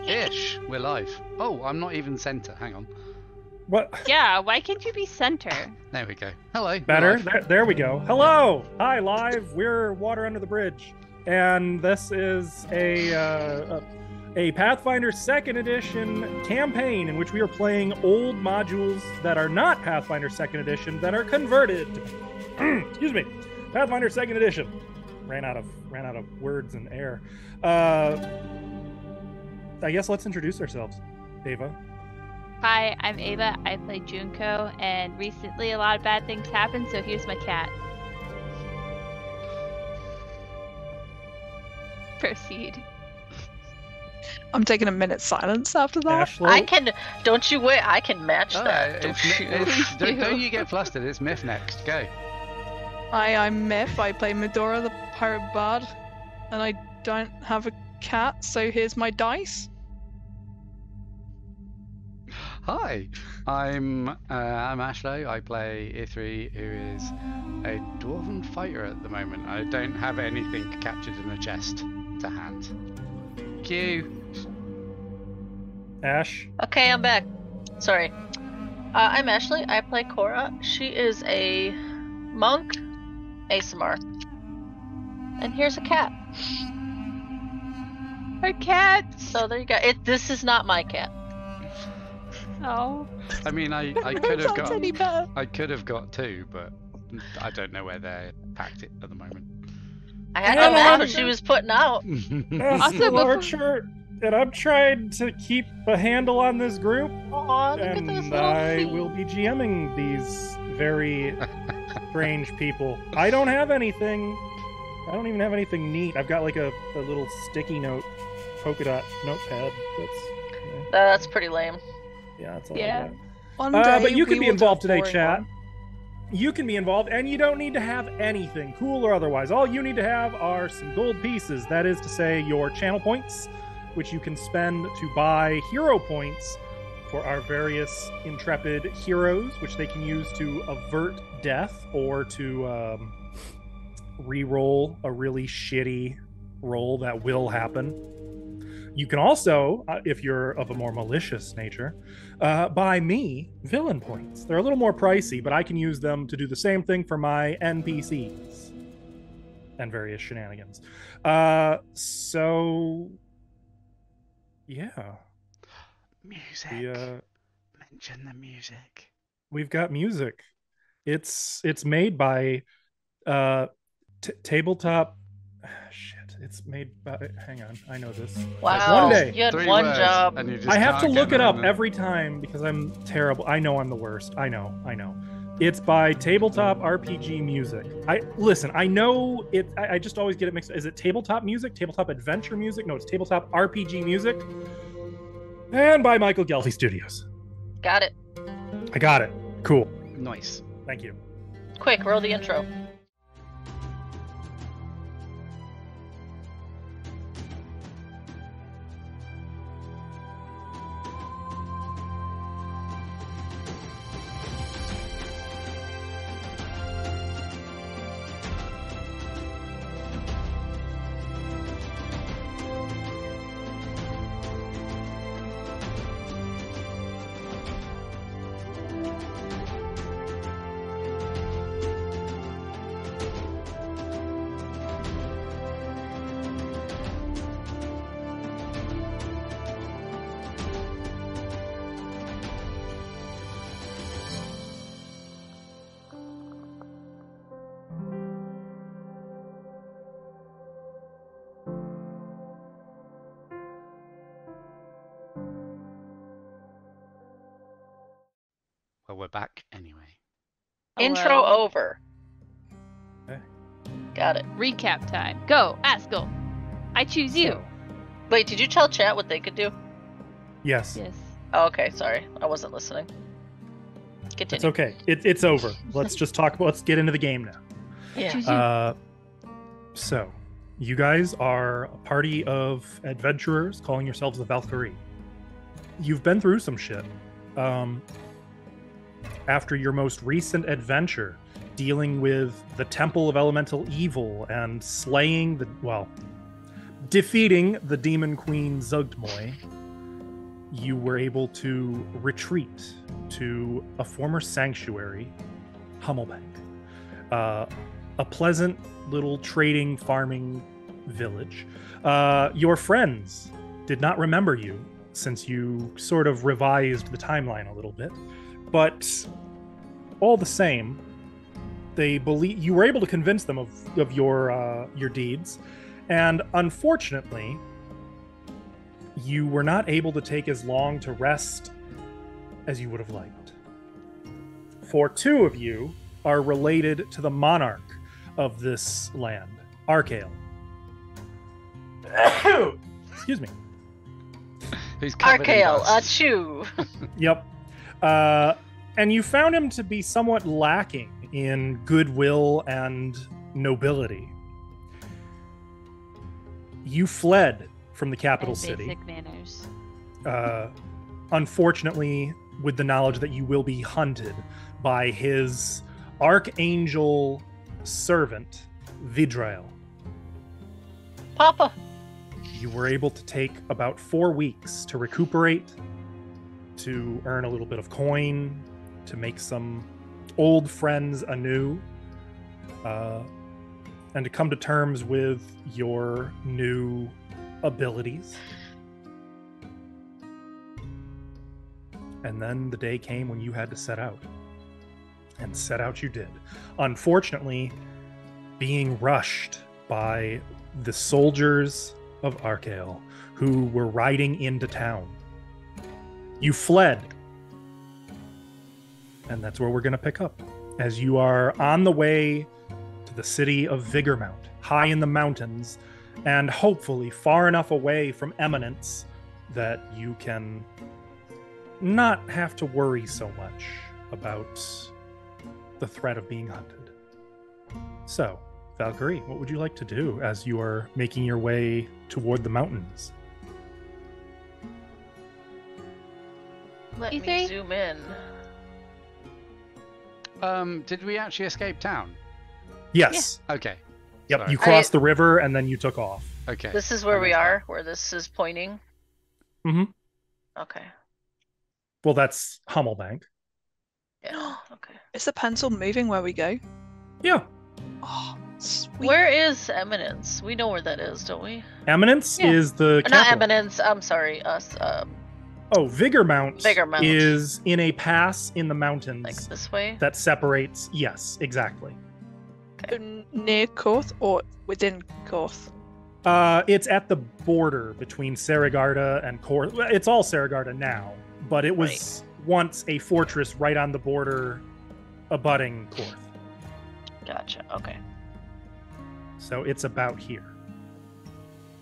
Ish. We're live. Oh, I'm not even center. Hang on. What? Yeah, why can't you be center? There we go. Hello. Better? There we go. Hello! Hi, live. We're Water Under the Bridge. And this is a Pathfinder 2nd Edition campaign in which we are playing old modules that are not Pathfinder 2nd Edition that are converted. Excuse me. Pathfinder 2nd Edition. Ran out of words and air. I guess let's introduce ourselves. Ava. Hi, I'm Ava. I play Junko, and recently a lot of bad things happened, so here's my cat. Proceed. I'm taking a minute's silence after that. Ashley. I can. Don't you wait? I can match that. Don't you get flustered. It's Myth next. Go. Hi, I'm Myth. I play Medora the Pirate Bard, and I don't have a cat, so here's my dice. Hi, I'm Ashlow. I play Ithri, who is a dwarven fighter at the moment. I don't have anything captured in a chest to hand. Q. Ash. Okay, I'm back. Sorry. I'm Ashley. I play Cora. She is a monk, ASMR. And here's a cat. Her cat! So there you go. This is not my cat. Oh. I mean, I could have got. Any better. I could have got two, but I don't know where they're packed it at the moment. I had no idea what she was putting out. Also, Archer, and I'm trying to keep a handle on this group. Aw, look at those And little I feet. will be GMing these very strange people. I don't have anything. I don't even have anything neat. I've got like a little sticky note, polka dot notepad. That's pretty lame. Yeah, that's all Yeah. I got. One day But you we can be will involved do a today, boring chat. one. You can be involved, and you don't need to have anything, cool or otherwise. All you need to have are some gold pieces. That is to say, your channel points, which you can spend to buy hero points for our various intrepid heroes, which they can use to avert death or to re-roll a really shitty roll that will happen. You can also, if you're of a more malicious nature, buy me villain points. They're a little more pricey, but I can use them to do the same thing for my NPCs and various shenanigans. So, yeah. Music. Mention the music. We've got music. It's made by Tabletop. Shit. It's made by. Hang on, I know this. Wow. One day. You had 3 one words, job. and you just I have to can't look get it up them. every time because I'm terrible. I know I'm the worst. I know. It's by Tabletop RPG Music. I know it. I just always get it mixed. Is it tabletop music? Tabletop adventure music? No, it's tabletop RPG music. And by Michael Gelfi Studios. Got it. I got it. Cool. Nice. Thank you. Quick, roll the intro. Well, we're back anyway. Intro Hello. over. Okay. Got it. Recap time. Go, Askell. I choose you. Wait, did you tell chat what they could do? Yes. Yes. Oh, okay, sorry. I wasn't listening. Continue. It's okay. It's over. Let's just talk about. Let's get into the game now. Yeah. Choose you. So, you guys are a party of adventurers calling yourselves the Valkyrie. You've been through some shit. After your most recent adventure, dealing with the Temple of Elemental Evil and defeating the Demon Queen Zugdmoy, you were able to retreat to a former sanctuary, Hummelbank, a pleasant little trading, farming village. Your friends did not remember you since you sort of revised the timeline a little bit, but all the same, they believe you were able to convince them of your deeds, and unfortunately, you were not able to take as long to rest as you would have liked. For two of you are related to the monarch of this land, Archael. Excuse me. Who's covered in Archael, dust. achoo! Yep. And you found him to be somewhat lacking in goodwill and nobility. You fled from the capital And city. basic manners. Unfortunately, with the knowledge that you will be hunted by his archangel servant, Vidrael. Papa! You were able to take about 4 weeks to recuperate, to earn a little bit of coin, to make some old friends anew, and to come to terms with your new abilities. And then the day came when you had to set out. And set out you did. Unfortunately, being rushed by the soldiers of Archael who were riding into town. You fled. And that's where we're going to pick up. As you are on the way to the city of Vigormount, high in the mountains, and hopefully far enough away from Eminence that you can not have to worry so much about the threat of being hunted. So, Valkyrie, what would you like to do as you are making your way toward the mountains? Let me E3? zoom in. Did we actually escape town? Yes. Okay. Yep. Sorry. You crossed the river and then you took off. Okay. This is where I we missed are, where this is pointing. Mm-hmm. Okay. Well, that's Hummelbank. Yeah. Okay. Is the pencil moving where we go? Yeah. Oh, sweet. Where is Eminence? We know where that is, don't we? Eminence Yeah. is the Or not capital. Eminence. I'm sorry. Us. Oh, Vigormount, Vigormount. is in a pass in the mountains Like this way. that separates. Yes, exactly. Near Korth or within Korth? It's at the border between Saragarda and Korth. Well, it's all Saragarda now, but it was once a fortress right on the border abutting Korth. Gotcha. Okay. So it's about here.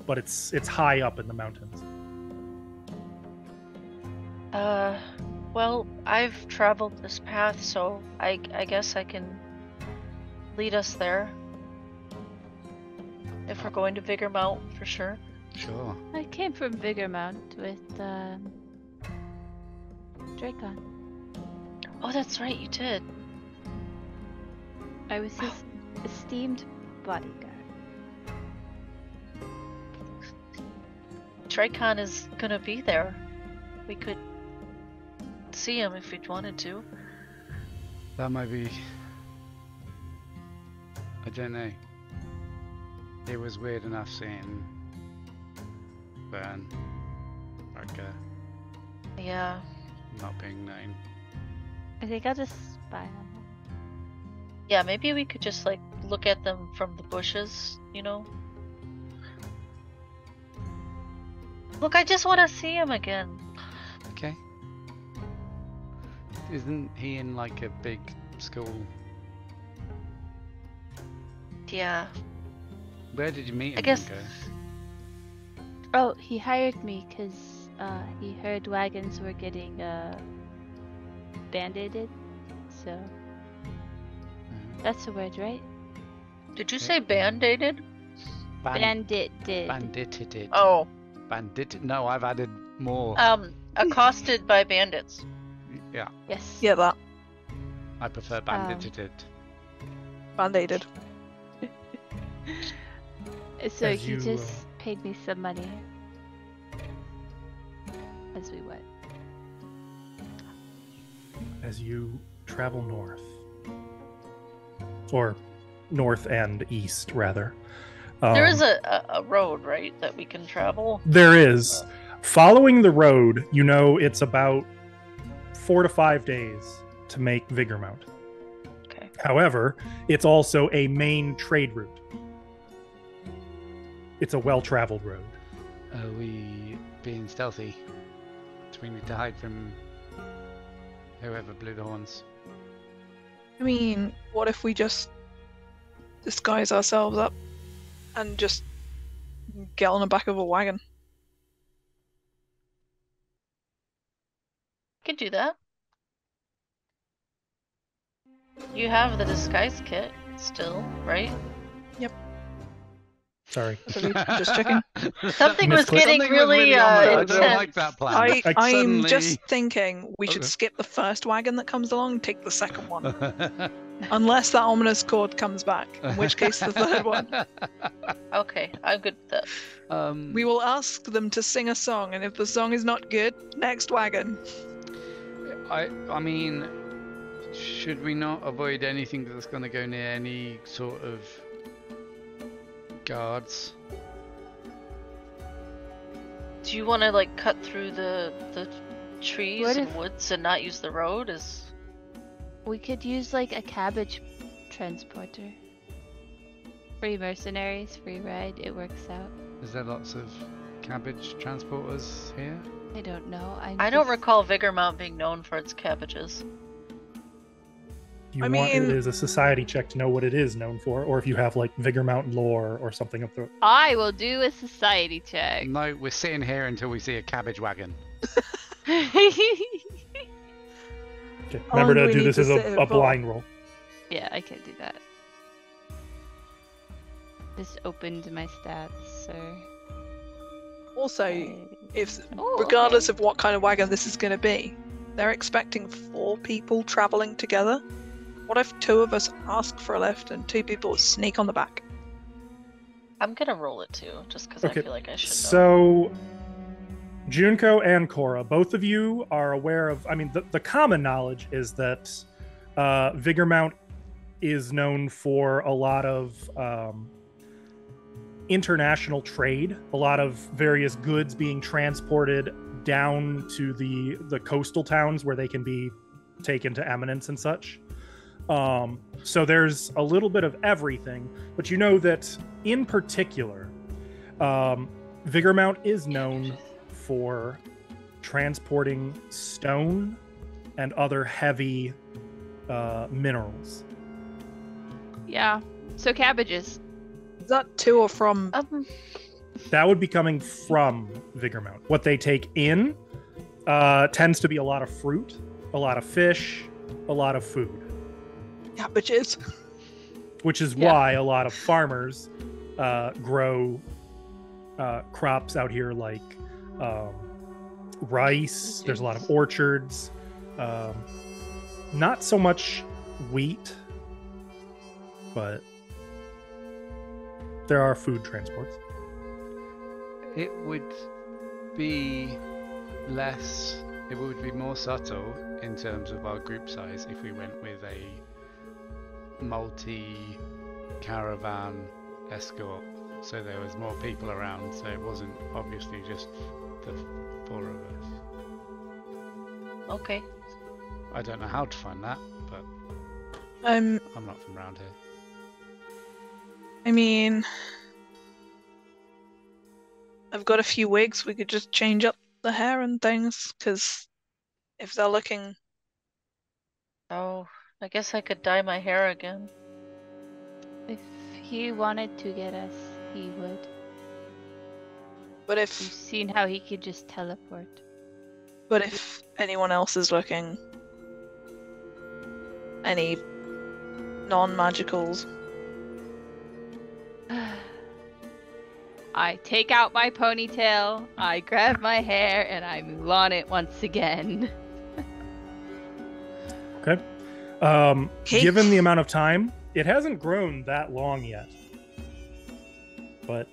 But it's high up in the mountains. Well, I've traveled this path, so I guess I can lead us there. If we're going to Vigormount, for sure. Sure. I came from Vigormount with Dracon. Oh, that's right, you did. I was his esteemed bodyguard. Tricon is gonna be there. We could see him if we wanted to. That might be. I don't know. It was weird enough seeing Burn, like Yeah. not being known. I think I'll just spy on him. Yeah, maybe we could just like look at them from the bushes, you know? Look, I just want to see him again. Okay. Isn't he in like a big school? Yeah. Where did you meet him? I guess- Nico? Oh, he hired me because he heard wagons were getting band-aided. So Mhm. that's the word, right? Did you say band-aided? Bandit-did. Bandited. Oh, Bandit. No, I've added more. accosted by bandits. Yeah, Yes. Yeah, that. I prefer bandited. Band-aided. So As he you, just paid me some money as we went. as you travel north. Or north and east, rather. There is a road, right, that we can travel? There is. Following the road, you know it's about 4 to 5 days to make Vigormount. Okay. However, it's also a main trade route. It's a well-traveled road. Are we being stealthy? Do we need to hide from whoever blew the horns? I mean, what if we just disguise ourselves up and just get on the back of a wagon? Could do that. You have the disguise kit still, right? Sorry. Just checking. Something was Misclick. getting Something was really, on the- I intense. don't like that plan. I'm Suddenly- just thinking we should Okay. skip the first wagon that comes along and take the second one. Unless that ominous chord comes back, in which case the third one. Okay, I'm good with that. We will ask them to sing a song, and if the song is not good, next wagon. I mean, should we not avoid anything that's going to go near any sort of guards? Do you want to like cut through the trees What and if- woods and not use the road? We could use like a cabbage transporter. Free mercenaries, free ride, it works out. Is there lots of cabbage transporters here? I don't know. I don't recall Vigormount being known for its cabbages. You I want mean- it is a society check to know what it is known for, or if you have like Vigormount lore or something up the. I will do a society check. No, we're sitting here until we see a cabbage wagon. Okay. How Remember long to do we do need this to as sit a here for? blind roll. Yeah, I can do that. Just opened my stats, sir. Also, if Oh, regardless okay. of what kind of wagon this is going to be, they're expecting 4 people traveling together. What if 2 of us ask for a lift and 2 people sneak on the back? I'm gonna roll it too, just because Okay, I feel like I should know. So, Junko and Cora, both of you are aware of. I mean, the common knowledge is that Vigormount is known for a lot of international trade, a lot of various goods being transported down to the coastal towns where they can be taken to eminence and such. So there's a little bit of everything, but you know that in particular, Vigormount is known for transporting stone and other heavy minerals. Yeah. So cabbages. Is that to or from? That would be coming from Vigormount. What they take in tends to be a lot of fruit, a lot of fish, a lot of food, Cabbages. which is Yeah. why a lot of farmers grow crops out here like rice. There's a lot of orchards. Not so much wheat, but there are food transports. It would be less. It would be more subtle in terms of our group size if we went with a multi-caravan escort, so there was more people around, so it wasn't obviously just the 4 of us. Okay. I don't know how to find that, but I'm I'm not from around here. I mean, I've got a few wigs. We could just change up the hair and things, because if they're looking, Oh, I guess I could dye my hair again. If he wanted to get us, he would. but We've if seen how he could just teleport. anyone else is looking, any non-magicals, I take out my ponytail, I grab my hair, and I move on it once again. Okay. Okay. Given the amount of time, it hasn't grown that long yet. But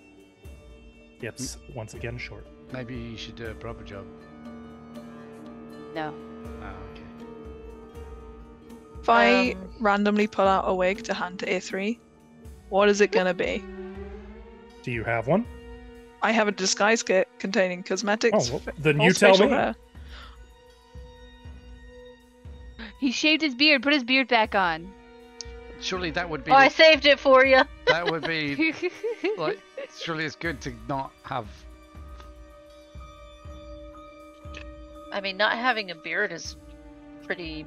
it's once again short. Maybe you should do a proper job. No. Oh, okay. If I randomly pull out a wig to hand to A3, what is it gonna be? Do you have one? I have a disguise kit containing cosmetics. Oh, well, then false you tell facial me. hair. He shaved his beard. Put his beard back on. Surely that would be. Oh, I saved it for you. That would be like. Surely it's good to not have. I mean, not having a beard is pretty.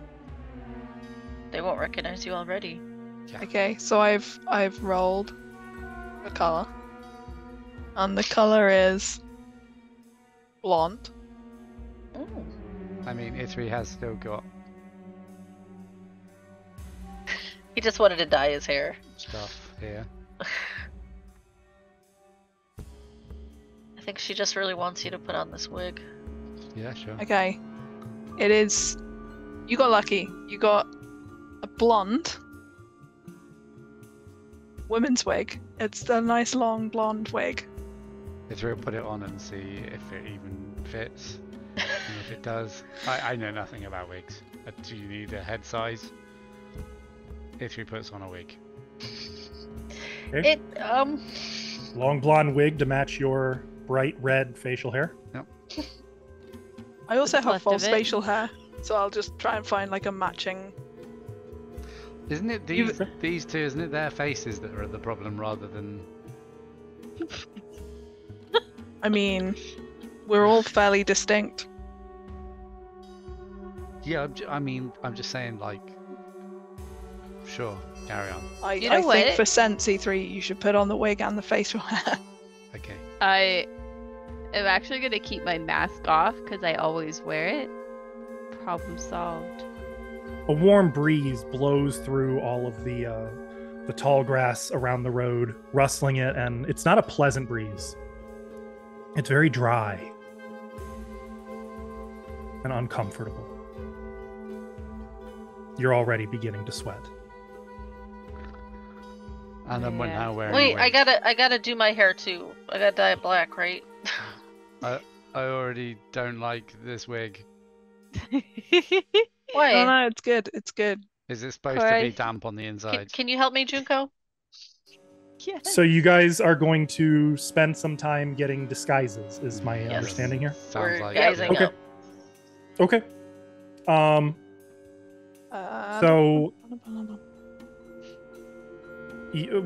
They won't recognize you already. Yeah. Okay, so I've rolled a color, and the color is blonde. Ooh. I mean, I3 has still got He just wanted to dye his hair. stuff here. I think she just really wants you to put on this wig. Yeah, sure. Okay, it is. You got lucky. You got a blonde women's wig. It's a nice long blonde wig. I3 will put it on and see if it even fits. And if it does, I know nothing about wigs. Do you need a head size? I3 puts on a wig. Okay. It Long blonde wig to match your bright red facial hair. I also What's have left of false it? facial hair, so I'll just try and find like a matching. Isn't it these two? Isn't it their faces that are the problem rather than? I mean, we're all fairly distinct. Yeah, I'm just saying, like. Sure, carry on. You know I think what? for Sense E3, you should put on the wig and the facial hair. Okay. I am actually gonna keep my mask off because I always wear it. Problem solved. A warm breeze blows through all of the tall grass around the road, rustling it, and it's not a pleasant breeze. It's very dry and uncomfortable. You're already beginning to sweat. And then we're Yeah. now wearing. wait. wigs. I gotta do my hair too. I gotta dye it black, right? I already don't like this wig. Why? No, no, it's good. It's good. Is it supposed to be Alright. damp on the inside? Can you help me, Junko? Yes. So you guys are going to spend some time getting disguises, is my Yes. understanding here? Sounds We're like guysing Okay. up. Okay. So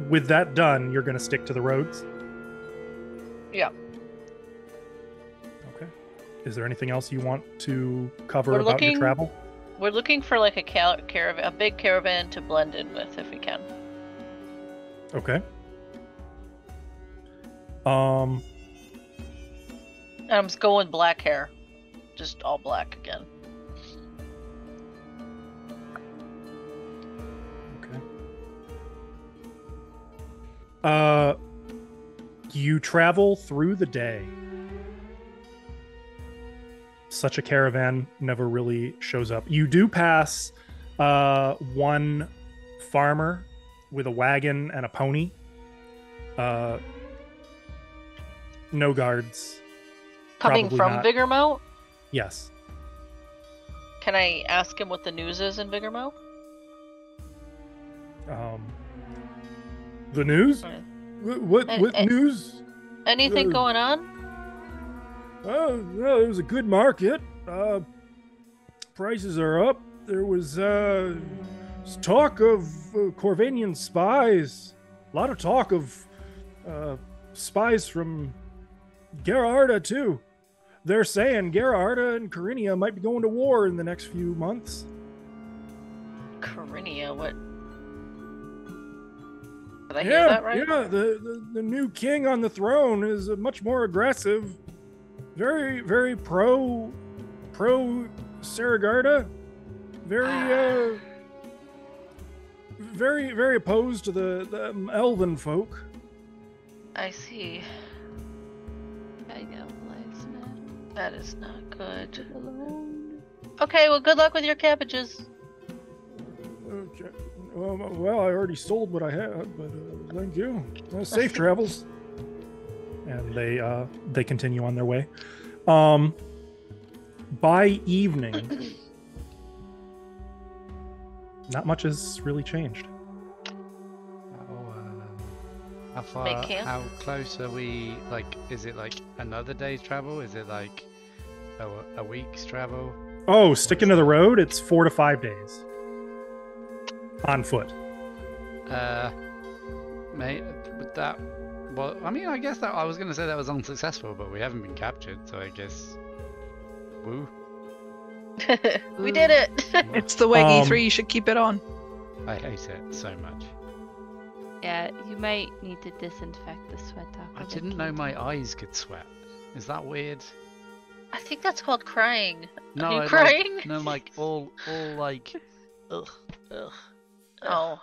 with that done, you're going to stick to the roads? Yeah. Okay. Is there anything else you want to cover We're about your looking- travel? We're looking for like a caravan, a big caravan to blend in with if we can. Okay. And I'm just going black hair, just all black again. Okay. You travel through the day. Such a caravan never really shows up. You do pass one farmer with a wagon and a pony. No guards. Coming Probably from not. Vigormount, Yes. can I ask him what the news is in Vigormount? The news? What news? Anything going on? Oh, well, it was a good market. Prices are up. There was talk of Corvanian spies. A lot of talk of spies from Gerarda, too. They're saying Gerarda and Corinia might be going to war in the next few months. Corinia, what? Did I hear that right? Yeah, the new king on the throne is much more aggressive. Very, very pro Saragarda. Very, very opposed to the elven folk. I see. I know, lives matter. That is not good. Alone. Okay, well, good luck with your cabbages. Okay. Well, I already sold what I had, but thank you. Safe travels. And they continue on their way. By evening, not much has really changed. How far? Make camp? How close are we? Like, is it like another day's travel? Is it like a week's travel? Oh, sticking to the road, it's 4 to 5 days on foot. Mate, with that. Well, I mean, I guess that I was going to say that was unsuccessful, but we haven't been captured, so I guess. Woo. We did it. It's the way E3, you should keep it on. I hate it so much. Yeah, you might need to disinfect the sweat off. I of it. didn't know my eyes could sweat. Is that weird? I think that's called crying. No, Are you I crying? Like, no, like all like, ugh. Oh.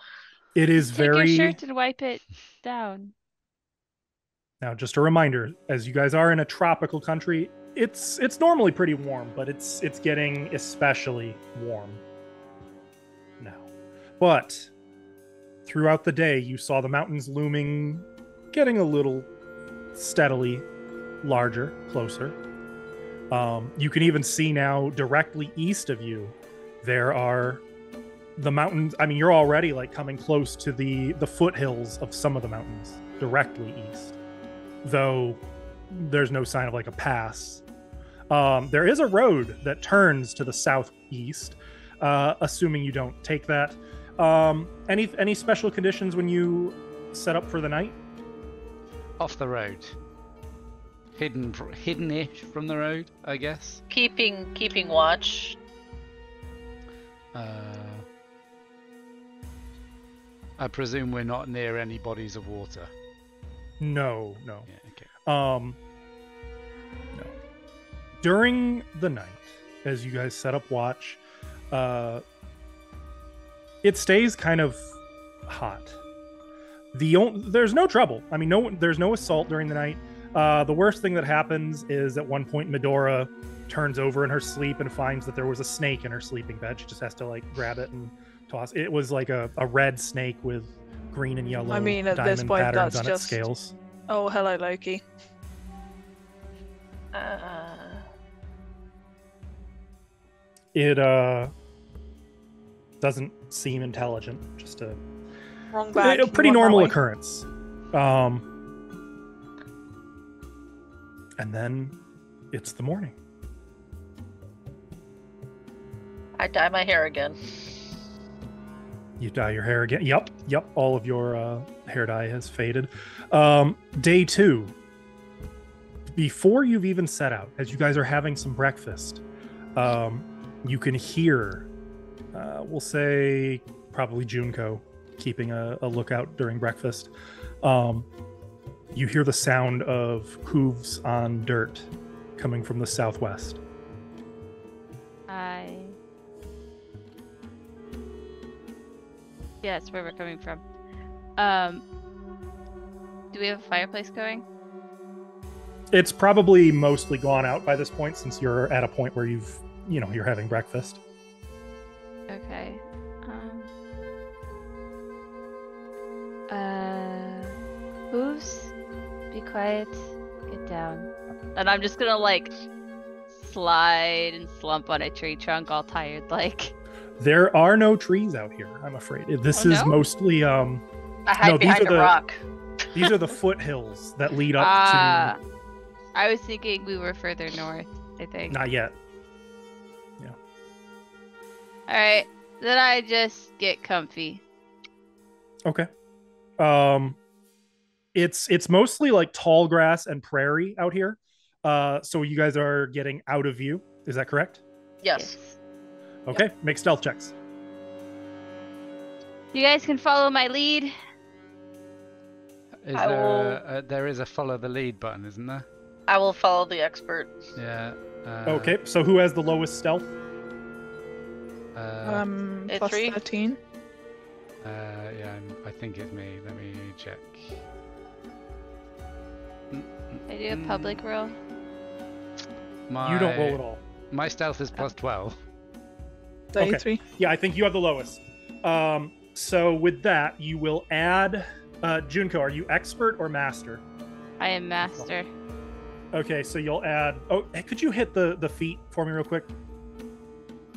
It is Take very. your shirt and wipe it down. Now, just a reminder, as you guys are in a tropical country, it's normally pretty warm, but it's getting especially warm now. But throughout the day, you saw the mountains looming, getting a little steadily larger, closer. You can even see now directly east of you, there are the mountains. I mean, you're already like coming close to the foothills of some of the mountains directly east, though there's no sign of like a pass. There is a road that turns to the southeast, assuming you don't take that. Any special conditions when you set up for the night? Off the road. Hidden-ish from the road, I guess. Keeping watch. I presume we're not near any bodies of water. No. Yeah, okay. No. During the night, as you guys set up watch, it stays kind of hot. There's no trouble. I mean, there's no assault during the night. The worst thing that happens is at one point Medora turns over in her sleep and finds that there was a snake in her sleeping bed. She just has to like grab it and toss. It was like a red snake with green and yellow I mean, at this diamond point, patterns that's on its just- scales. Oh, hello, Loki. It doesn't seem intelligent. Just a Wrong bag. a pretty You want normal that way. occurrence. And then it's the morning. I dye my hair again. You dye your hair again. Yep. All of your hair dye has faded. Day 2. Before you've even set out, as you guys are having some breakfast, you can hear, we'll say, probably Junko keeping a lookout during breakfast. You hear the sound of hooves on dirt coming from the southwest. Yeah, that's where we're coming from. Do we have a fireplace going? It's probably mostly gone out by this point, since you're at a point where you're having breakfast. Okay. Hooves, be quiet, get down. And I'm just gonna like slide and slump on a tree trunk, all tired, like. There are no trees out here, I'm afraid. This is no? mostly I hide behind a rock. these are the foothills that lead up I was thinking we were further north, I think. to not yet. Alright, then I just get comfy. Okay. It's mostly like tall grass and prairie out here. So you guys are getting out of view. Is that correct? Yes. Okay, make stealth checks. You guys can follow my lead. Is I there there is a follow the lead button, isn't there? I will follow the expert. Yeah. Okay, so who has the lowest stealth? Plus 3. 13. Yeah, I think it's me. Let me check. I do a public roll. You don't roll at all. My stealth is plus 12. 33. Yeah, I think you have the lowest. So with that, you will add Junko, are you expert or master? I am master. Okay, so you'll add. Oh, could you hit the feet for me real quick?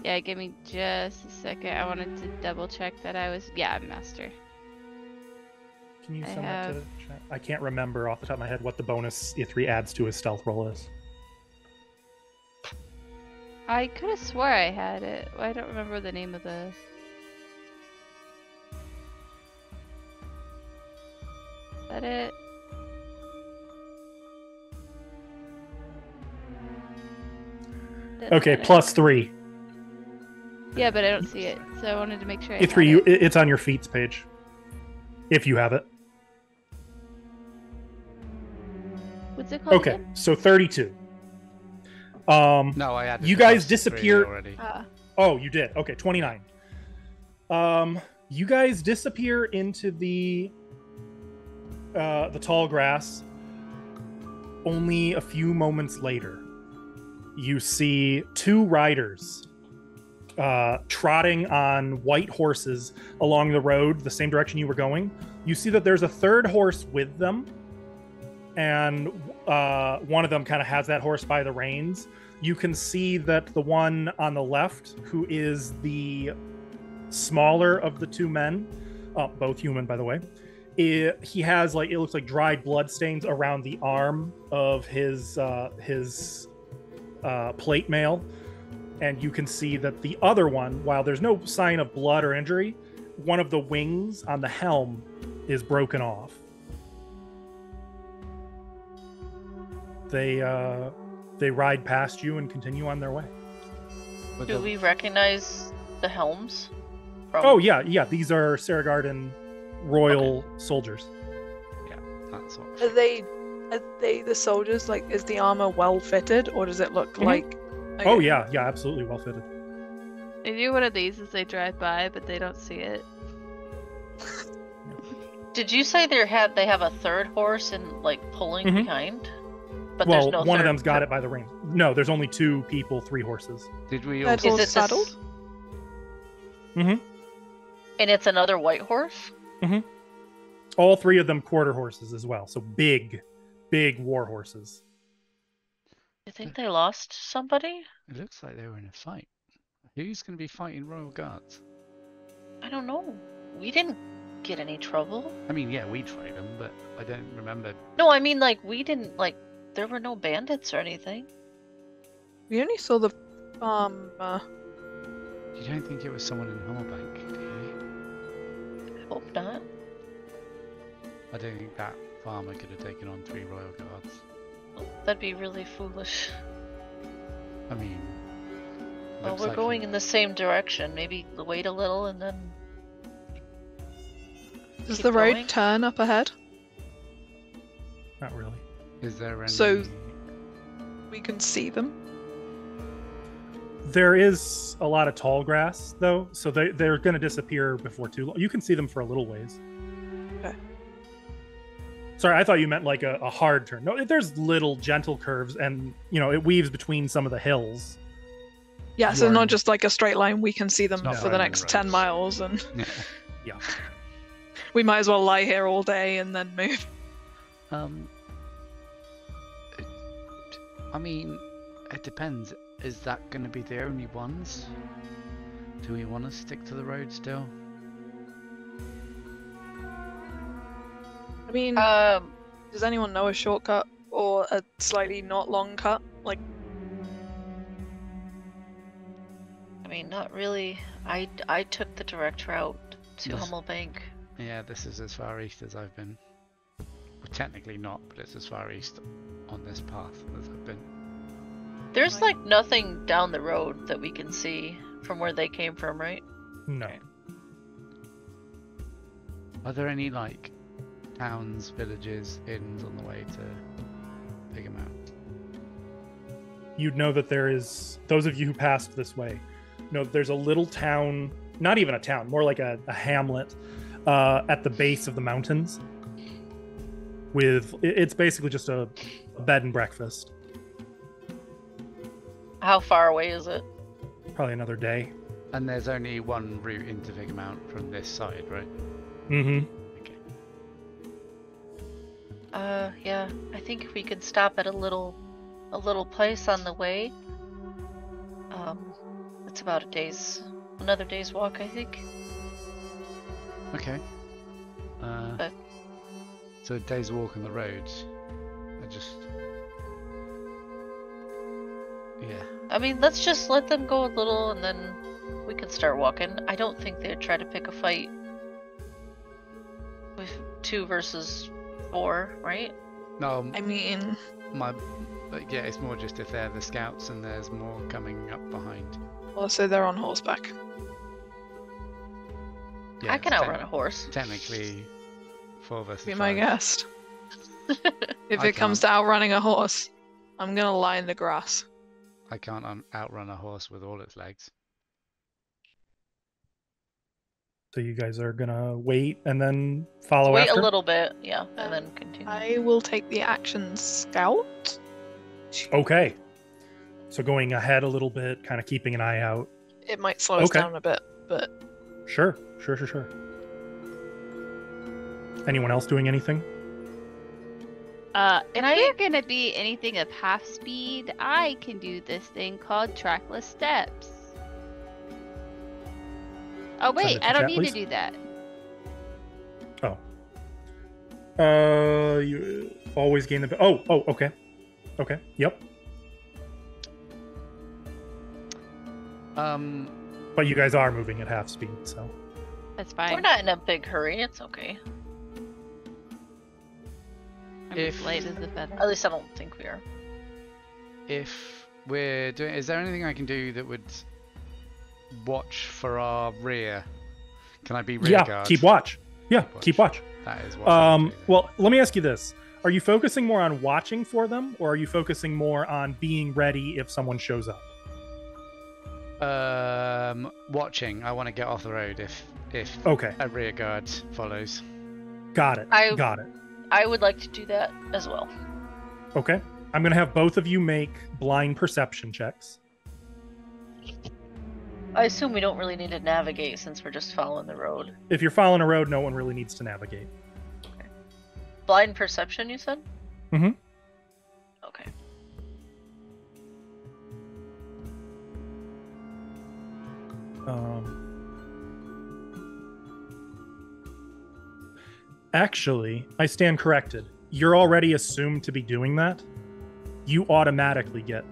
Yeah, give me just a second. I wanted to double check that I was. Yeah, I'm master. Can you I send that to have- chat? I can't remember off the top of my head what the bonus E3 adds to his stealth roll is. I could have swore I had it. I don't remember the name of the. Is that it? That's Okay, not it. +3. Yeah, but I don't see it, so I wanted to make sure I E3, had it. it's on your feats page. If you have it. What's it called Okay, again? so 32. No, I had. You guys +3 disappear- already. Oh, you did. Okay, 29. You guys disappear into the tall grass. Only a few moments later, you see two riders trotting on white horses along the road, the same direction you were going. You see that there's a third horse with them, and one of them kind of has that horse by the reins. You can see that the one on the left, who is the smaller of the two men, both human by the way, he has like, it looks like dried blood stains around the arm of his plate mail. And you can see that the other one, while there's no sign of blood or injury, one of the wings on the helm is broken off. They ride past you and continue on their way. But Do the- we recognize the helms? From... Oh yeah, these are Saragarden royal soldiers. That's what. Are they the soldiers? Like, is the armor well fitted, or does it look Mhm. like? Oh Okay. yeah, absolutely well fitted. They do one of these as they drive by, but they don't see it. Did you say they have a third horse and like pulling Mhm. behind? But Well, there's no one of third them's got it by the reins. No, there's only 2 people, 3 horses. Did we That all? Is horse it this- saddled? Mm-hmm. And it's another white horse? All 3 of them quarter horses as well. So big war horses. You think they lost somebody? It looks like they were in a fight. Who's going to be fighting royal guards? I don't know. We didn't get any trouble. I mean, yeah, we tried them, but I don't remember. No, I mean like we didn't like there were no bandits or anything. We only saw the You don't think it was someone in Hummelbank, do you? I hope not. I don't think that farmer could have taken on 3 royal guards. That'd be really foolish. I mean, Well, looks we're like going he- in the same direction. Maybe wait a little and then. does Keep the road going? turn up ahead? Not really. Is there any? So- We can see them. There is a lot of tall grass though, so they're going to disappear before too long. You can see them for a little ways. Okay. Sorry, I thought you meant like a hard turn. No, there's little gentle curves, and it weaves between some of the hills. Yeah, You so are not in- just like a straight line. We can see them not for the right in next the 10 roads. miles, and Yeah. we might as well lie here all day and then move. I mean, it depends. Is that going to be the only ones? Do we want to stick to the road still? I mean, Um, does anyone know a shortcut or a slightly not long cut? Like, I mean, not really. I took the direct route to Yes. Hummelbank. Yeah, this is as far east as I've been. Well, technically not, but it's as far east on this path as I've been. There's like nothing down the road that we can see from where they came from, right? No. Okay. Are there any like towns, villages, inns on the way to figure them out? You'd know that there is, those of you who passed this way know that there's a little town, not even a town, more like a hamlet at the base of the mountains. It's basically just a bed and breakfast. How far away is it? Probably another day. And there's only one route into Figuremount from this side, right? Mm-hmm. Okay. Yeah. I think if we could stop at a little place on the way. It's about another day's walk, I think. Okay. But- So a day's walk on the road. Yeah. I mean, let's just let them go a little, and then we can start walking. I don't think they'd try to pick a fight with 2 versus 4, right? No, I mean, but yeah, it's more just if they're the scouts and there's more coming up behind. also they're on horseback. Yeah, I can it's outrun a horse. Technically, 4 versus Be 5. my guest. If I it comes can't. to outrunning a horse, I'm gonna lie in the grass. I can't outrun a horse with all its legs. So you guys are gonna wait and then follow Wait after? a little bit, yeah, and then continue. I will take the action scout. Okay. So going ahead a little bit, kind of keeping an eye out. It might slow us Okay. down a bit, but Sure. Anyone else doing anything? If you're gonna be anything of half speed, I can do this thing called trackless steps. Oh Send wait, it to I don't chat, need please. to do that. You always gain the. Oh, okay. Okay. Yep. But you guys are moving at half speed, so. That's fine. We're not in a big hurry, it's okay. I'm If- as light as a feather. At least I don't think we are. If we're doing, is there anything I can do that would watch for our rear? Can I be rear Yeah. guard? Keep watch. Yeah. Keep Keep watch. That is what I would do. Well, let me ask you this: are you focusing more on watching for them, or are you focusing more on being ready if someone shows up? Watching. I want to get off the road if Okay. a rear guard follows. Got it. I- Got it. I would like to do that as well. Okay. I'm gonna have both of you make blind perception checks. I assume we don't really need to navigate since we're just following the road. If you're following a road, no one really needs to navigate. Blind perception, you said? Mhm. Okay. Actually, I stand corrected. You're already assumed to be doing that. You automatically get,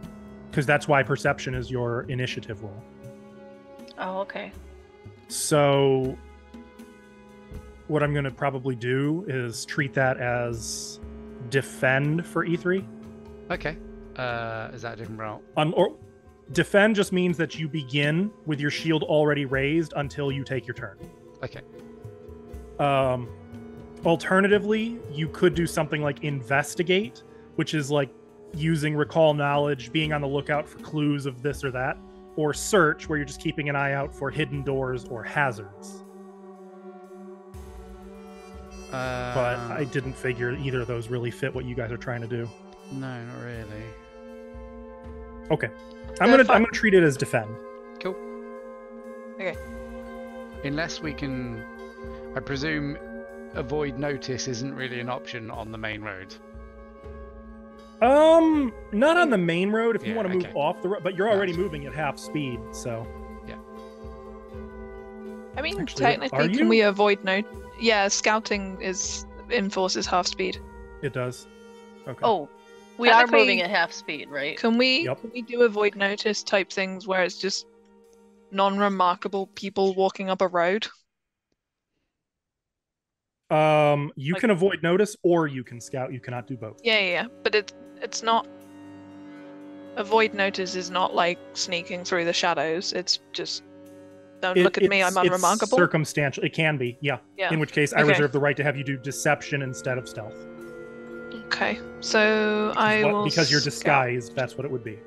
because that's why perception is your initiative roll. Oh, okay. So, what I'm going to probably do is treat that as defend for E3. Okay. Is that a different route? Or defend just means that you begin with your shield already raised until you take your turn. Okay. Alternatively, you could do something like investigate, which is like using recall knowledge, being on the lookout for clues of this or that, or search, where you're just keeping an eye out for hidden doors or hazards. But I didn't figure either of those really fit what you guys are trying to do. No, not really. Okay, I'm gonna treat it as defend. Cool. Okay. Unless we can, I presume, avoid notice isn't really an option on the main road. Not on the main road if you Yeah, want to move okay. off the road, but you're already Gotcha. moving at half speed, so. I mean, Actually, are technically, you? can we avoid Yeah, scouting enforces half speed. It does. Okay. Oh, we are Technically- moving at half speed, right? Can we? Yep. Can we do avoid notice type things where it's just non-remarkable people walking up a road? You like- can avoid notice or you can scout. You cannot do both. Yeah, but it's not. Avoid notice is not like sneaking through the shadows. It's just don't look at me. I'm It's unremarkable. circumstantial. It can be, yeah. Yeah. In which case, I Okay. reserve the right to have you do deception instead of stealth. Okay, so I will. Because you're scout. disguised, that's what it would be.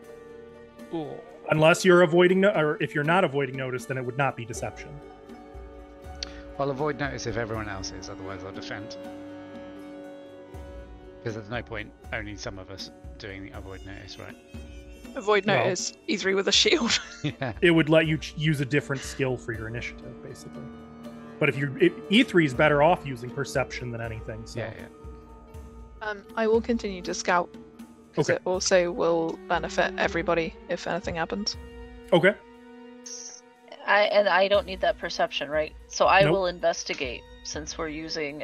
Ooh. Unless you're avoiding, or if you're not avoiding notice, then it would not be deception. I'll avoid notice if everyone else is, otherwise I'll defend. Because there's no point only some of us doing the avoid notice, right? Avoid Well- notice. E3 with a shield. Yeah. It would let you use a different skill for your initiative, basically. But if E3 is better off using perception than anything. So. Yeah, yeah. I will continue to scout because Okay. it also will benefit everybody if anything happens. Okay. I don't need that perception, right? So I Nope. will investigate since we're doing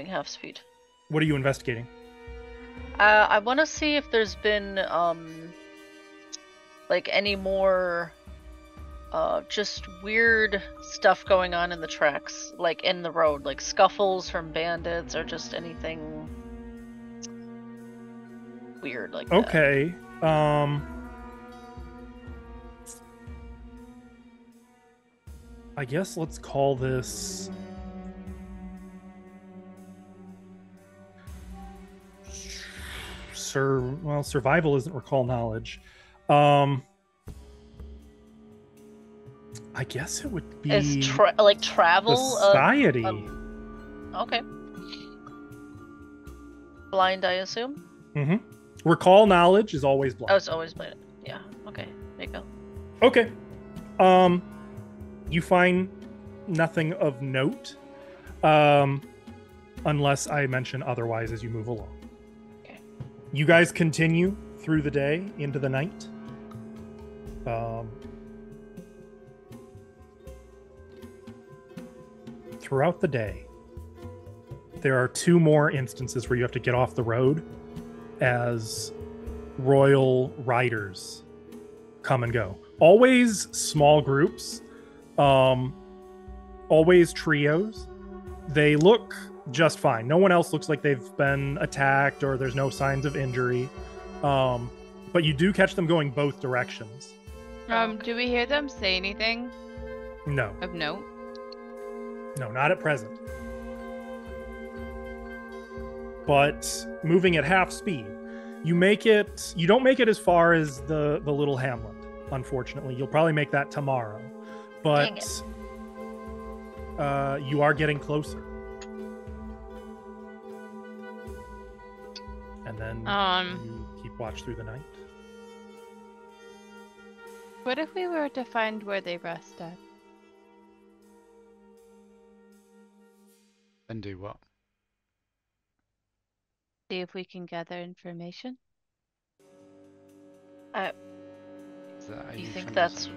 half speed. What are you investigating? I want to see if there's been like any more just weird stuff going on in the tracks, like in the road, like scuffles from bandits or just anything weird like that. Okay. I guess let's call this survival isn't recall knowledge. I guess it would be Is like travel society. Okay. Blind, I assume. Mm-hmm. Recall knowledge is always blind. Oh, it's always blind. Yeah. Okay. There you go. Okay. You find nothing of note, unless I mention otherwise as you move along. Okay. You guys continue through the day into the night. Throughout the day, there are 2 more instances where you have to get off the road as royal riders come and go. Always small groups, always trios. They look just fine. No one else looks like they've been attacked or there's no signs of injury. But you do catch them going both directions. Do we hear them say anything No, of note? no, not at present. But moving at half speed, you don't make it as far as the little hamlet, unfortunately. You'll probably make that tomorrow. But you are getting closer. And then you keep watch through the night. What if we were to find where they rested? And do what? See if we can gather information. Is that a You think euphemism that's- for-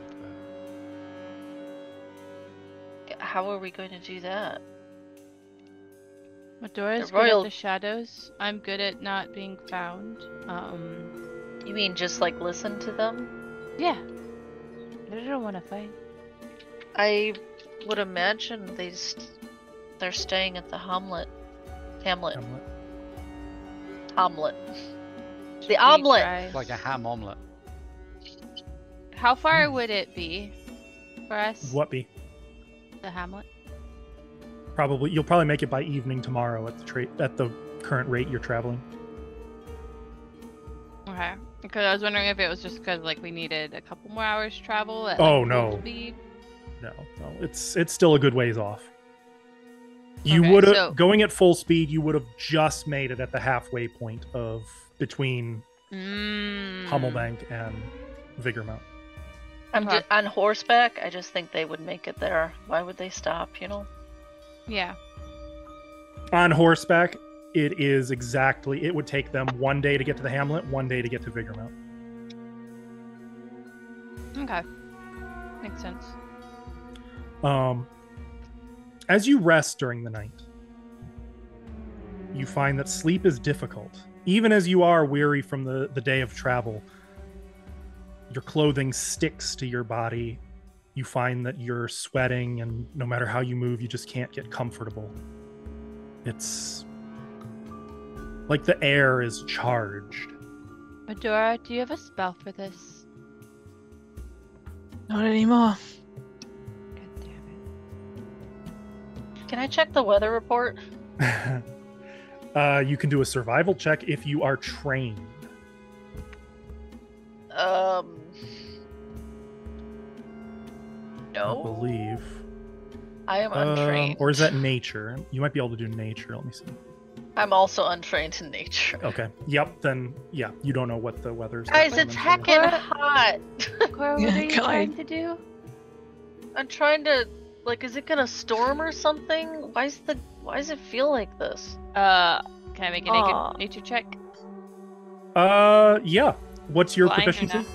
How are we going to do that? Medora's The royal- good at the shadows. I'm good at not being found. You mean just like listen to them? Yeah. I don't want to fight. I would imagine they're staying at the Hamlet. Hamlet. The Should we omelet. try- It's like a ham omelet. How far would it be for us? What be? The Hamlet? You'll probably make it by evening tomorrow at the current rate you're traveling. Okay. Because I was wondering if it was just because like we needed a couple more hours travel at Oh, like, no. full speed. No, it's still a good ways off. You Okay, would have so- going at full speed. You would have just made it at the halfway point of between Hummelbank and Vigormount. Okay. On horseback, I just think they would make it there. Why would they stop, you know? Yeah. On horseback, it would take them 1 day to get to the hamlet, 1 day to get to Vigormount. Okay. Makes sense. As you rest during the night, you find that sleep is difficult. Even as you are weary from the day of travel, your clothing sticks to your body. You find that you're sweating, and no matter how you move, you just can't get comfortable. It's like the air is charged. Medora, do you have a spell for this? Not anymore. God damn Can I check the weather report? You can do a survival check if you are trained. I No. believe. I am untrained. Or is that nature? You might be able to do nature. Let me see. I'm also untrained in nature. Okay. Yep. Then, yeah, you don't know what the weather's Guys, like. it's heckin' hot. it. Cora, what Yeah, are you can I- trying to do? I'm trying to, like, is it gonna storm or something? Why does it feel like this? Can I make a Aw. nature check? Yeah. What's your Flying or proficiency? not?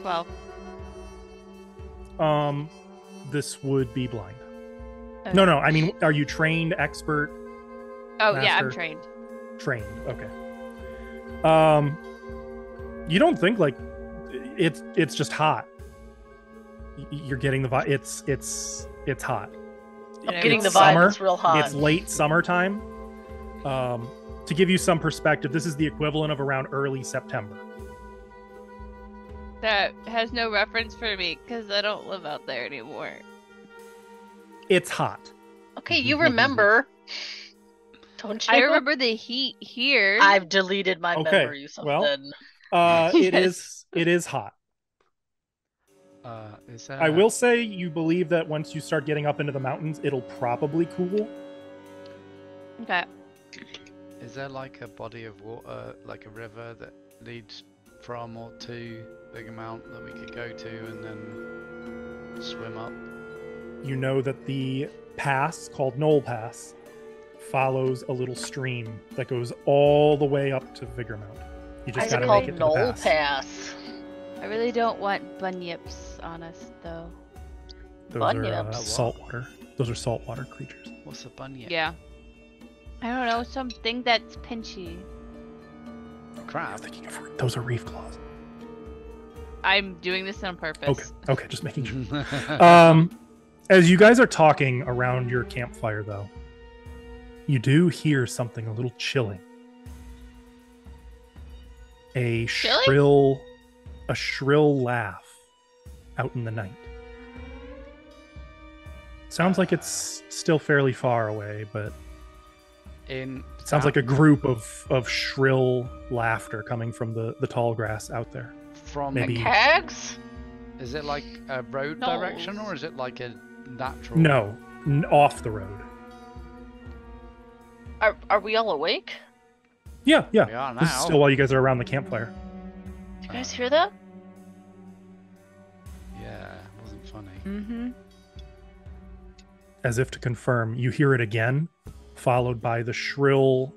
12. This would be blind. Okay. No. I mean, are you trained, expert? Oh yeah, I'm master? trained. Trained. Okay. You don't think like it's just hot. You're getting the vibe. It's hot. I'm getting the It's vibe. summer. It's real hot. It's late summertime. To give you some perspective, this is the equivalent of around early September. That has no reference for me because I don't live out there anymore. It's hot. Okay, you remember. Don't you? I remember the heat here. I've deleted my Okay, memory something. well, Yes. it is hot. Is I will say you believe that once you start getting up into the mountains, it'll probably cool. Okay. Is there like a body of water, like a river that leads from or to Big Amount that we could go to and then swim up? You know that the pass called Knoll Pass follows a little stream that goes all the way up to Vigormount. You Why just is it gotta called make it to the Knoll pass. Pass? I really don't want bunyips on us though. Those are Bunyips. saltwater. Those are saltwater creatures. What's a bunyip? Yeah. I don't know, something that's pinchy. I'm Crab. thinking of those are reef claws. I'm doing this on purpose. Okay, just making sure. As you guys are talking around your campfire, though, you do hear something a little chilling. A Chilling? shrill laugh out in the night. Sounds like it's still fairly far away, but In it sounds like a group of shrill laughter coming from the tall grass out there. from maybe- Cags? Is it like a road No. direction or is it like a natural? No, off the road. Are we all awake? Yeah. We are This is now. still while you guys are around the campfire. Do you guys hear that? Yeah, it wasn't funny. Mm-hmm. As if to confirm, you hear it again, followed by the shrill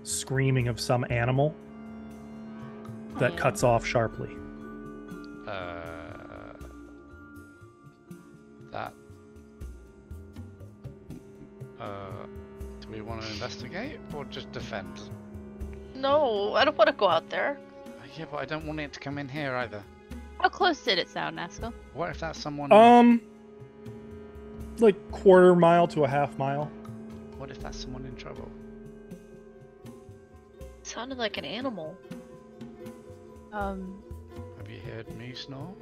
screaming of some animal that Yeah. cuts off sharply. That. Do we want to investigate or just defend? No, I don't want to go out there. Yeah, but I don't want it to come in here either. How close did it sound, Nasco? What if that's someone? Like quarter mile to a half mile. What if that's someone in trouble? It sounded like an animal. Have you heard me snore?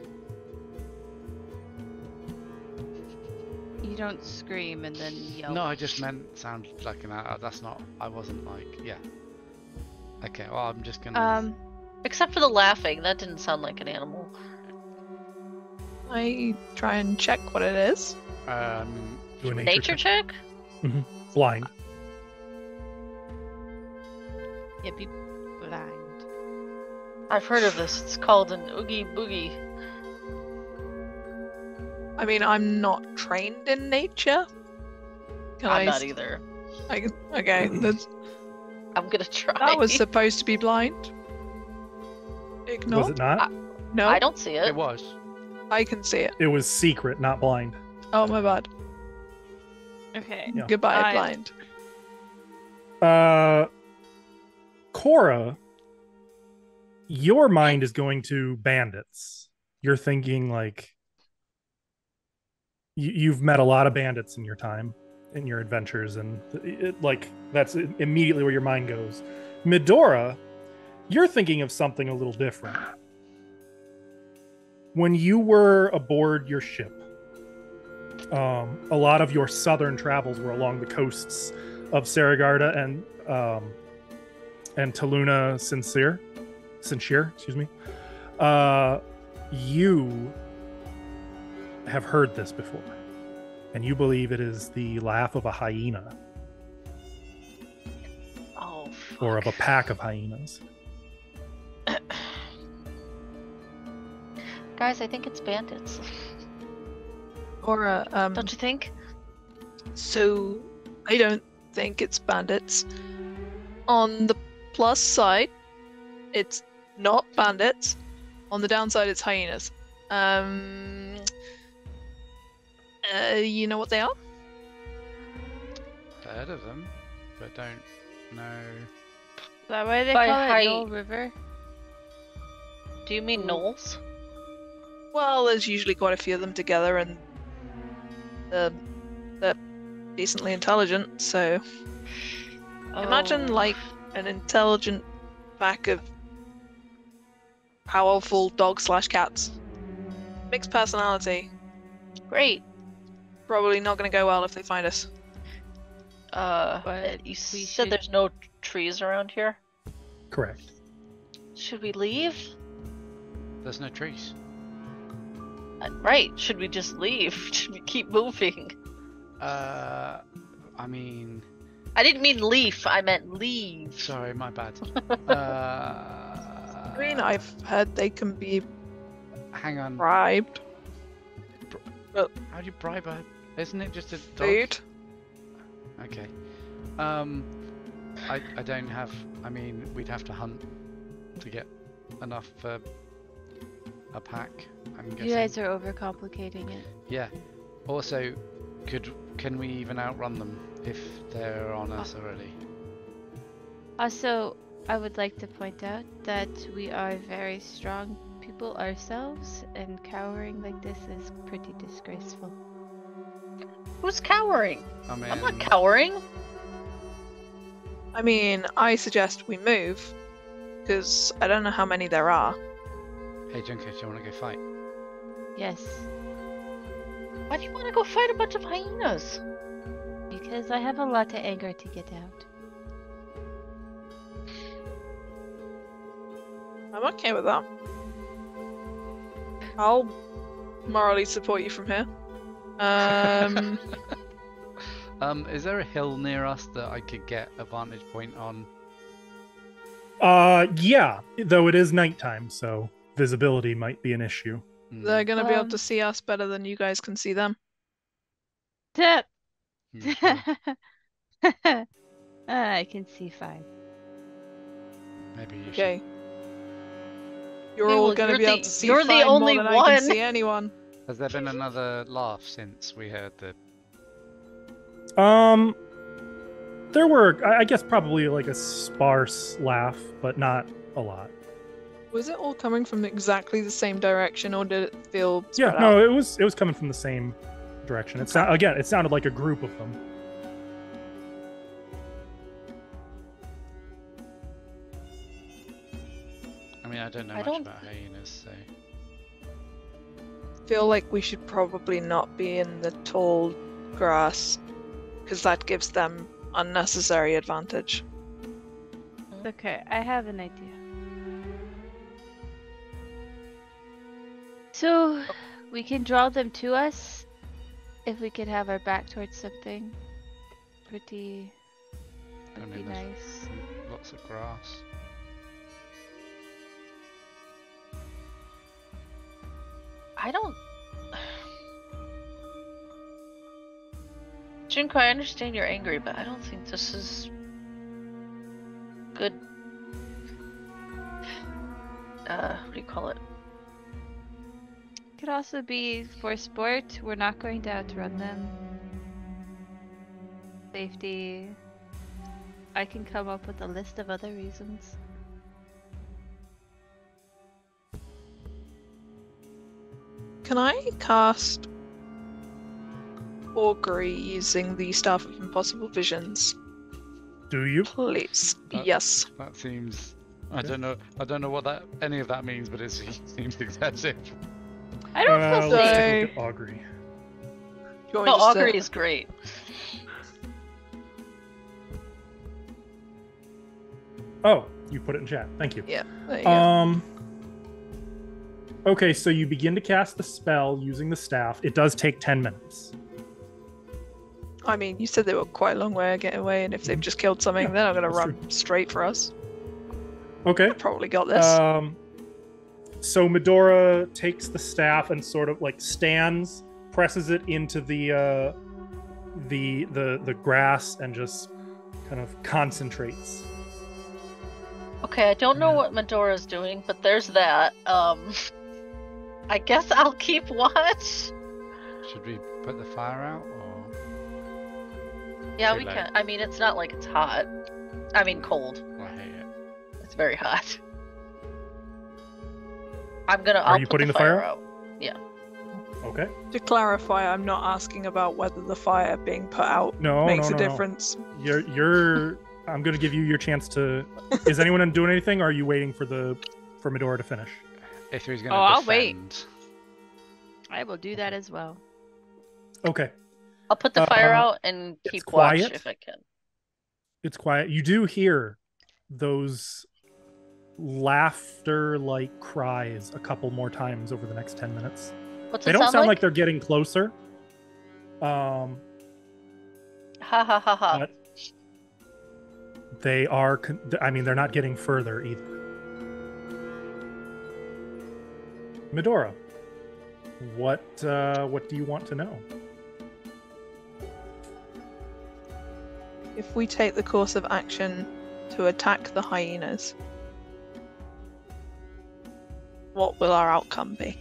You don't scream and then yell. No, I just meant sound like an. That's not. I wasn't like. Yeah. Okay. Well, I'm just gonna. Except for the laughing, that didn't sound like an animal. I try and check what it is. Do a Nature check? Blind. Yeah, be blind. I've heard of this. It's called an oogie boogie. I mean, I'm not trained in nature. I'm not either. Okay, that's, I'm gonna try. that was supposed to be blind. Ignore. Was it not? No, I don't see it. It was. I can see it. It was secret, not blind. Oh, my bad. Okay. Yeah. Goodbye, I- blind. Cora, your mind is going to bandits. You're thinking like you've met a lot of bandits in your time, in your adventures, and that's immediately where your mind goes. Midora, you're thinking of something a little different. When you were aboard your ship, a lot of your southern travels were along the coasts of Saragarda and Taluna Sincere, excuse me. You have heard this before, and you believe it is the laugh of a hyena Oh, fuck. or of a pack of hyenas. Guys, I think it's bandits. Or, Don't you think? so I don't think it's bandits. On the plus side, it's not bandits. On the downside, it's hyenas. You know what they are? Heard of them, but don't know. Is that why they By call height. it Knoll River? Do you mean Knolls? Well, there's usually quite a few of them together, and they're decently intelligent. So imagine Oh. like an intelligent pack of powerful dogs/cats. Mixed personality. Great. Probably not going to go well if they find us. But You we said should- there's no trees around here. Correct. Should we leave? There's no trees. Right. Should we just leave? Should we keep moving? I mean, I didn't mean leaf. I meant leave. sorry, my bad. I mean, I've heard they can be Hang on. bribed. How do you bribe a? Isn't it just a dog? Food. Okay. I don't have. I mean, we'd have to hunt to get enough for a pack. I'm guessing. You guys are overcomplicating it. Yeah. Also, can we even outrun them if they're on us already? Also, I would like to point out that we are very strong people ourselves, and cowering like this is pretty disgraceful. Who's cowering? I mean, I'm not cowering. I mean, I suggest we move, because I don't know how many there are. Hey, Junko, do you want to go fight? Yes, Why do you want to go fight a bunch of hyenas? because I have a lot of anger to get out. I'm okay with that. I'll morally support you from here. Is there a hill near us that I could get a vantage point on? Yeah, though it is nighttime, so visibility might be an issue. They're gonna be able Um, to see us better than you guys can see them. Tip. Sure. I can see fine. Maybe you Okay. You're Okay, all well, gonna you're be the- able to see you're the fine only more than I one. can see anyone. should. Has there been another laugh since we heard the? There were, I guess, probably like a sparse laugh, but not a lot. Was it all coming from exactly the same direction, or did it feel Yeah, spread no, out? it was coming from the same direction. It's not, again, it sounded like a group of them. I mean, I don't know I much don't- about hyenas, so. Feel like we should probably not be in the tall grass, because that gives them unnecessary advantage. Okay, I have an idea. So, we can draw them to us if we could have our back towards something. Pretty. I Would mean, be there's nice. lots of grass. I don't. Junko, I understand you're angry, but I don't think this is good. What do you call it? Could also be for sport. We're not going to outrun them. Safety. I can come up with a list of other reasons. Can I cast augury using the Staff of Impossible Visions, Do you? please? That- Yes. That seems. I Yeah. don't know. I don't know what that any of that means, but it seems excessive. I don't feel Let's safe. take a look at augury. Do you want me No, just to- augury is great. Oh, you put it in chat. Thank you. Yeah. There you go. Okay, so you begin to cast the spell using the staff. It does take 10 minutes. I mean, you said they were quite a long way of getting away, and if they've just killed something, Yeah, they're not going to that's run straight for us. Okay. I probably got this. So Medora takes the staff and sort of like stands, presses it into the grass, and just kind of concentrates. Okay, I don't know Yeah. what Medora's doing, but there's that. I guess I'll keep watch. Should we put the fire out or? Yeah, Too we late. can. I mean, it's not like it's hot. I mean, cold. I hate it. It's very hot. I'll Are you put putting the the fire out. Okay. To clarify, I'm not asking about whether the fire being put out No, makes no, a no. difference. You're. I'm going to give you your chance to. Is anyone doing anything? Or are you waiting for Medora to finish? A3's gonna Oh, I'll defend. wait. I will do that as well. Okay. I'll put the fire Um, out and it's keep watch quiet. if I can. It's quiet. You do hear those laughter-like cries a couple more times over the next 10 minutes. What's They it don't sound like like? they're getting closer. Ha ha ha ha. But they are. I mean, they're not getting further either. Medora, what do you want to know? If we take the course of action to attack the hyenas, what will our outcome be?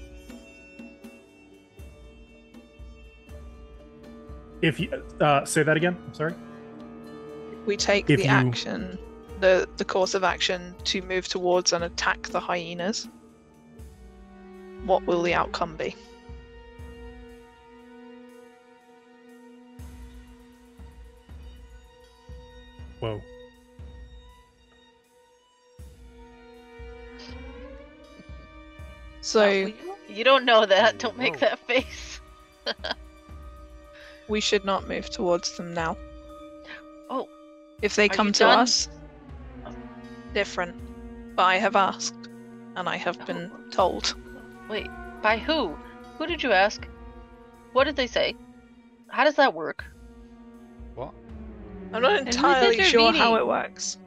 If you say that again, I'm sorry. If we take If the you- action, the course of action to move towards and attack the hyenas, what will the outcome be? Whoa. So You don't know that. Don't make Whoa. that face. we should not move towards them now. Oh, If they Are come you to done? us, different. But I have asked, and I have been told. wait. By who? Who did you ask? What did they say? How does that work? What? I'm not who's entirely sure how intervening? it works.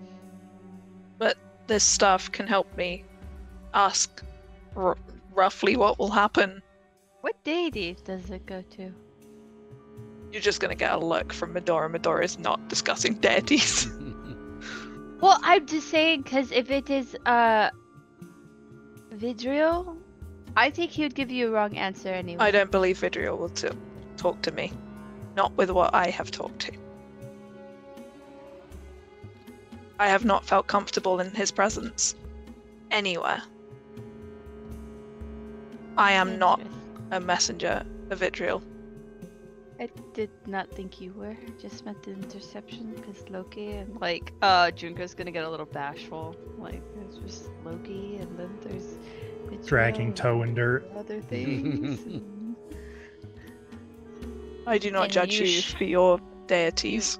But this stuff can help me ask roughly what will happen. What deity does it go to? You're just gonna get a look from Medora. Medora is not discussing deities. Well, I'm just saying because if it is Vidriel, I think he would give you a wrong answer anyway. I don't believe Vidriel will talk to me. Not with what I have talked to. I have not felt comfortable in his presence. Anywhere. I am not a messenger of Vidriel. I did not think you were. Just meant the interception because Loki and Junko's gonna get a little bashful. Like there's just Loki and then there's Vidriel Dragging and toe in dirt. other things. and- I do not And judge you you sh- for your deities.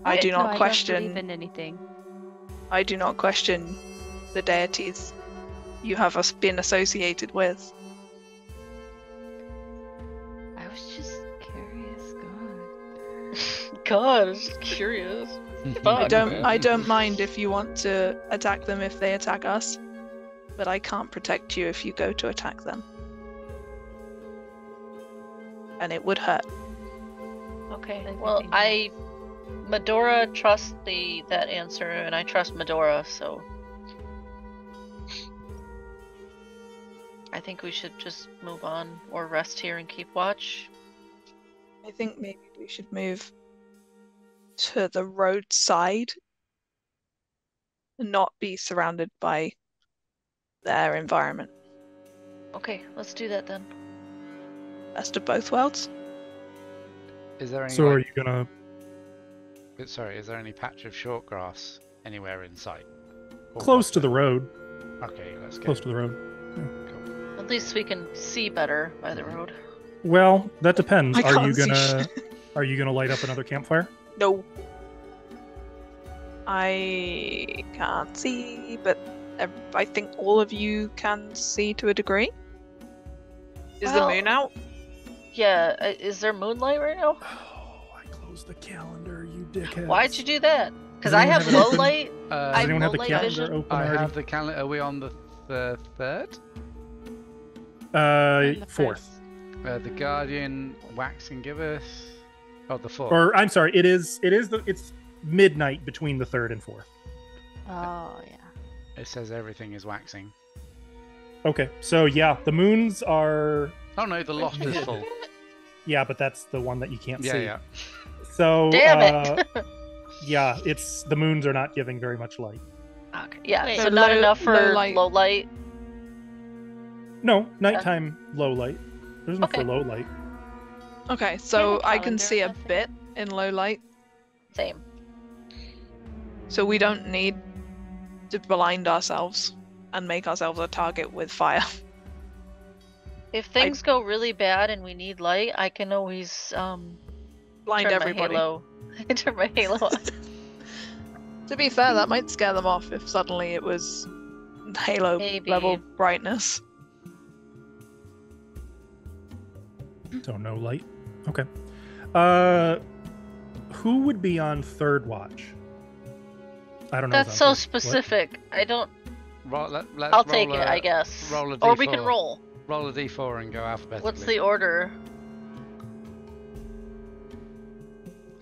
I do No, not I don't question. believe in anything. I do not question the deities you have been associated with. I was just curious. God. God, I'm just curious. Fuck. I don't mind if you want to attack them if they attack us, but I can't protect you if you go to attack them. And it would hurt. Okay. Like Well, anything. Medora trusts that answer, and I trust Medora, so I think we should just move on or rest here and keep watch. I think maybe we should move to the roadside and not be surrounded by their environment. Okay, let's do that then. Best of both worlds. Is there any? So are you gonna? Sorry, is there any patch of short grass anywhere in sight? Or Close to what? the road. Okay, let's go. Close to the road. Cool. At least we can see better by the road. Well, that depends. I Are you can't see gonna? shit. Are you gonna light up another campfire? No. I can't see, but I think all of you can see to a degree. Is the Well- moon out? Yeah, is there moonlight right now? Oh, I closed the calendar, you dickhead. Why'd you do that? Because Does I anyone have have it low open? light. Uh, I Does have anyone have the low light calendar vision. open I already? have the calendar. Are we on the third? And the Fourth. first. The Guardian waxing giveth. Oh, the fourth. Or I'm sorry, it's midnight between the third and fourth. Oh yeah. It says everything is waxing. Okay, so yeah, the moons are Oh no, the loft is full. Yeah, but that's the one that you can't Yeah, see. yeah. So, Damn it. yeah, it's the moons are not giving very much light. Okay. Yeah. Wait, so so not low- enough for low light. low light. No, nighttime low light. There's enough for Okay. low light. Okay, so a I can calendar see a of that bit in low light, Same. so we don't need to blind ourselves and make ourselves a target with fire. If things go really bad and we need light, I can always Blind turn everybody. my halo. Turn my halo on. To be fair, that might scare them off if suddenly it was Halo Maybe. level brightness. So no light. Okay. Who would be on third watch? I don't know. That's who's so on third. specific. I don't. Let's I'll roll take it, I guess. roll a Or we can d4. roll. Roll a d4 and go alphabetically. What's the order?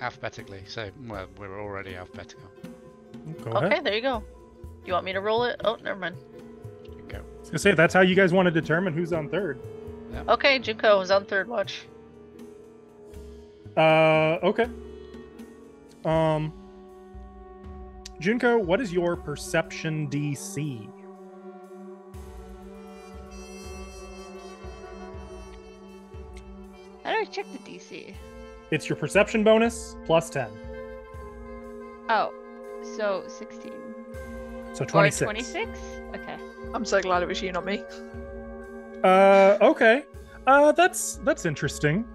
Alphabetically. So, well, we're already alphabetical. What? Go Okay, ahead. there you go. You want me to roll it? Oh, never mind. Go. I was gonna say that's how you guys want to determine who's on third. Okay, Junko is on third watch. Okay. Junko, what is your perception DC? How do I check the DC? It's your perception bonus plus 10. Oh, so 16. So Or 26. 26? Okay. I'm so glad it was you, not me. Okay. That's interesting.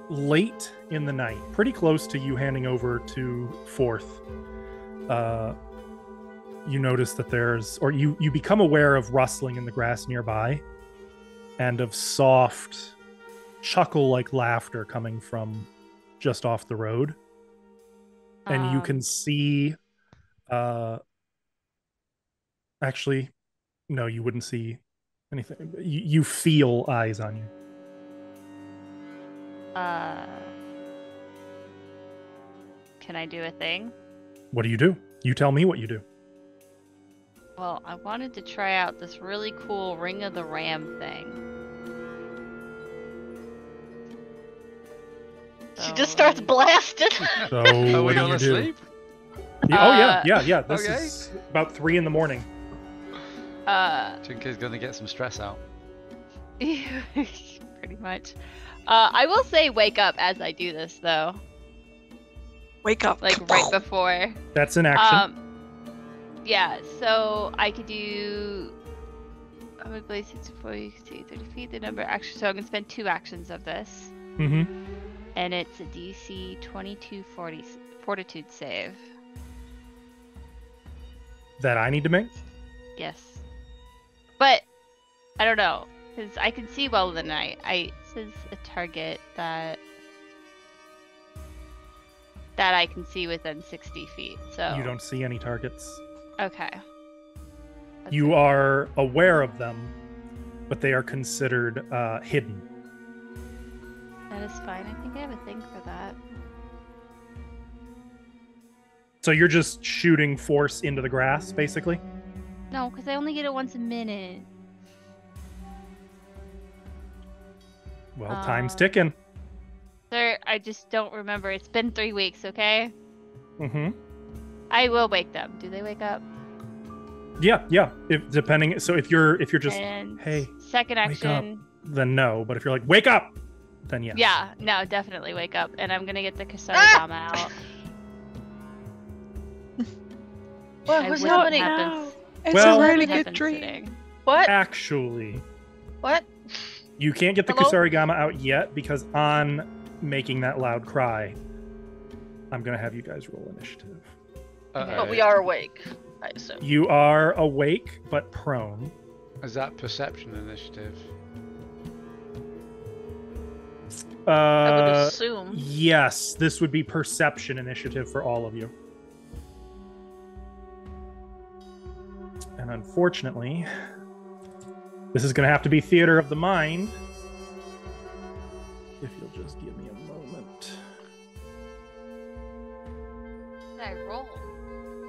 Late in the night, pretty close to you handing over to fourth, you notice that you become aware of rustling in the grass nearby and of soft chuckle-like laughter coming from just off the road. And you can see actually, no, you wouldn't see anything. You feel eyes on you. Can I do a thing? What do? You tell me what you do. Well, I wanted to try out this really cool Ring of the Ram thing. She just starts blasting. So Are what we do all you do? asleep? Yeah, yeah. This Okay. is about 3 in the morning. Junko's gonna get some stress out. Pretty much. I will say wake up as I do this, though. Wake up. Like right before. That's an action. Yeah, so I could do. I would play 64, you can see 30 feet, the number of actions. So I'm going to spend 2 actions of this. Mm-hmm. And it's a DC 22 fortitude save. That I need to make? Yes. But, I don't know. Because I can see well in the night. It says a target that I can see within 60 feet. So You don't see any targets. Okay. That's You it. are aware of them, but they are considered hidden. That is fine. I think I have a thing for that. So you're just shooting force into the grass, basically? No, because I only get it once a minute. Well, time's Uh, ticking. Sir, I just don't remember. It's been 3 weeks, okay? Mm-hmm. I will wake them. Do they wake up? Yeah. If you're just And hey, second wake up. action. then no. But if you're like, wake up, then yes. Yeah, no, definitely wake up. And I'm gonna get the Kasarigama out. What I was will happening? happens- It's Well- a really happens good dream. sitting. What? Actually, What? you can't get the Hello? Kusarigama out yet because on making that loud cry, I'm gonna have you guys roll initiative. But we are awake, I assume. You are awake but prone. Is that perception initiative? I would Uh, assume. yes, this would be perception initiative for all of you. And unfortunately, this is going to have to be theater of the mind. If you'll just give me a moment. Did I roll?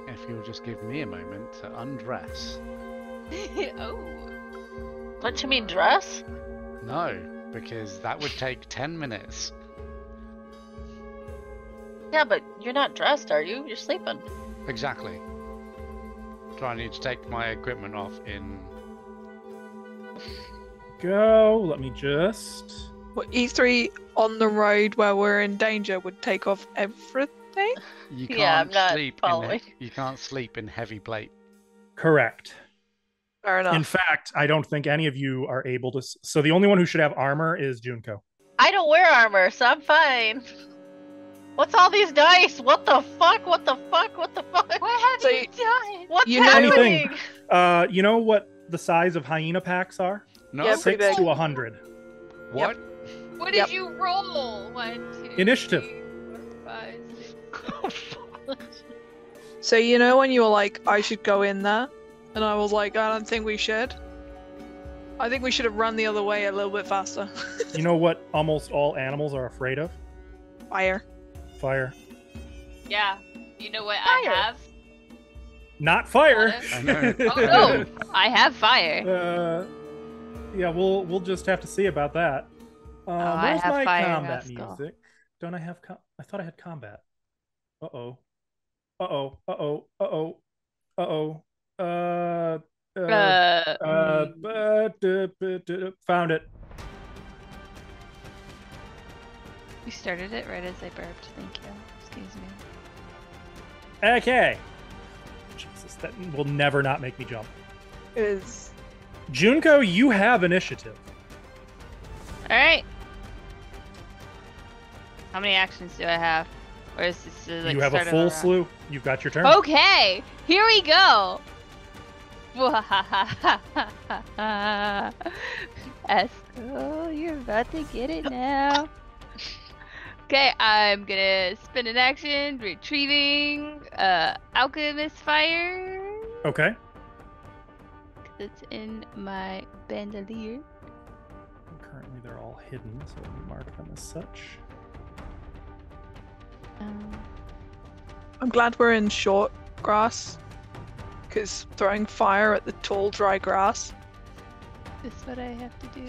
If you'll just give me a moment to undress. Oh. Don't you mean dress? No, because that would take 10 minutes. Yeah, but you're not dressed, are you? You're sleeping. Exactly. Do I need to take my equipment off in... Go. Let me just. Well, E3 on the road where we're in danger would take off everything? You Yeah, I'm can't not sleep following. you can't sleep in heavy plate. Correct. Fair enough. In fact, I don't think any of you are able to. So the only one who should have armor is Junko. I don't wear armor, so I'm fine. What's all these dice? What the fuck? What the fuck? What the fuck? What have So you done? What's you know- happening? You know what the size of hyena packs are? No? Yeah, pretty 6 big. to 100. What? What did Yep. you roll? 1, 2, Initiative. 3, 4, 5, 6. So you know when you were like, I should go in there? And I was like, I don't think we should. I think we should have run the other way a little bit faster. You know what almost all animals are afraid of? Fire. Fire. Yeah. You know what Fire. I have? Not fire. I know. Oh no! I have fire. Yeah, we'll just have to see about that. I Where's have my fire in combat my skull. music? Don't I have? I thought I had combat. Uh-oh. Uh-oh. Uh-oh. Uh-oh. Uh-oh. Found it. You started it right as I burped. Thank you. Excuse me. Okay. Jesus, that will never not make me jump. Is Junko, you have initiative. All right. How many actions do I have? Or is this like You have a start of full round? slew. You've got your turn. Okay, here we go. Esco, you're about to get it now. Okay, I'm gonna spin an action, retrieving Alchemist Fire. Okay. It's in my bandolier. Currently, they're all hidden, so let me mark them as such. I'm glad we're in short grass. Because throwing fire at the tall, dry grass. Is what I have to do.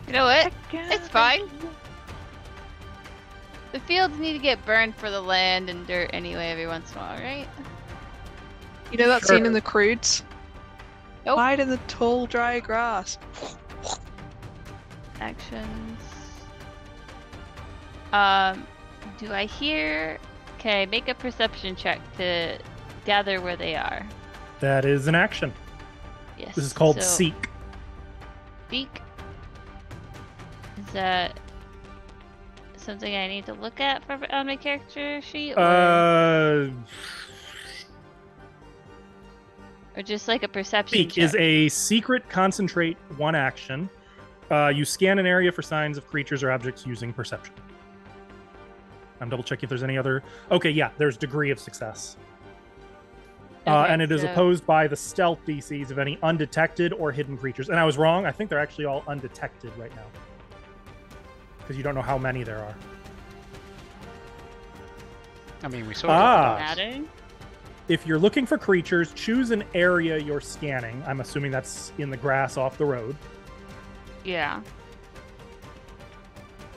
You know what? It's fine. The fields need to get burned for the land and dirt anyway every once in a while, right? You know that scene Sure. in The Croods? Nope. Hide in the tall, dry grass. Actions. Do I hear? Okay, make a perception check to gather where they are. That is an action. Yes. This is called so, Seek. Seek. Is that something I need to look at on my character sheet, or just like a perception Seek check? is a secret concentrate one action. You scan an area for signs of creatures or objects using perception. I'm double checking if there's any other. Okay, yeah, there's degree of success. Okay, And it is so- opposed by the stealth DCs of any undetected or hidden creatures. And I was wrong. I think they're actually all undetected right now. Because you don't know how many there are. I mean, we saw Ah. it. Matter? If you're looking for creatures, choose an area you're scanning. I'm assuming that's in the grass off the road. Yeah.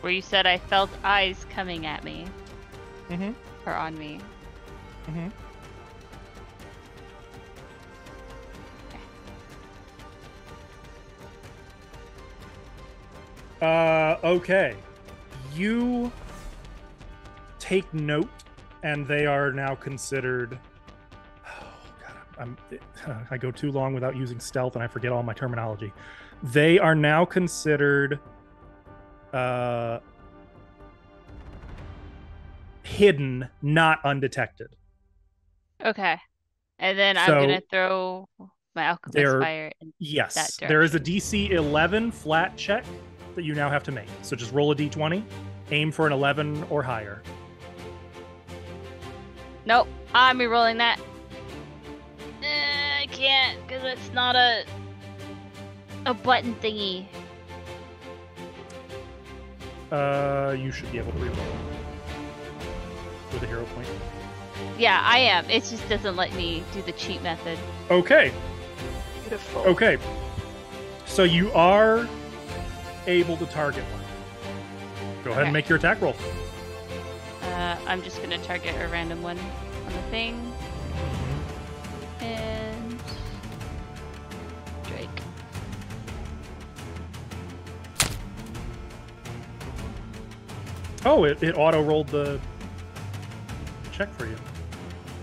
Where you said I felt eyes coming at me Mm-hmm. or on me. Mm-hmm. Okay. You take note, and they are now considered. Oh God, I go too long without using stealth, and I forget all my terminology. They are now considered hidden, not undetected. Okay. And then I'm So, gonna throw my alchemist they're- fire in Yes, that there is a direction. DC 11 flat check that you now have to make. So just roll a d20, aim for an 11 or higher. Nope, I'm re-rolling that. I can't, because it's not a button thingy. You should be able to reroll with a hero point. Yeah, I am. It just doesn't let me do the cheat method. Okay. Beautiful. Okay. So you are able to target one. Go ahead and Okay. make your attack roll. I'm just gonna target a random one on the thing. And Drake. Oh, it auto rolled the check for you.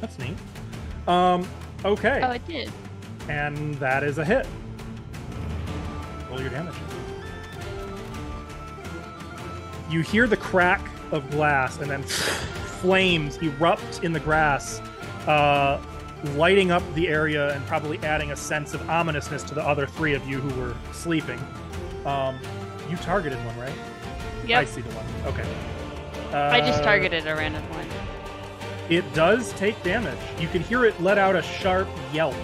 That's neat. Okay. Oh, it did. And that is a hit. Roll your damage. You hear the crack of glass, and then flames erupt in the grass, lighting up the area and probably adding a sense of ominousness to the other three of you who were sleeping. You targeted one, right? I Yep. see the one. Okay. I just targeted a random one. It does take damage. You can hear it let out a sharp yelp.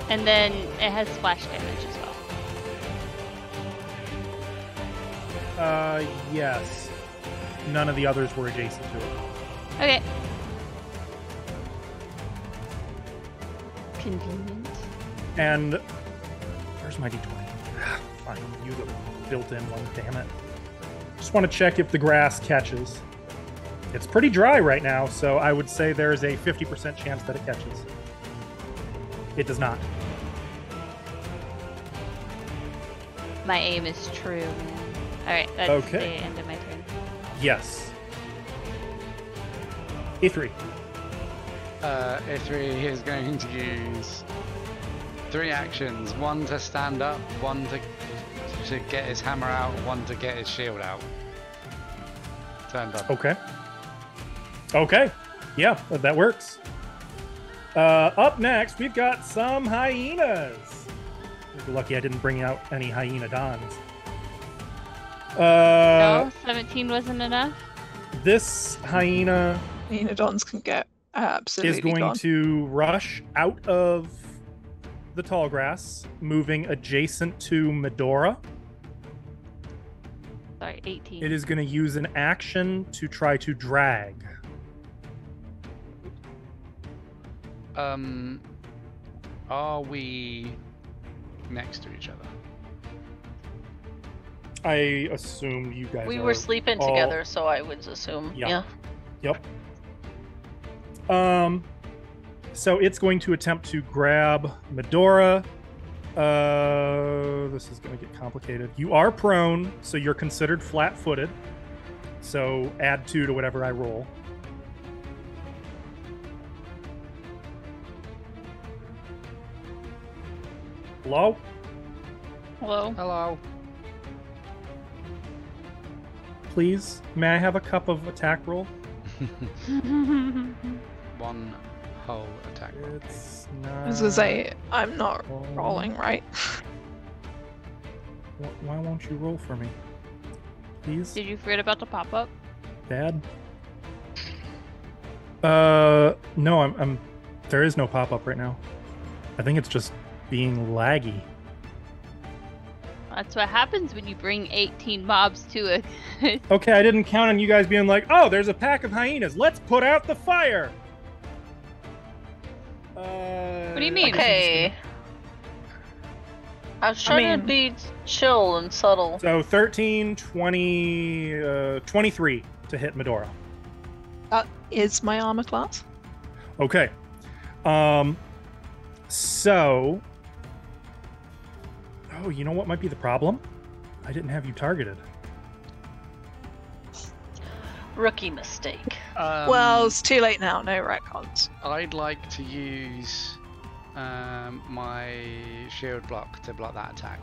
And then it has splash damage as well. Yes. None of the others were adjacent to it. Okay. Convenient. And where's my d20? Fine, use a built-in one. Damn it. Just want to check if the grass catches. It's pretty dry right now, so I would say there's a 50% chance that it catches. It does not. My aim is true, man. Alright, that's Okay. the end of my turn. Yes. E3. A3 is going to use 3 actions: one to stand up, one to get his hammer out, one to get his shield out. Turned up. Okay. Okay. Yeah, that works. Up next, we've got some hyenas. You're lucky I didn't bring out any hyena dons. No, 17 wasn't enough? This hyena Enodons can get absolutely is going gone. to rush out of the tall grass, moving adjacent to Medora. Sorry, 18. It is going to use an action to try to drag. Are we next to each other? I assume you guys We are were sleeping all- together, so I would assume. Yeah. Yeah. Yep. So it's going to attempt to grab Medora. This is going to get complicated. You are prone, so you're considered flat-footed. So add 2 to whatever I roll. Hello? Hello? Hello. Please, may I have a cup of attack roll? One whole attack roll. It's I not... was gonna say, I'm not rolling, right? Why won't you roll for me? Please? Did you forget about the pop-up? Dad? No, I'm there is no pop-up right now. I think it's just being laggy. That's what happens when you bring 18 mobs to a... Okay, I didn't count on you guys being like, oh, there's a pack of hyenas. Let's put out the fire. What do you mean? Okay. I was trying to be chill and subtle. So 13, 20, 23 to hit Medora. That is my armor class. Okay. So... Oh, you know what might be the problem? I didn't have you targeted. Rookie mistake. Well, it's too late now. No retcons. I'd like to use my shield block to block that attack.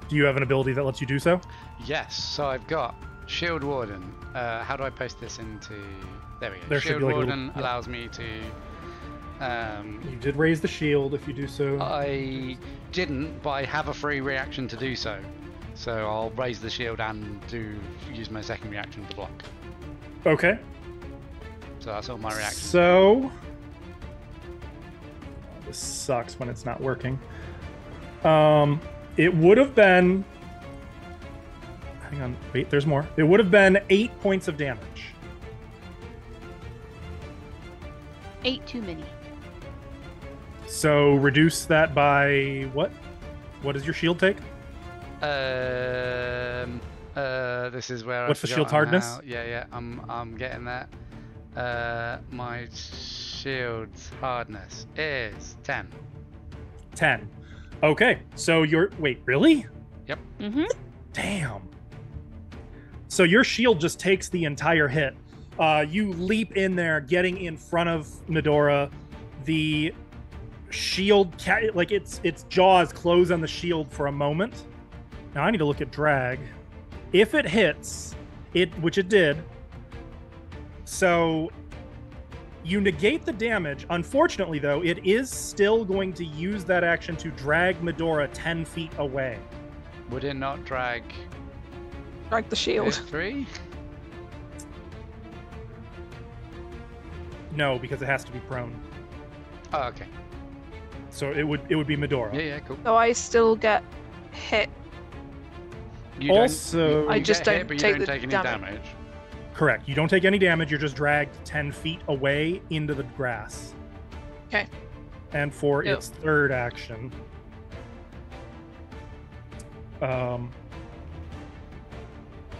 Do you have an ability that lets you do so? Yes, so I've got Shield Warden. How do I post this into... There we go. There should Shield be like a Warden little- yeah. allows me to... You did raise the shield if you do so. I didn't, but I have a free reaction to do so. So I'll raise the shield and use my second reaction to block. Okay. So that's all my reactions. So... This sucks when it's not working. It would have been... Hang on. Wait, there's more. It would have been 8 points of damage. 8 too many. So reduce that by what? What does your shield take? This is where What's I the shield's forgot hardness? now. Yeah, I'm getting that. My shield's hardness is 10. 10. Okay, so wait, really? Mm-hmm. Damn. So your shield just takes the entire hit. You leap in there, getting in front of Medora. The shield, like its jaws close on the shield for a moment. Now I need to look at drag. If it hits, which it did, so you negate the damage. Unfortunately, though, it is still going to use that action to drag Medora 10 feet away. Would it not drag Drag the shield. 3? No, because it has to be prone. Oh, okay. So it would be Medora. Yeah, cool. So I still get hit. You don't- Also- you I just get hit, don't but you take don't the take any damage. damage. Correct. You don't take any damage. You're just dragged 10 feet away into the grass. Okay. And for Yep. its third action,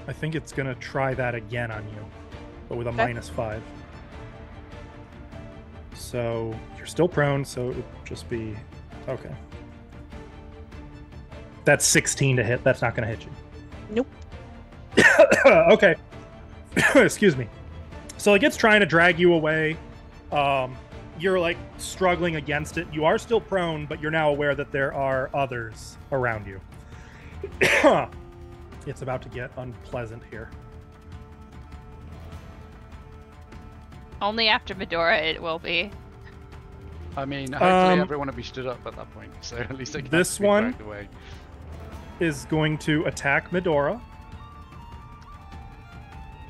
I think it's going to try that again on you, but with a Okay. -5. So you're still prone, so it would just be okay. That's 16 to hit. That's not going to hit you. Nope. Okay. Excuse me. So like it's trying to drag you away. You're like struggling against it. You are still prone, but you're now aware that there are others around you. It's about to get unpleasant here. Only after Medora it will be. I mean, hopefully Um, everyone will be stood up at that point, so at least they can this be one- dragged away. Is going to attack Medora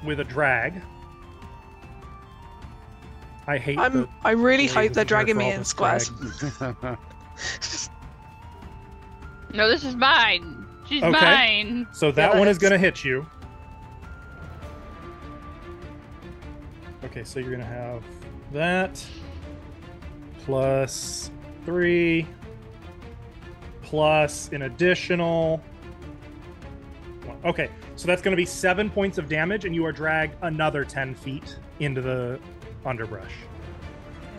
with a drag. I hate the I really ways hope of they're the dragging me for all in this squares. drag. No, this is mine. She's Okay. mine. So that Yeah, one is that's- going to hit you. Okay, so you're going to have that plus 3 plus an additional 1. Okay, so that's going to be 7 points of damage, and you are dragged another 10 feet into the underbrush.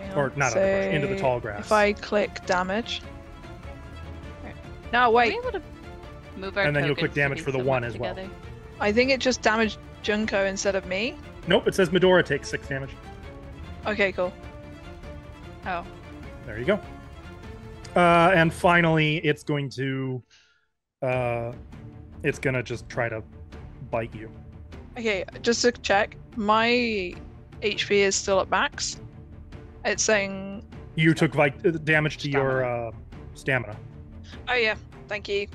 Hang Or on. not So underbrush, into the tall grass. If I click damage. No, Are we wait. able to move our And then you'll tokens click damage to for be the one somewhat as well. together? I think it just damaged Junko instead of me. Nope, it says Medora takes 6 damage. Okay, cool. Oh. There you go. And finally, it's going to just try to bite you. Okay, just to check, my HP is still at max. It's saying, You took damage to your stamina. oh yeah, thank you.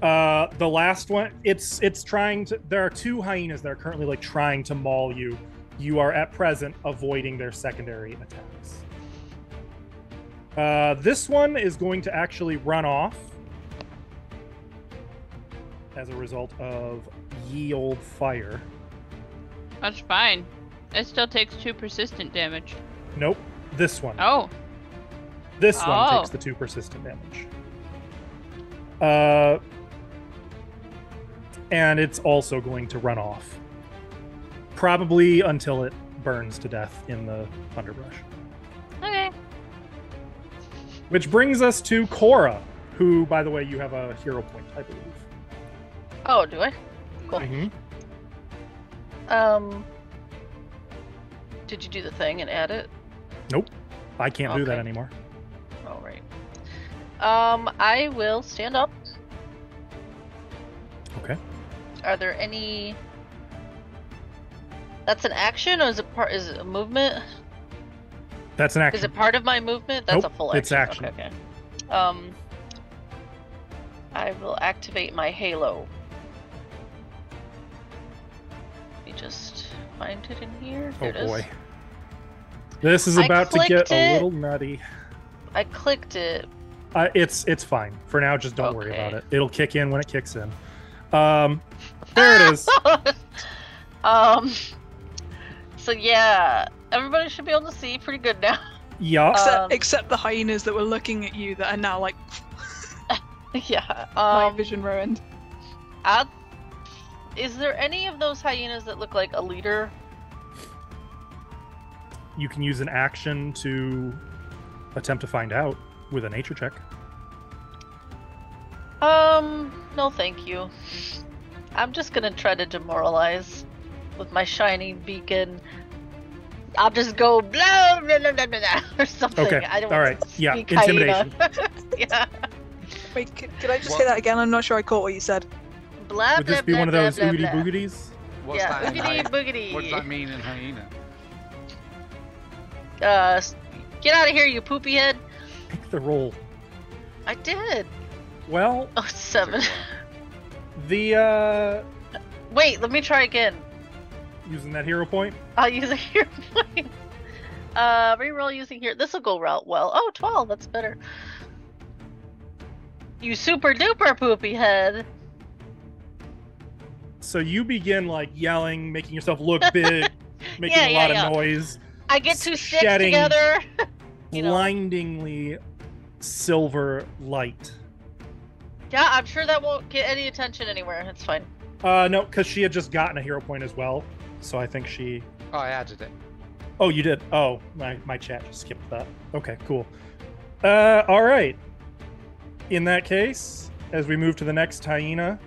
The last one, it's trying to. There are 2 hyenas that are currently like trying to maul you. You are at present avoiding their secondary attacks. This one is going to actually run off as a result of ye old fire. That's fine. It still takes 2 persistent damage. Nope, this one. Oh. This one Oh. takes the 2 persistent damage. And it's also going to run off. Probably until it burns to death in the underbrush. Okay. Which brings us to Cora, who, by the way, you have a hero point, I believe. Oh, do I? Cool. Mhm. Did you do the thing and add it? Nope. I can't do that Okay. anymore. All right. I will stand up. Okay. Are there any? That's an action, or is it part? Is it a movement? That's an Is action. it part of my movement? That's Nope, a full action. it's action. Okay. I will activate my halo. Let me just find it in here. Oh There it is. boy. This is I about to get clicked a it. little nutty. I clicked it. It's fine. For now, just don't worry Okay. about it. It'll kick in when it kicks in. There it is. So yeah, everybody should be able to see pretty good now. Yeah. Except the hyenas that were looking at you that are now like Yeah. night vision ruined. Is there any of those hyenas that look like a leader? You can use an action to attempt to find out with a nature check. No thank you. I'm just gonna try to demoralize with my shining beacon. I'll just go blah blah blah blah, blah or something. Okay. I don't All wanna right. Yeah. speak Intimidation. hyena. Yeah. Wait, could I just say that again? I'm not sure I caught what you said. Blah Would blah this be blah one of blah, those blah, oogity blah. boogities? What's Yeah, that in boogity hyena? boogity. What does that mean in hyena? Get out of here, you poopy head. Pick the roll. I did. Well, Oh, 7. the Wait, let me try again. using that hero point. I'll use a hero point. Reroll using here. This will go well. Oh, 12. That's better. You super duper poopy head. So you begin like yelling, making yourself look big, making a Yeah, lot yeah. of noise, I get 2 sticks Shedding together. You know. blindingly silver light. Yeah, I'm sure that won't get any attention anywhere. It's fine. No, because she had just gotten a hero point as well. So I think she. Oh, I added it. Oh, you did. Oh, my chat just skipped that. Okay, cool. All right. In that case, as we move to the next hyena,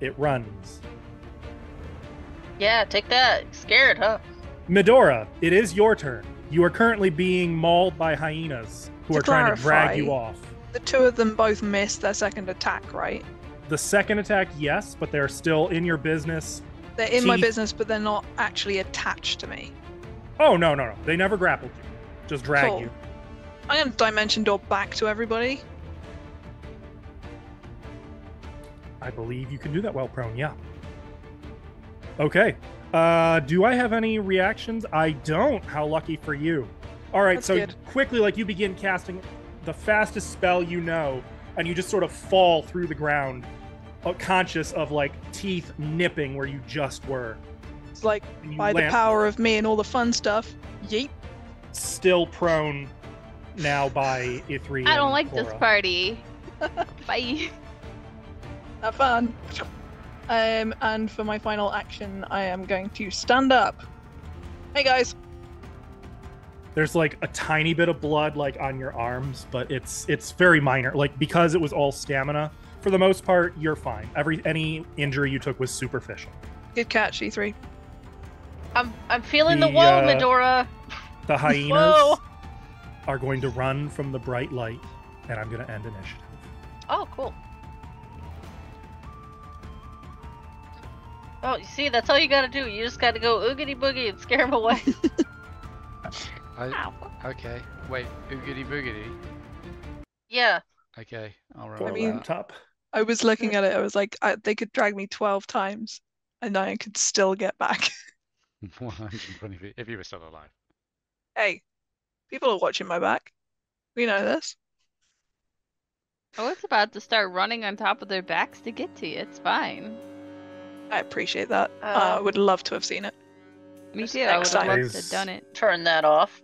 it runs. Yeah, take that. Scared, huh? Medora, it is your turn. You are currently being mauled by hyenas who To are trying to drag clarify- you off. The two of them both missed their second attack, right? The second attack, yes, but they're still in your business. They're in my Teeth. business, but they're not actually attached to me. Oh, no. They never grappled you. Just drag Cool. you. I'm gonna dimension door back to everybody. I believe you can do that well, prone, yeah. Okay. Do I have any reactions? I don't. How lucky for you. All right, That's so good. quickly, like you begin casting the fastest spell you know, and you just sort of fall through the ground, conscious of like teeth nipping where you just were. It's like And you by the land power of me and all the fun stuff. Yeet. still prone now by Ithri. I don't and like this Cora. party. Bye. Have fun. And for my final action, I am going to stand up. Hey guys. There's like a tiny bit of blood like on your arms, but it's very minor. Like because it was all stamina, for the most part, you're fine. Any injury you took was superficial. Good catch, E3. I'm feeling the The, woe, Medora. The hyenas Whoa. are going to run from the bright light, and I'm going to end initiative. Oh, cool. Oh, you see, that's all you gotta do. You just gotta go oogity boogie and scare him away. Ow. Okay. Wait. Oogity boogity. Yeah. Okay. I'll Cora remember mean- that. top. I was looking at it, I was like, they could drag me 12 times, and I could still get back. 120 feet. If you were still alive. Hey, people are watching my back. We know this. I was about to start running on top of their backs to get to you. It's fine. I appreciate that. I would love to have seen it. Me Just too. I would next have time. loved to Guys. have done it. Turn that off.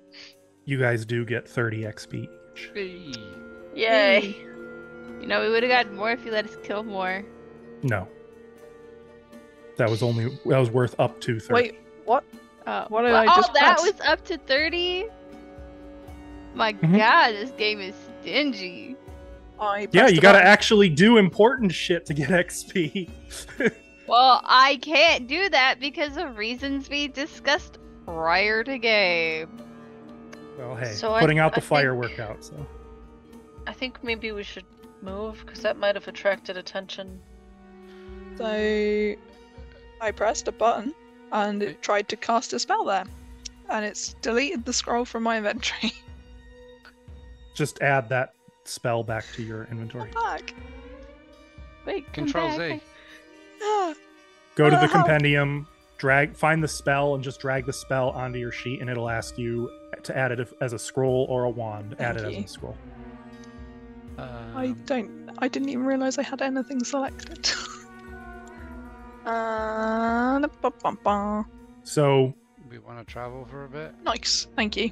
You guys do get 30 XP each. Hey. Yay. You know, we would have gotten more if you let us kill more. No. That was worth up to 30. Wait, what? What did I oh, just that press? was up to 30? My Mhm. god, this game is stingy. I Yeah, pressed you the gotta button. actually do important shit to get XP. Well, I can't do that because of reasons we discussed prior to game. Well, hey, So putting out I the think- firework out, so. I think maybe we should move, because that might have attracted attention. So I pressed a button and it tried to cast a spell there. And it's deleted the scroll from my inventory. Just add that spell back to your inventory. Back. Wait, come Control back. Z. Ah, Go to the Wow. compendium, find the spell, and just drag the spell onto your sheet, and it'll ask you to add it as a scroll or a wand. Add it Thank as you. a scroll. I didn't even realize I had anything selected. Ba-bum-bum. So We want to travel for a bit. Nice, thank you.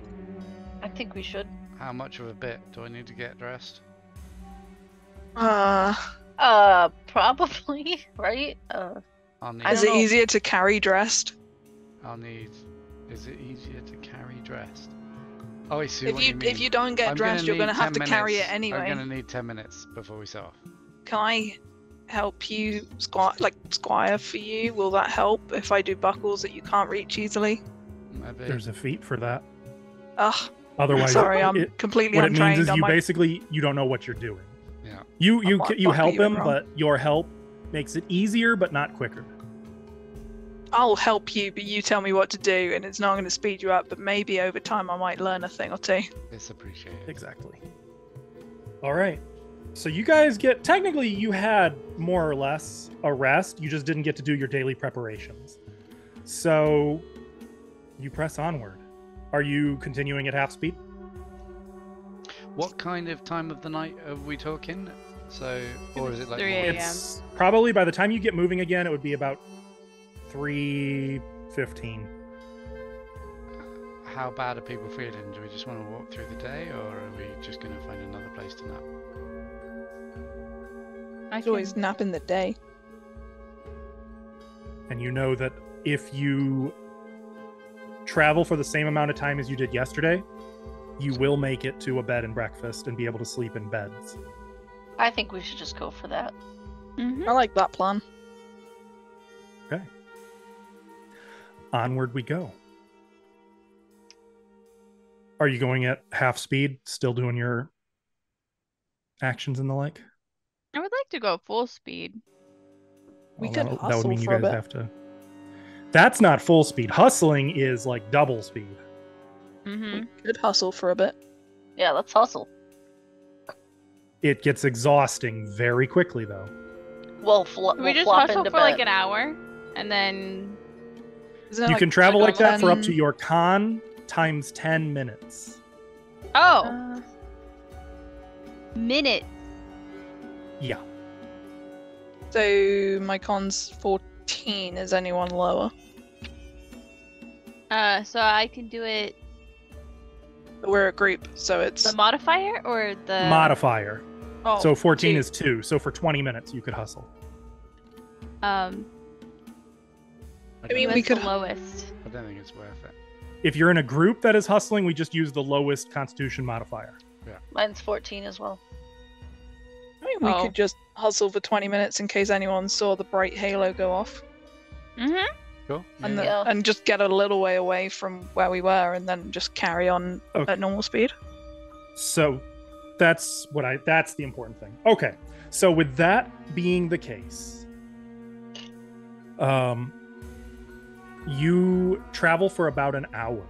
I think we should. How much of a bit do I need to get dressed? Probably, right? I'll need. I Is don't it know. easier to carry dressed? I'll need. Is it easier to carry dressed? Oh, I see If what you you mean. if you don't get I'm dressed, you're need gonna have 10 to carry it minutes. anyway. I'm gonna need 10 minutes before we set off. Can I help you squire for you? Will that help if I do buckles that you can't reach easily? Maybe. There's a feat for that. Ugh, Otherwise, sorry, I'm completely what it means untrained. is on you my... basically you don't know what you're doing. Yeah. You What help are you him, wrong? but your help makes it easier, but not quicker. I'll help you, but you tell me what to do, and it's not going to speed you up. But maybe over time, I might learn a thing or two. It's appreciated. Exactly. All right. So you guys technically you had more or less a rest. You just didn't get to do your daily preparations. So you press onward. Are you continuing at half speed? What kind of time of the night are we talking? So, or is it like 3 a.m. It's probably by the time you get moving again, it would be about 3:15. How bad are people feeling? Do we just want to walk through the day, or are we just going to find another place to nap? I It's always can- nap in the day. And you know that if you travel for the same amount of time as you did yesterday, you will make it to a bed and breakfast and be able to sleep in beds. I think we should just go for that. Mhm. I like that plan. Okay. Onward we go. Are you going at half speed, still doing your actions and the like? I would like to go full speed. We Well, could that would hustle mean you for a guys bit. have to. That's not full speed. Hustling is like double speed. Mm-hmm. We could hustle for a bit. Yeah, let's hustle. It gets exhausting very quickly, though. We'll We just flop hustle into for like bed. an hour, and then Isn't it You can travel like that for up to 10? your con times 10 minutes. oh, minute. Yeah. So my con's 14. Is anyone lower? So I can do it. We're a group, so it's The modifier or the Modifier. oh, So 14 two. is 2. So for 20 minutes, you could hustle. um. I mean, who we has could- the lowest. I don't think it's worth it. If you're in a group that is hustling, we just use the lowest constitution modifier. Mine's 14 as well. I mean, we Oh. could just hustle for 20 minutes in case anyone saw the bright halo go off, Mm-hmm. Cool. and, Yeah. Yeah. and just get a little way away from where we were, and then just carry on Okay. at normal speed. So that's the important thing. Okay. So with that being the case, you travel for about an hour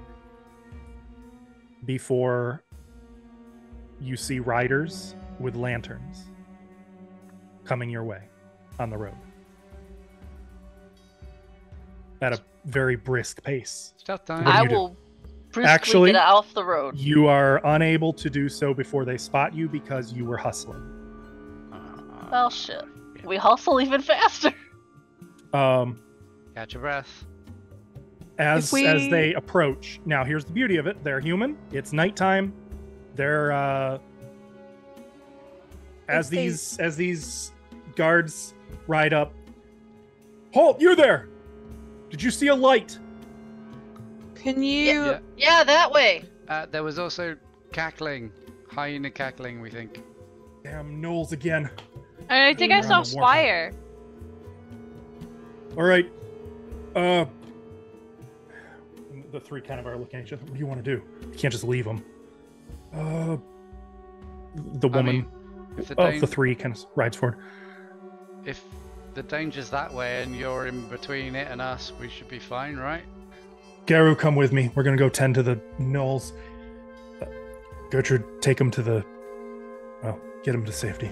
before you see riders with lanterns coming your way on the road at a very brisk pace. Stealth time. What do I you do? will briskly Actually- get off the road. You are unable to do so before they spot you because you were hustling. Well, shit. We hustle even faster. Catch your breath. As If we- as they approach. Now, here's the beauty of it: they're human. It's nighttime. They're as they- these guards ride up. Halt! You there? Did you see a light? Can you? Yeah. Yeah, that way. There was also cackling. Hyena cackling, we think. Damn Knowles again. I think I Around saw the Squire. All right. The three kind of are looking at each other. What do you want to do? You can't just leave them. The I woman mean, if the, of the three kind of rides forward. if the danger's that way and you're in between it and us, we should be fine, right? Garu, come with me. We're gonna go tend to the Knolls. Gertrude, take him to get him to safety.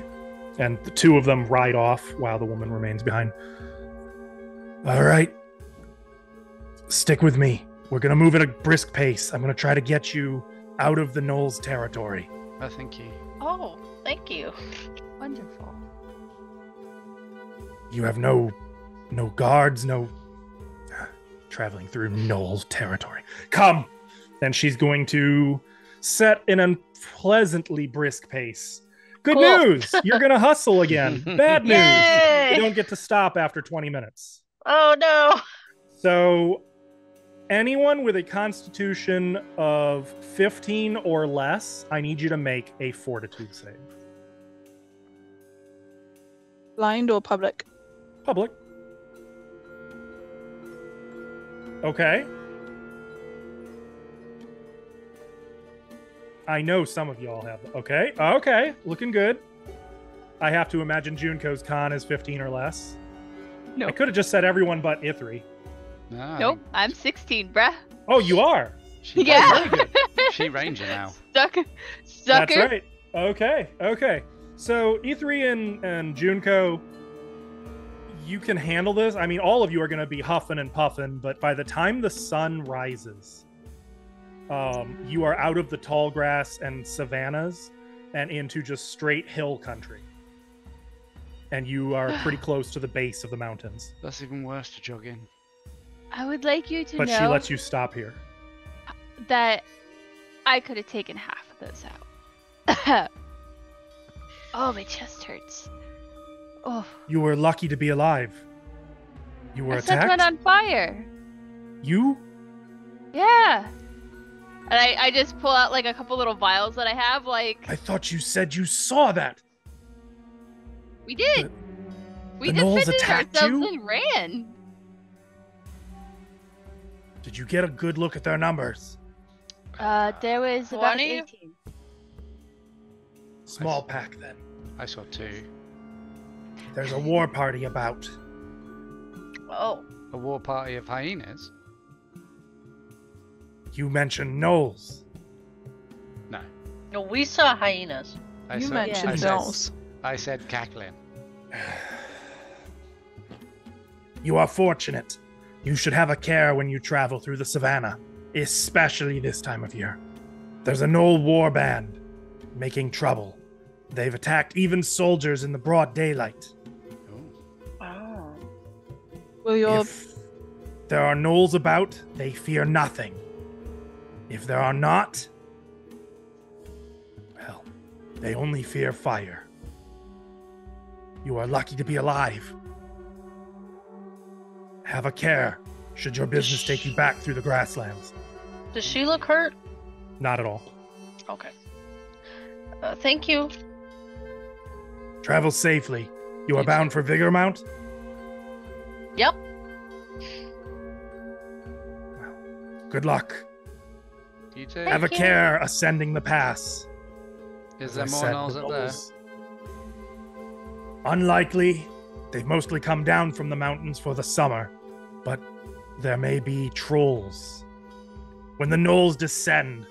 And the two of them ride off while the woman remains behind. All right. Stick with me. We're gonna move at a brisk pace. I'm gonna try to get you out of the Knolls territory. I think you. Oh, thank you. Wonderful. You have no guards, no traveling through Knolls territory. Come. Then she's going to set in a pleasantly brisk pace. Good Cool. news! You're going to hustle again. Bad news! Yay! You don't get to stop after 20 minutes. Oh no! So, anyone with a constitution of 15 or less, I need you to make a fortitude save. Blind or public? Public. Okay. I know some of y'all have. Okay. Looking good. I have to imagine Junko's con is 15 or less. No. I could have just said everyone but Ithri. No, Nope, I'm 16, bruh. Oh, you are? She Yeah. Very good. She ranger now. Sucker. That's right. Okay. So Ithri and Junko, you can handle this. I mean, all of you are going to be huffing and puffing, but by the time the sun rises, you are out of the tall grass and savannas and into just straight hill country. And you are pretty close to the base of the mountains. That's even worse to jog in. I would like you to But know she lets you stop here. that I could have taken half of those out. Oh, my chest hurts. Oh, You were lucky to be alive. You were I set one attacked? on fire. You? Yeah. And I just pull out like a couple little vials that I have. Like, I thought you said you saw that. we did. We the gnolls defended attacked ourselves you? and ran. Did you get a good look at their numbers? There was about 20? 18. Small pack then. I saw 2. There's a war party about. Oh, A war party of hyenas? You mentioned gnolls. No. no, we saw hyenas. I You said, mentioned I said, gnolls. I said cackling. You are fortunate. You should have a care when you travel through the savannah, especially this time of year. There's a gnoll war band making trouble. They've attacked even soldiers in the broad daylight. Oh. Oh. Will your If there are gnolls about, they fear nothing. If there are not, well, they only fear fire. You are lucky to be alive. Have a care should your business take you back through the grasslands. Does she look hurt? Not at all. Okay. Thank you. Travel safely. You are bound for Vigor Mount? Yep. Good luck. You too? Have a you. care ascending the pass. Is As there I more said, gnolls the up there? gnolls- Unlikely. They've mostly come down from the mountains for the summer, but there may be trolls. When the gnolls descend,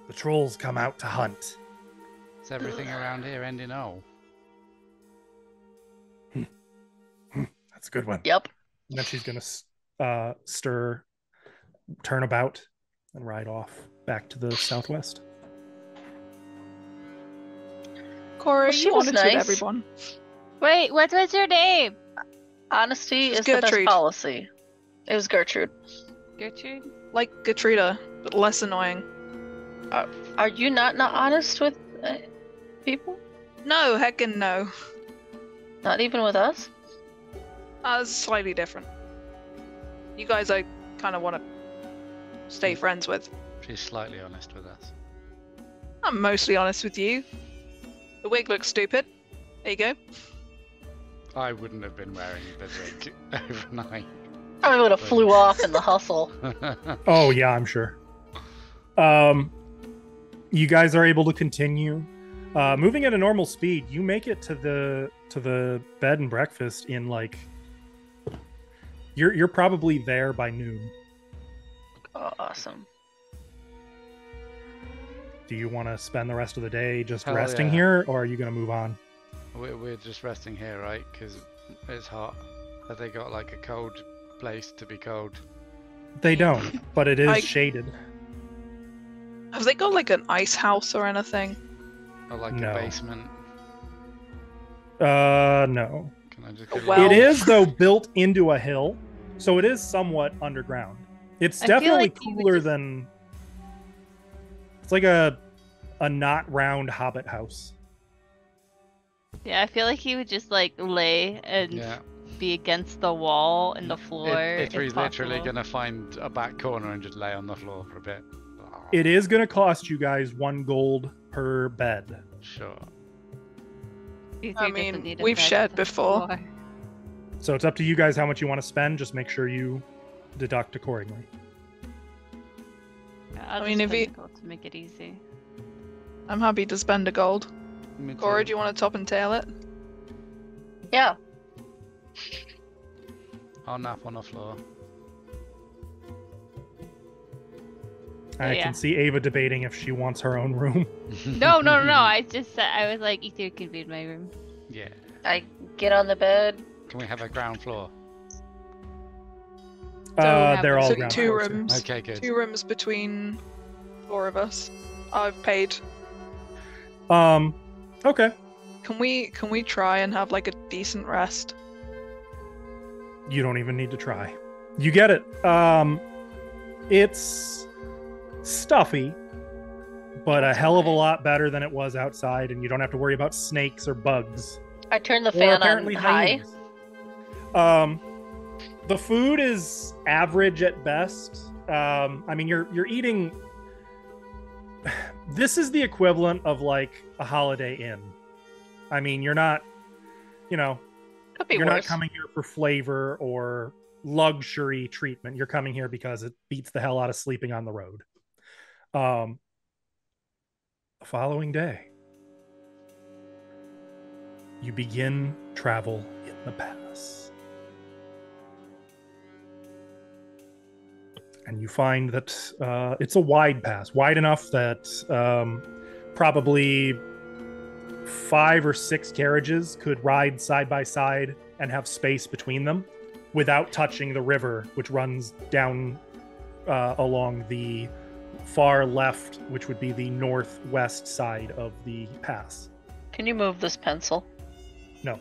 the trolls come out to hunt. Is everything around here ending all? That's a good one. Yep. And then she's gonna turn about, and ride off back to the southwest. Cora, Well, she you was wanted to nice. everyone. Wait, what was your name? Honesty She's is the best Gertrude. policy. It was Gertrude. Gertrude? Like Gertruda, but less annoying. Are you not honest with people? No, heckin' no. Not even with us? Slightly different. You guys I kind of want to stay friends with. She's slightly honest with us. I'm mostly honest with you. The wig looks stupid. There you go. I wouldn't have been wearing the wig overnight. I would have flew off in the hustle. Oh yeah, I'm sure. You guys are able to continue moving at a normal speed. You make it to the bed and breakfast in like you're probably there by noon. Oh, awesome. Do you want to spend the rest of the day just Hell resting yeah. here, or are you going to move on? We're just resting here, right? Because it's hot. Have they got like a cold place to be cold? They don't, but it is I- shaded. Have they got like an ice house or anything? Or like No. a basement? No. Can I just A get well? It is though built into a hill, so it is somewhat underground. It's I feel definitely like you would cooler just- than. It's like a a not round hobbit house. Yeah, I feel like he would just like lay and Yeah. be against the wall and the floor. It's if literally possible. gonna find a back corner and just lay on the floor for a bit. It is going to cost you guys 1 gold per bed. Sure. E3 I doesn't mean, need a we've bed shared for the before. floor. So it's up to you guys how much you want to spend. Just make sure you deduct accordingly. Yeah, I'll I mean, just if spend he- the gold to make it easy. I'm happy to spend a gold. Me Cora, too. do you want to top and tail it? Yeah. I'll nap on the floor. I yeah. can see Ava debating if she wants her own room. No. I just said I was like, E3 can be in my room. Yeah. I get on the bed. Can we have a ground floor? They're all So ground 2 floors. rooms. Okay, good. 2 rooms between 4 of us. I've paid. Okay. Can we try and have like a decent rest? You don't even need to try. You get it. It's stuffy, but a hell of a lot better than it was outside, and you don't have to worry about snakes or bugs. I turn the Or fan on apparently high. hyenas. The food is average at best. I mean, you're eating. This is the equivalent of like a Holiday Inn. I mean, you're not, Could be you're worse. not coming here for flavor or luxury treatment. You're coming here because it beats the hell out of sleeping on the road. The following day, you begin travel in the pass. And you find that it's a wide pass, wide enough that probably 5 or 6 carriages could ride side by side and have space between them without touching the river, which runs down along the far left, which would be the northwest side of the pass. Can you move this pencil? No.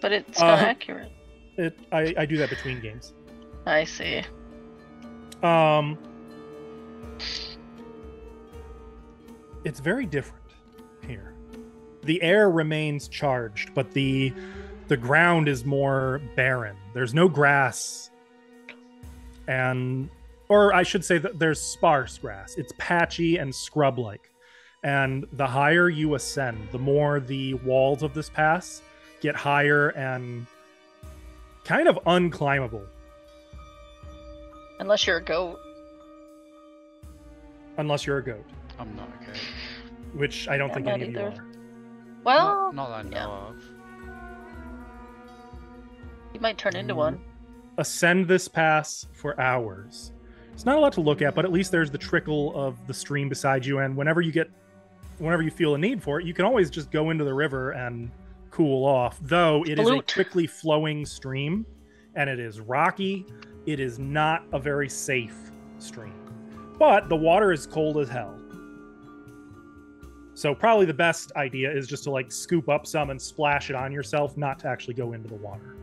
But it's not Uh, accurate. I do that between games. I see. It's very different here. The air remains charged, but the ground is more barren. There's no grass, or I should say that there's sparse grass. It's patchy and scrub-like. And the higher you ascend, the more the walls of this pass get higher and kind of unclimbable. Unless you're a goat. Unless you're a goat, I'm not okay. which I don't I'm think not any of you either. are. Well, Not that I know yeah. of. You might turn into one. Ascend this pass for hours. It's not a lot to look at, but at least there's the trickle of the stream beside you, and whenever you feel a need for it, you can always just go into the river and cool off. Though it is a Salute. quickly flowing stream, and it is rocky. It is not a very safe stream. But the water is cold as hell. So probably the best idea is just to like scoop up some and splash it on yourself, not to actually go into the water.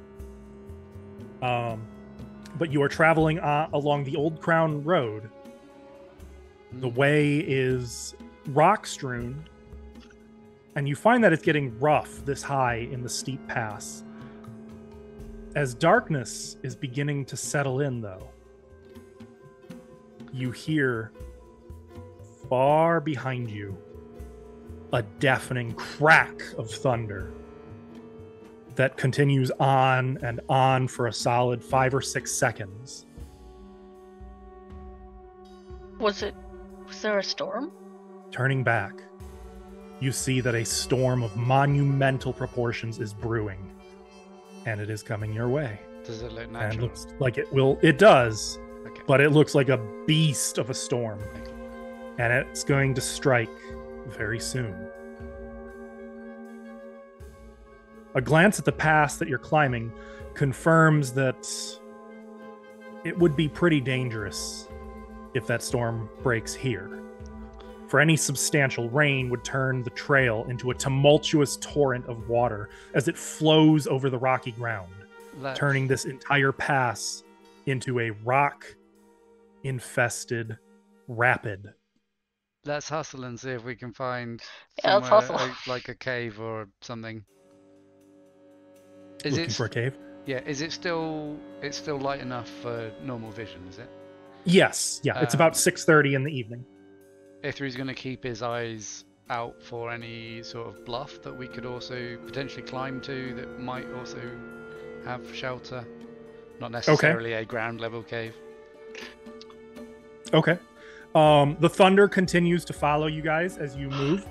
But you are traveling along the Old Crown Road. The way is rock strewn, and you find that it's getting rough this high in the steep pass. As darkness is beginning to settle in, though, you hear far behind you a deafening crack of thunder that continues on and on for a solid 5 or 6 seconds. Was there a storm? Turning back, you see that a storm of monumental proportions is brewing, and it is coming your way. Does it look And natural? looks like it does, Okay. but it looks like a beast of a storm, Okay. and it's going to strike very soon. A glance at the pass that you're climbing confirms that it would be pretty dangerous if that storm breaks here. For any substantial rain would turn the trail into a tumultuous torrent of water as it flows over the rocky ground, Let's- turning this entire pass into a rock-infested rapid. Let's hustle and see if we can find Yeah, let's somewhere hustle. like a cave or something. Is Looking it? for a cave? Yeah. Is it still? It's still light enough for normal vision, is it? Yes. Yeah. It's about 6:30 in the evening. Ithri's going to keep his eyes out for any sort of bluff that we could also potentially climb to that might also have shelter. Not necessarily a ground level cave. Okay. The thunder continues to follow you guys as you move.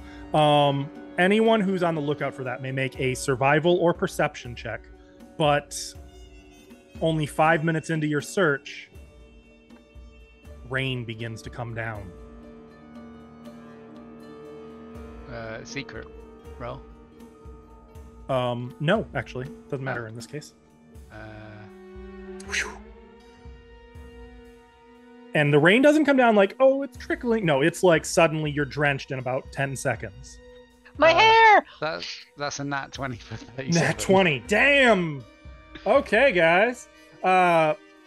Anyone who's on the lookout for that may make a survival or perception check, but only 5 minutes into your search, rain begins to come down. Secret roll. No, actually, doesn't matter in this case. And the rain doesn't come down like, oh, it's trickling. No, it's like suddenly you're drenched in about 10 seconds. My hair! That's a nat 20 for 37. Nat 20. Damn. Okay, guys.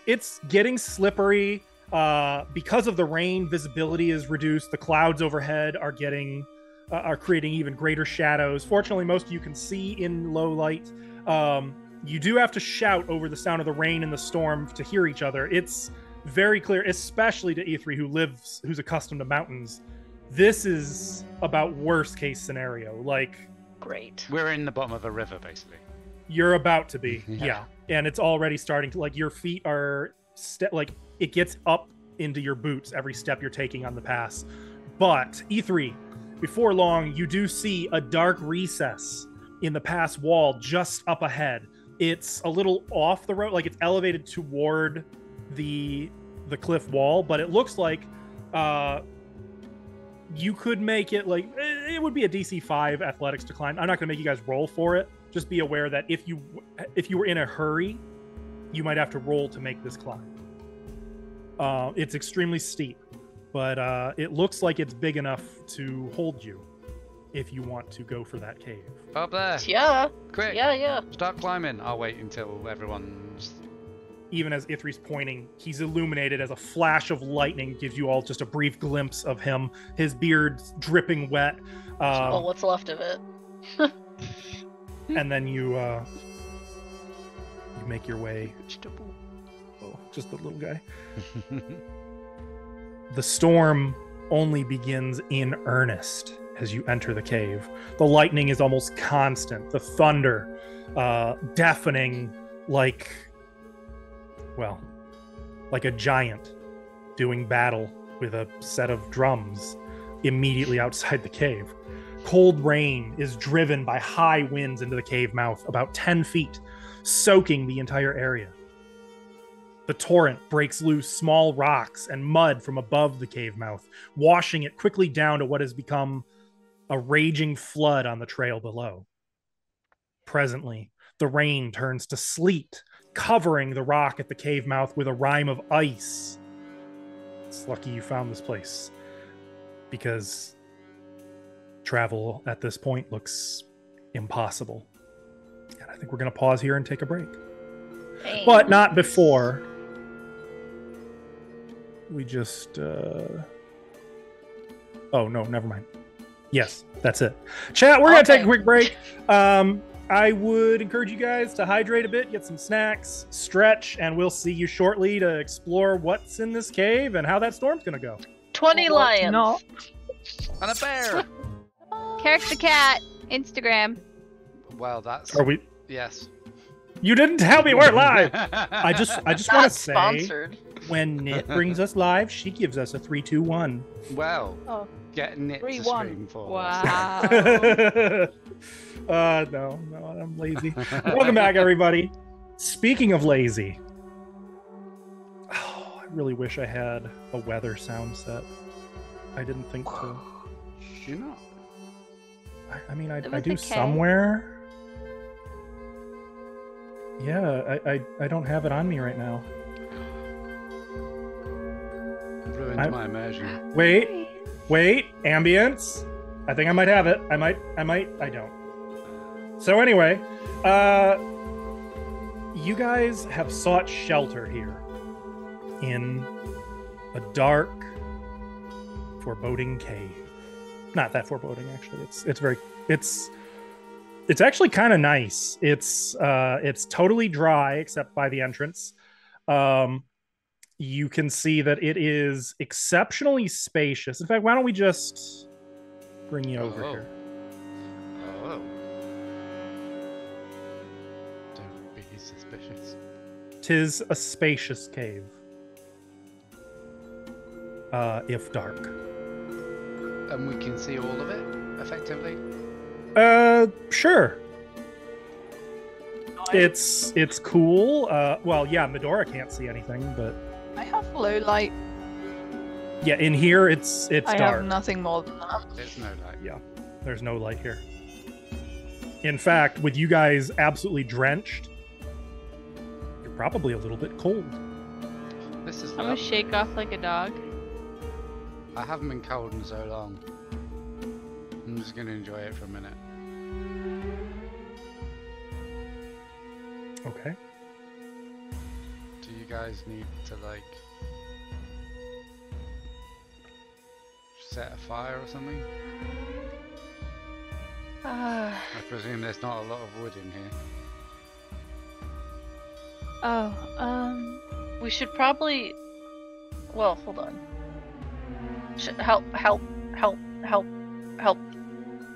It's getting slippery. Because of the rain, visibility is reduced. The clouds overhead are creating even greater shadows. Fortunately, most of you can see in low light. You do have to shout over the sound of the rain and the storm to hear each other. It's very clear, especially to E3 who's accustomed to mountains. This is about worst case scenario. Like, Great. We're in the bottom of a river, basically. you're about to be. Yeah. Yeah. And it's already starting to, like, your feet are like it gets up into your boots every step you're taking on the pass. But E3, before long, you do see a dark recess in the pass wall just up ahead. It's a little off the road, like it's elevated toward the cliff wall, but it looks like you could make it, like, it would be a DC 5 athletics to climb. I'm not going to make you guys roll for it. Just be aware that if you were in a hurry, you might have to roll to make this climb. It's extremely steep, but it looks like it's big enough to hold you if you want to go for that cave. Up there. Yeah. Quick. Yeah. Start climbing. I'll wait until everyone's... Even as Ithri's pointing, he's illuminated as a flash of lightning gives you all just a brief glimpse of him, his beard dripping wet. Well, what's left of it? And then you make your way. Oh, just the little guy. The storm only begins in earnest as you enter the cave. The lightning is almost constant. The thunder, deafening, like a giant doing battle with a set of drums immediately outside the cave. Cold rain is driven by high winds into the cave mouth, about 10 feet, soaking the entire area. The torrent breaks loose small rocks and mud from above the cave mouth, washing it quickly down to what has become a raging flood on the trail below. Presently, the rain turns to sleet, covering the rock at the cave mouth with a rime of ice. It's lucky you found this place, because travel at this point looks impossible. And I think we're going to pause here and take a break. Thanks. But not before we just... Oh, no, never mind. Yes, that's it. Chat, we're going to take a quick break. I would encourage you guys to hydrate a bit, get some snacks, stretch, and we'll see you shortly to explore what's in this cave and how that storm's going to go. 20 lions. Not. And a bear! Carrick the Cat, Instagram. Well, that's... Are we... Yes. You didn't tell me we're live! I just want to Not say, sponsored. when Knit brings us live, she gives us a 3, 2, 1. Well, Oh. get Knit to 3-1. stream for us. Wow. No, I'm lazy. Welcome back, everybody. Speaking of lazy, I really wish I had a weather sound set. I didn't think to. You know. I mean, I With do a K? somewhere. Yeah, I don't have it on me right now. Ruined my immersion. Wait, ambience. I think I might have it. I don't. So anyway, you guys have sought shelter here in a dark, foreboding cave. Not that foreboding, actually. It's actually kind of nice. It's totally dry except by the entrance. You can see that it is exceptionally spacious. In fact, why don't we just bring you over here? Oh. Don't be suspicious. 'Tis a spacious cave, if dark. And we can see all of it, effectively? Sure. It's cool. Well, yeah, Medora can't see anything, but I have low light. yeah, in here it's I dark. have nothing more than that. There's no light. Yeah, there's no light here. In fact, with you guys absolutely drenched, you're probably a little bit cold. This is I'm gonna lovely. shake off like a dog. I haven't been cold in so long. I'm just gonna enjoy it for a minute. Okay. Do you guys need to like set a fire or something? I presume there's not a lot of wood in here. We should probably. Well, hold on. Help!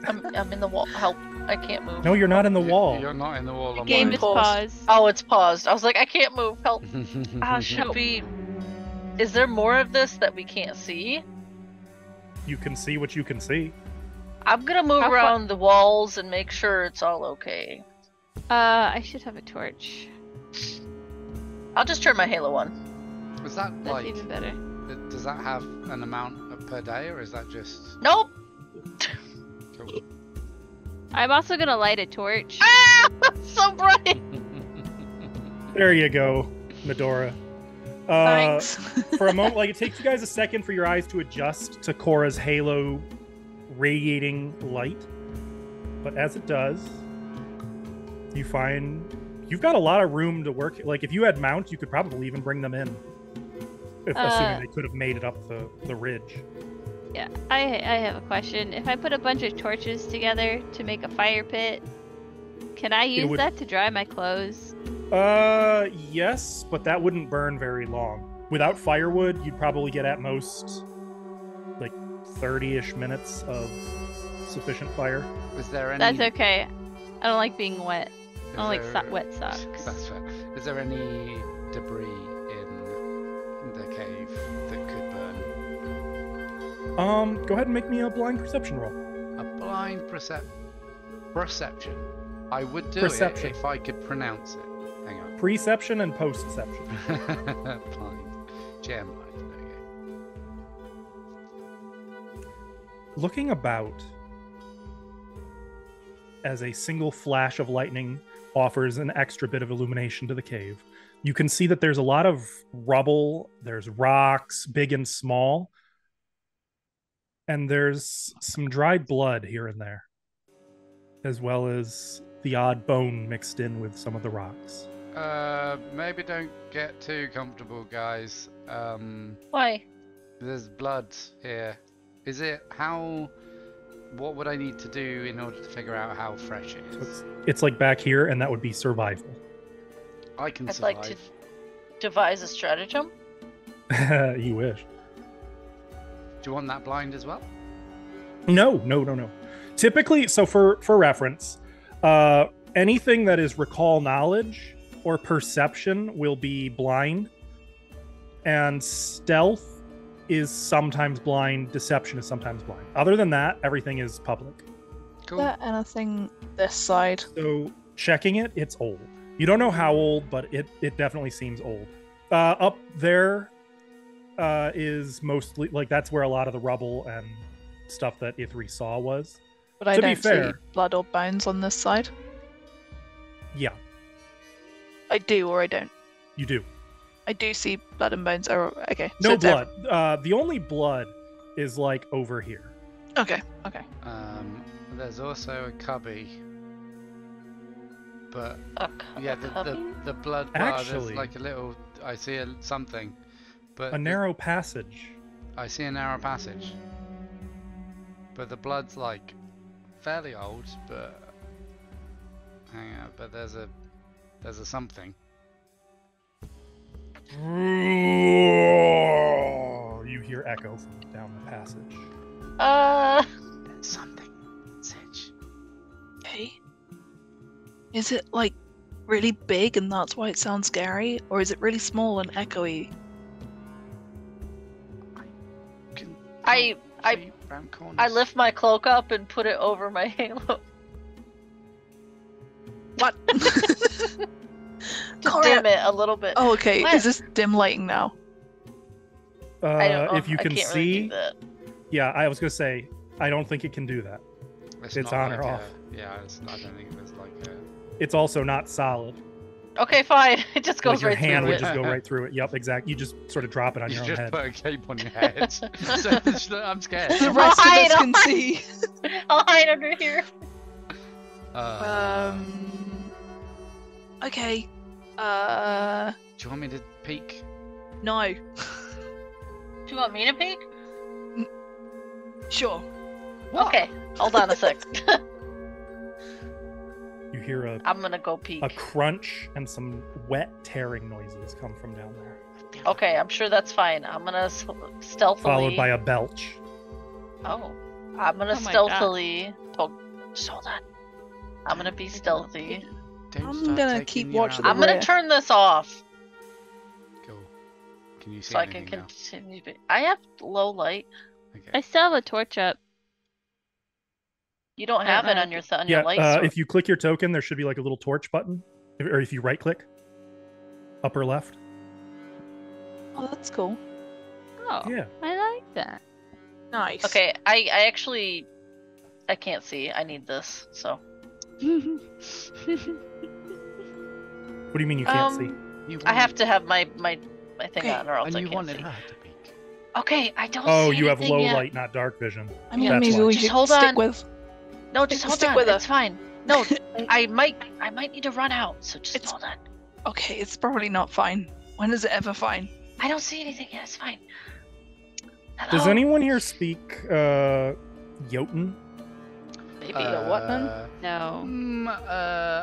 I'm in the wall. Help! I can't move. No, you're not in the wall. You're not in the wall. The I'm game worried. is paused. Oh, it's paused. I was like, I can't move. Help! Should we? Is there more of this that we can't see? You can see what you can see. I'm gonna move How far- around the walls and make sure it's all okay. I should have a torch. I'll just turn my halo on. Is that That's like? even better. Does that have an amount per day, or is that just? Nope. Cool. I'm also gonna light a torch. Ah! So bright. There you go, Medora. Thanks. For a moment, like it takes you guys a second for your eyes to adjust to Cora's halo radiating light. But as it does, you find you've got a lot of room to work. Like if you had mounts, you could probably even bring them in. If assuming they could have made it up the ridge. Yeah, I have a question. If I put a bunch of torches together to make a fire pit, can I use would- that to dry my clothes? Yes, but that wouldn't burn very long. Without firewood, you'd probably get at most like 30-ish minutes of sufficient fire. Is there any? That's okay. I don't like being wet. I is don't like there- wet socks. That's fair. Is there any debris in the cave that could burn? Go ahead and make me a blind perception roll. A blind perception. I would do Perception. it if I could pronounce it. Hang on. Preception and postception. Blind. Gem blind. There you Looking about as a single flash of lightning offers an extra bit of illumination to the cave, you can see that there's a lot of rubble, there's rocks, big and small, and there's some dried blood here and there, as well as the odd bone mixed in with some of the rocks. go. Maybe don't get too comfortable, guys. Why? There's blood here. Is it how? What would I need to do in order to figure out how fresh it So is? it's like back here, and that would be survival. I can I'd survive. like to devise a stratagem. You wish. Do you want that blind as well? No. Typically, so for reference, anything that is recall knowledge or perception will be blind, and stealth is sometimes blind, deception is sometimes blind. Other than that, everything is public. Is Cool. there anything this side? So checking it, it's old. You don't know how old, but it definitely seems old. Up there is mostly like that's where a lot of the rubble and stuff that Ithri saw was. But I To be don't see fair- blood or bones on this side. Yeah, I do or I don't. you do. I do see blood and bones. Oh, okay. No it's blood. The only blood is like over here. Okay. There's also a cubby. But yeah, the blood bar, there's Actually- like a little. I see something, but A narrow passage. I see a narrow passage. but the blood's like fairly old. But hang on, but there's a something. You hear echo from down the passage. There's something. Sitch. Okay. Is it like really big and that's why it sounds scary, or is it really small and echoey? Can I see round corners. I lift my cloak up and put it over my halo What? to dim it a little bit. Oh, okay. What? Is this dim lighting now? I don't know. If you I can can't really see, do that. yeah, I was gonna say, I don't think it can do that. It's not on like or off. Yeah, I don't think there's like a. It's also not solid. Okay, fine. It just goes Like your right hand through would it. just go right through it. Yep, exactly. You just sort of drop it on You your own just head. put a cape on your head. So I'm scared. The rest of hide, us I'll can hide. see. I'll hide under here. Okay. Do you want me to peek? No. Do you want me to peek? Sure. Okay, hold on a sec. You hear I'm gonna go peek. a crunch and some wet tearing noises come from down there, Okay, I'm sure that's fine. I'm gonna stealthily. followed by a belch. Oh, I'm gonna Oh my stealthily. Just hold on. I'm gonna be stealthy. Don't I'm start gonna taking keep you watch out of the I'm gonna rear. turn this off Cool. Can you see so I can anything now? continue. I have low light. Okay. I still have a torch up. You don't have it on your on Yeah, your light source. if you click your token, there should be like a little torch button, or if you right click, upper left. Oh, that's cool. Oh, Yeah. I like that. Nice. Okay, I actually I can't see. I need this. So What do you mean you can't see? You I have wanted- to have my thing Okay, on, or else And I you can't wanted see. her to peek. Okay, I don't. Oh, see you have anything low yet. light, not dark vision. I mean, That's maybe why. we Just should hold stick on. with. No, just hold Stick on. with her. It's fine. No, I might need to run out. So just It's- hold on. Okay, it's probably not fine. When is it ever fine? I don't see anything yet. It's fine. Hello? Does anyone here speak Jotun? Maybe. what then? No.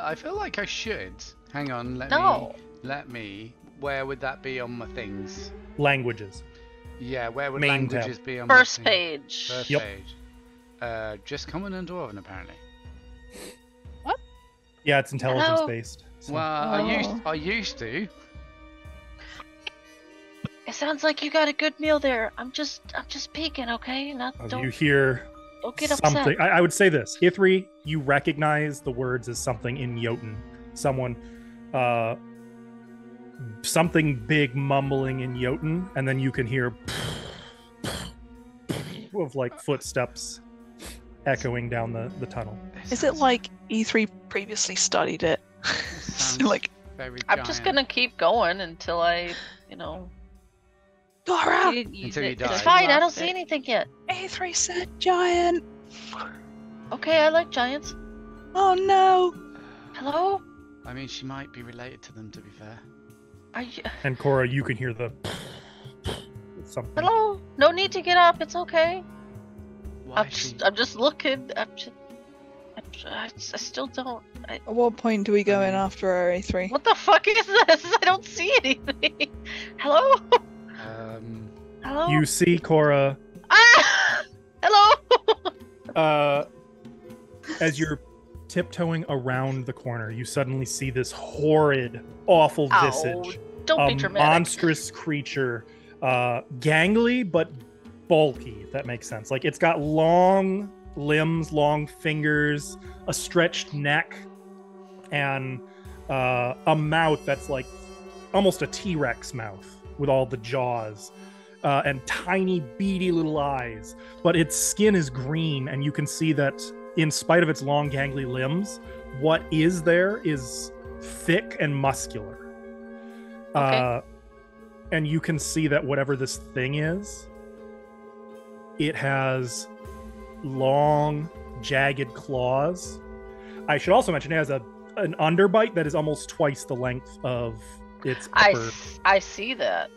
I feel like I should. Hang on, No. let me. Where would that be on my things? Languages. Yeah, where would Main tab. languages be on First my thing? page. First Yep. page. Just common and dwarven apparently. Yeah, it's intelligence Hello? based. So. Well, Oh. I used to. It sounds like you got a good meal there. I'm just peeking, okay? Not You don't hear get something. upset. I would say this: Ithri, you recognize the words as something in Jotun. Someone, something big mumbling in Jotun, and then you can hear of like footsteps echoing down the tunnel. Is it like E3 previously studied it? So, like, Very I'm just giant. gonna keep going until I, you know. Dora! You didn't use Until you it die. till It's you fine. I don't lost see it. anything yet. E3 said giant! Okay, I like giants. Oh no! Hello? I mean, she might be related to them. To be fair. Are you? And Cora, you can hear the something. Hello? No need to get up. It's okay. Why is she? I'm just looking. I still don't. At what point do we go in after our E3? What the fuck is this? I don't see anything. Hello? Hello? You see Cora Ah! Hello? as you're tiptoeing around the corner. You suddenly see this horrid, awful Ow, visage. don't be A dramatic. monstrous creature, gangly but bulky, if that makes sense. Like it's got long limbs, long fingers, a stretched neck, and a mouth that's like almost a T-Rex mouth with all the jaws. And tiny, beady little eyes. But its skin is green, and you can see that in spite of its long, gangly limbs, what is there is thick and muscular. Okay. And you can see that whatever this thing is, it has long, jagged claws. I should also mention it has an underbite that is almost twice the length of its upper. I see that.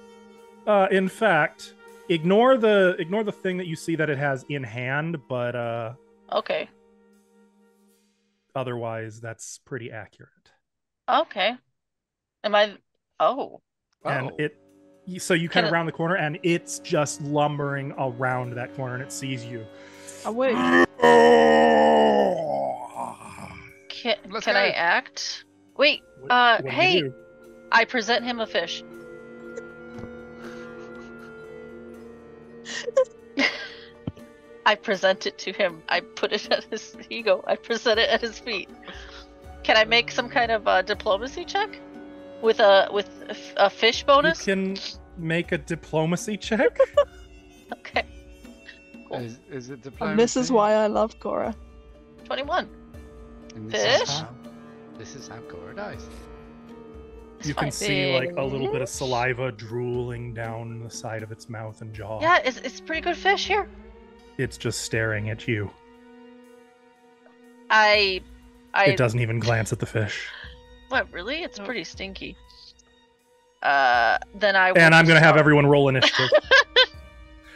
In fact, Ignore the thing that you see that it has in hand, but Okay. otherwise that's pretty accurate. Okay. Am I? Oh. And so you kind of round the corner, and it's just lumbering around that corner, and it sees you. Away. Can I act? Wait. What do you Hey. do? I present him a fish. I present it to him. I put it at his. Here you go. I present it at his feet. Can I make some kind of diplomacy check with a fish bonus? You can make a diplomacy check. Okay. Cool. Is it And diplomacy? this is why I love Cora. 21. And Fish? This is how Cora dies. You can see like a little bit of saliva drooling down the side of its mouth and jaw. Yeah, it's pretty good fish here. It's just staring at you. I. It doesn't even glance at the fish. What, really? It's pretty stinky. Then I. And I'm going to have everyone roll initiative.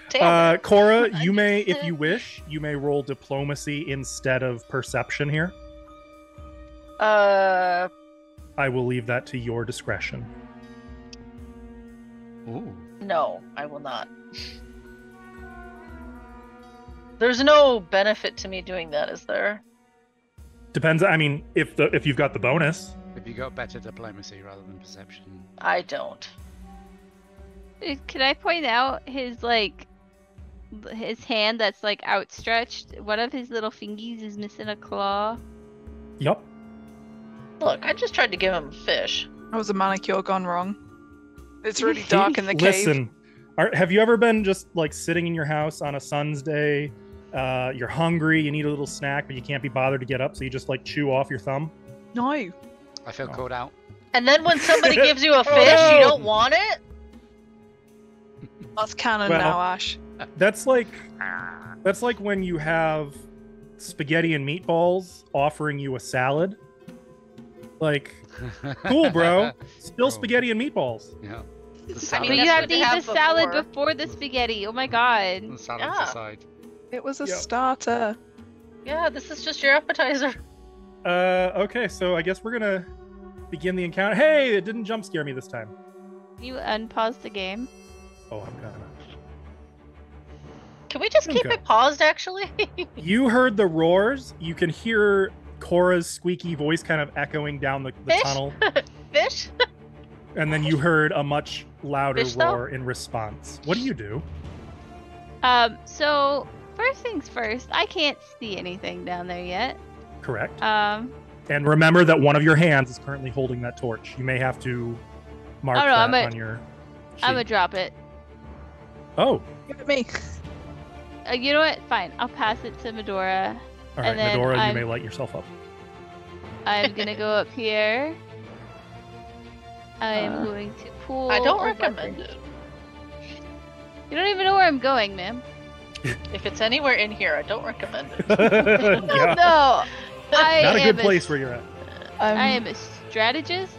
Damn it. Cora, you may, if you wish, you may roll diplomacy instead of perception here. I will leave that to your discretion. Ooh. No, I will not. There's no benefit to me doing that, is there? Depends. I mean, if you've got the bonus. Have you got better diplomacy rather than perception? I don't. Can I point out his hand that's like outstretched? One of his little fingies is missing a claw. Yup. Look, I just tried to give him fish. That was a manicure gone wrong. It's really dark in the cave. Listen, have you ever been just like sitting in your house on a sun's day? You're hungry, you need a little snack, but you can't be bothered to get up, so you just like chew off your thumb? No. I feel called out. And then when somebody gives you a fish, no! you don't want it? That's canon Well- now, Ash. That's like when you have spaghetti and meatballs offering you a salad. Like, cool, bro. Still Bro. spaghetti and meatballs. Yeah. The I salad, mean, But you that's have what to they eat have the salad before. before the spaghetti. Oh my god. the salad's Yeah. aside. It was a Yep. starter. Yeah, this is just your appetizer. Okay, so I guess we're gonna begin the encounter. Hey, it didn't jump scare me this time. You unpause the game. Oh, I'm gonna. Can we just keep Okay. it paused, actually? You heard the roars. You can hear Cora's squeaky voice kind of echoing down the Fish? tunnel. Fish? And then you heard a much louder Fish, though? roar in response. What do you do? So first things first, I can't see anything down there yet. Correct. Um, And remember that one of your hands is currently holding that torch. You may have to mark Oh, no, that on your sheet. I'm gonna drop it. Oh, Give it me. You know what? Fine. I'll pass it to Medora. all right, And then Medora, you I'm- may light yourself up. I'm gonna go up here. I'm going to pull. I don't a recommend weapon. it. You don't even know where I'm going, ma'am. If it's anywhere in here, I don't recommend it. Yeah. No, I Not a am good place where you're at. I am a strategist.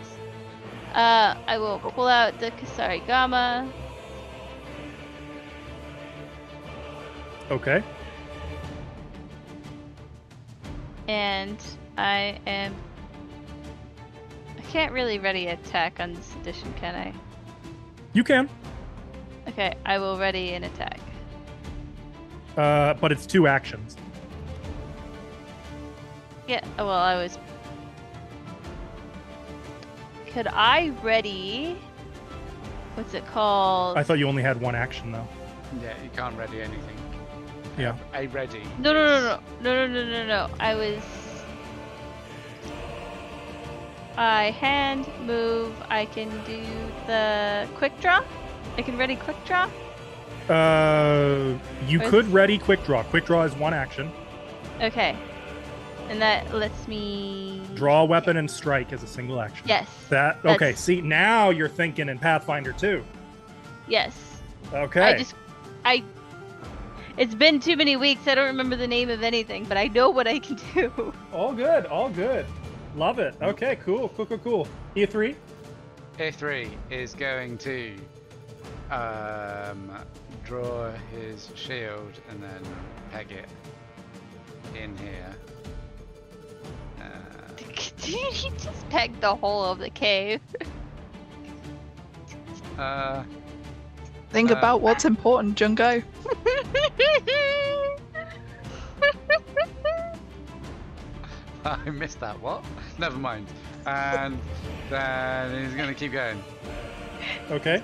I will pull out the Kasarigama. Okay. And I can't really ready attack on this edition, can I? You can. Okay, I will ready an attack. But it's 2 actions. Yeah, well, I was. Could I ready? What's it called? I thought you only had 1 action though. Yeah, you can't ready anything. Yeah. A ready. No. I was. I hand move. I can do the quick draw. I can ready quick draw. You Or- could ready quick draw. Quick draw is 1 action. Okay, and that lets me Draw a weapon and strike as a single action. Yes. That That's- okay? See, now you're thinking in Pathfinder 2. Yes. Okay. It's been too many weeks. I don't remember the name of anything, but I know what I can do. All good. All good. Love it. Okay. Cool. E3. A3 is going to draw his shield and then peg it in here. He just pegged the whole of the cave. Think about what's important, Junko. I missed that. What? Never mind. And then he's going to keep going. Okay.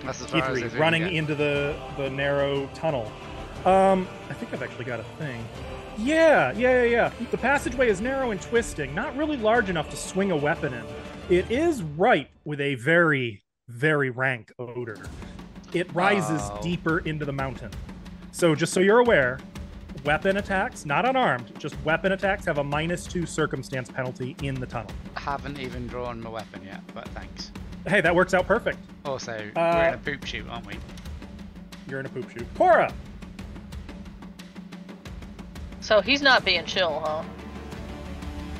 That's as far as E3 he's running gonna get. into the narrow tunnel. I think I've actually got a thing. Yeah. The passageway is narrow and twisting, not really large enough to swing a weapon in. It is ripe with a very, very rank odor. It rises Oh. deeper into the mountain. So just so you're aware, weapon attacks, not unarmed, just weapon attacks have a -2 circumstance penalty in the tunnel. I haven't even drawn my weapon yet, but thanks. Hey, that works out perfect. Also, we're in a poop shoot, aren't we? You're in a poop shoot. Cora! So he's not being chill, huh?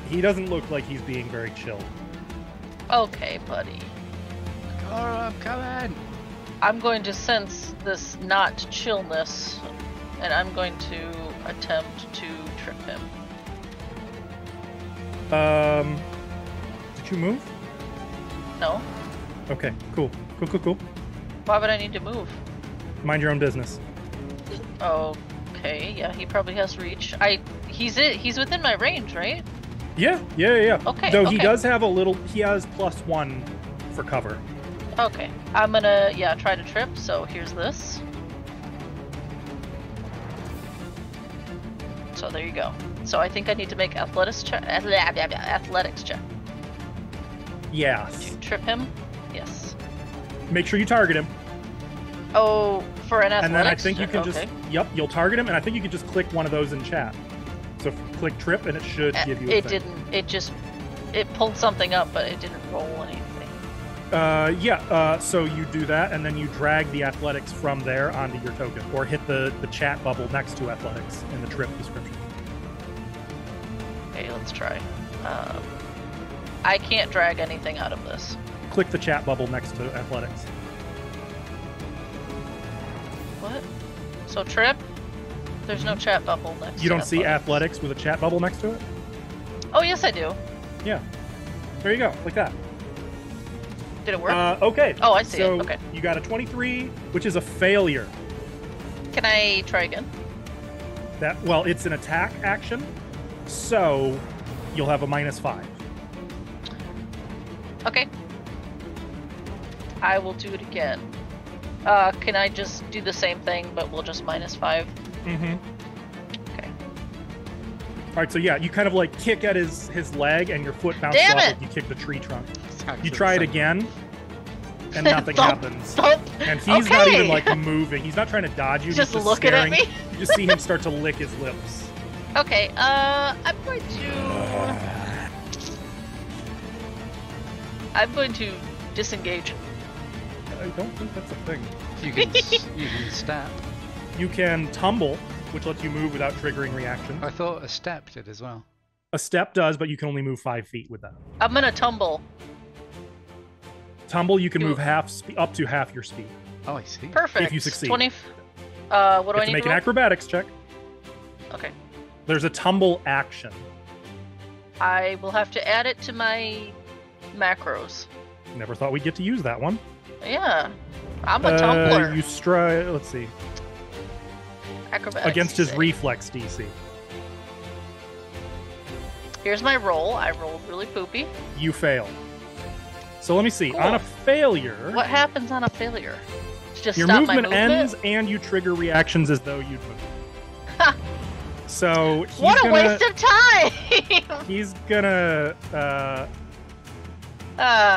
He doesn't look like he's being very chill. Okay, buddy. Cora, I'm coming! I'm going to sense this not chillness, and I'm going to attempt to trip him. Did you move? No? Okay, cool. Cool. Why would I need to move? Mind your own business. Okay, yeah, he probably has reach. He's within my range, right? Yeah. Okay, Though he okay. does have he has +1 for cover. Okay. I'm gonna, try to trip, so here's this. So there you go. So I think I need to make athletics check. Yes. To trip him? Yes. Make sure you target him. Oh, for an athletics And then I think you check, can okay. just, yep, you'll target him, and I think you can just click one of those in chat. So click trip, and it should give you a It thing. didn't, it pulled something up, but it didn't roll anything. So you do that, and then you drag the athletics from there onto your token, or hit the chat bubble next to athletics in the trip description. Okay, let's try. I can't drag anything out of this. Click the chat bubble next to athletics. What? So trip? There's no chat bubble next You to don't see athletics with a chat bubble next to it? Oh, yes, I do. Yeah. There you go, like that. Did it work? Okay. Oh, I see it. So Okay. you got a 23, which is a failure. Can I try again? Well, it's an attack action, so you'll have a -5. Okay. I will do it again. Can I just do the same thing, but we'll just -5? Mm-hmm. Okay. All right, so yeah, you kind of like kick at his leg, and your foot bounces Damn off it! like you kick the tree trunk. Exactly You the try it same. again, and nothing Thump, happens. thump. And he's not even Okay. like moving. He's not trying to dodge you. Just he's looking at staring. me? You just see him start to lick his lips. Okay, I'm going to disengage. I don't think that's a thing. You can step. You can tumble, which lets you move without triggering reaction. I thought a step did as well. A step does, but you can only move 5 feet with that. I'm gonna tumble. Tumble, you can You- move up to half your speed. Oh, I see. Perfect. If you succeed. 20. What do You I have to need make to an roll? acrobatics check. Okay. There's a tumble action. I will have to add it to my macros. Never thought we'd get to use that one. Yeah. I'm a tumbler. You strike. Let's see. Acrobatics. Against his save. reflex DC. Here's my roll. I rolled really poopy. You fail. So let me see. Cool. On a failure, What happens on a failure? Just your stop movement my movement? ends and you trigger reactions as though you'd move. Ha! So he's What a gonna, waste of time! He's gonna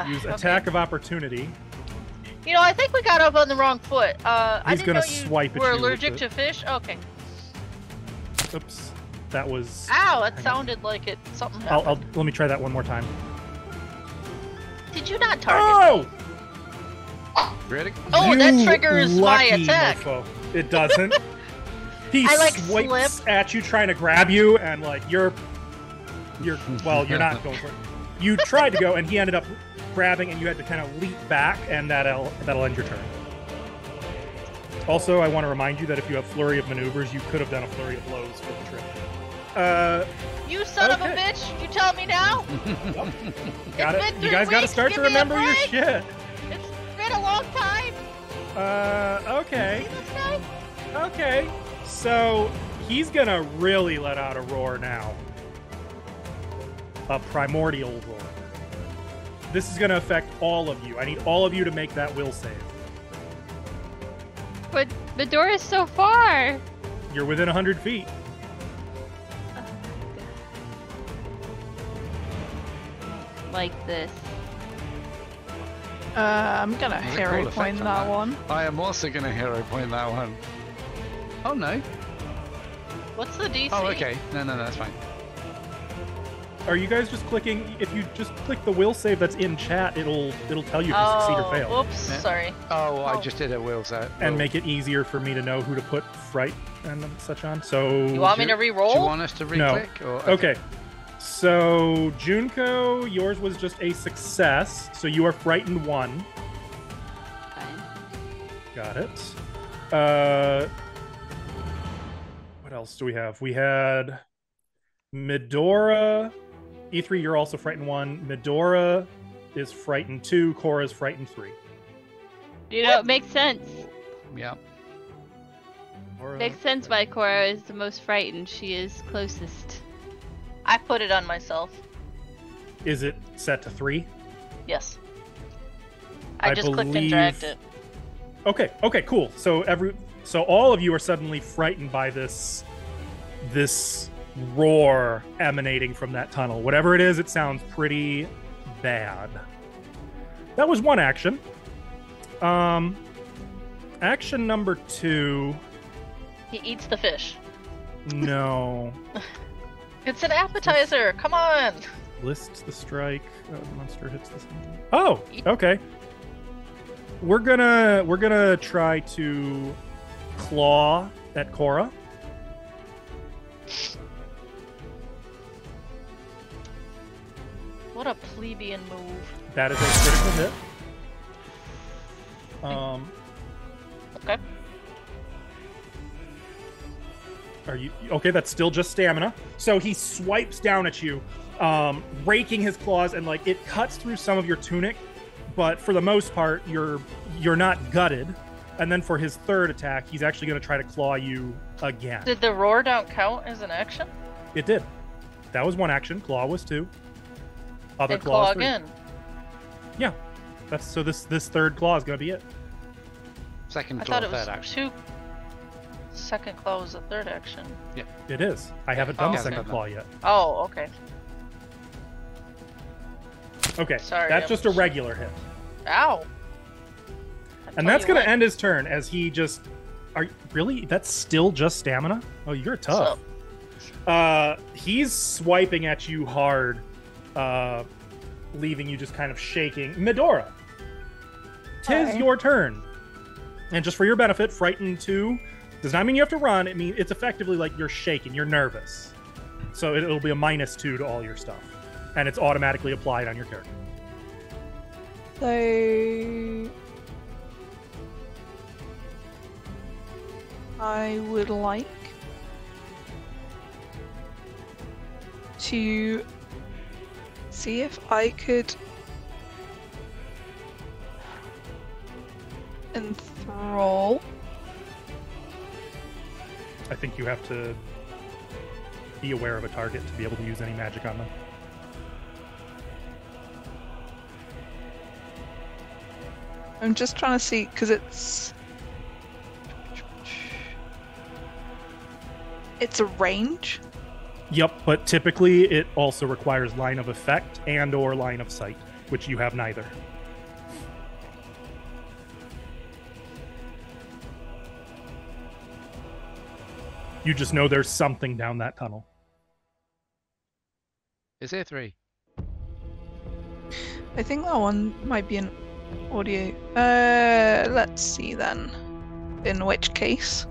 use okay. attack of opportunity. You know, I think we got up on the wrong foot. I He's didn't gonna know you swipe at were you with allergic it. to fish. Okay. Oops, that was. Ow, that Hang on. sounded like it. Something happened. Let me try that one more time. Did you not target me? Oh! Really? Oh, that You triggers my lucky attack. mofo. It doesn't. He I, like, swipes slipped. at you, trying to grab you, and like you're well, you're not going for it. You tried to go, and he ended up grabbing, and you had to kind of leap back, and that'll end your turn. Also, I want to remind you that if you have flurry of maneuvers, you could have done a flurry of blows for the trip. You son of a Okay. bitch! You tell me now? Got It's it. been You 3 guys got to weeks, start to give me a remember your break. shit. It's been a long time. Okay. See this guy? Okay. So he's gonna really let out a roar now. A primordial roar. This is gonna affect all of you. I need all of you to make that will save. But the door is so far. You're within 100 feet. Like this. I'm gonna There's a hero cool effect point on that one. I am also going to hero point that one. Oh no. What's the DC? Oh, okay. No, that's fine. Are you guys just clicking? If you just click the will save that's in chat, it'll tell you if you succeed or fail, Oops, Yeah. sorry. Oh, I Oh. just did a will set. and make it easier for me to know who to put fright and such on. So You want me to Do you re-roll? want us to No. re-click? Or, Okay. So Junko, yours was just a success. So you are frightened 1. Fine. Got it. What else do we have? We had Midora. E3, you're also frightened 1. Midora is frightened 2. Cora is frightened 3. You know, it makes sense. Yeah. Cora, Makes sense why Cora is the most frightened. She is closest. I put it on myself. Is it set to 3? Yes. I I just clicked and believe- dragged it. Okay, cool. So all of you are suddenly frightened by this roar emanating from that tunnel. Whatever it is, it sounds pretty bad. That was one action. Action number 2. He eats the fish. No. It's an appetizer. Come on. Lists the strike. The monster hits the center. Oh, okay. We're gonna try to claw at Cora. What a plebeian move. That is a critical hit. Okay. Are you okay? That's still just stamina. So he swipes down at you, raking his claws, and like it cuts through some of your tunic, but for the most part, you're not gutted. And then for his third attack, he's actually going to try to claw you again. Did the roar down count as an action? It did. That was one action. Claw was 2. Other And claw claw is 3. again. Yeah. That's so. This third claw is going to be it. Second I claw, thought it was third action. 2. Second claw was the third action. It is. I haven't done Oh, the okay. second claw yet. Oh, okay. Okay. Sorry, That's I'm just a regular hit. Ow. And that's going to end his turn as he just. Really? That's still just stamina? Oh, you're tough. He's swiping at you hard, leaving you just kind of shaking. Midora, 'tis Hi. your turn. And just for your benefit, frightened 2 does not mean you have to run. It means it's effectively like you're shaking, you're nervous. So it'll be a -2 to all your stuff, and it's automatically applied on your character. So I would like to see if I could enthrall. I think you have to be aware of a target to be able to use any magic on them. I'm just trying to see because it's a range. Yep, but typically it also requires line of effect and or line of sight, which you have neither. You just know there's something down that tunnel. Is there 3? I think that one might be an audio. Let's see then. In which case,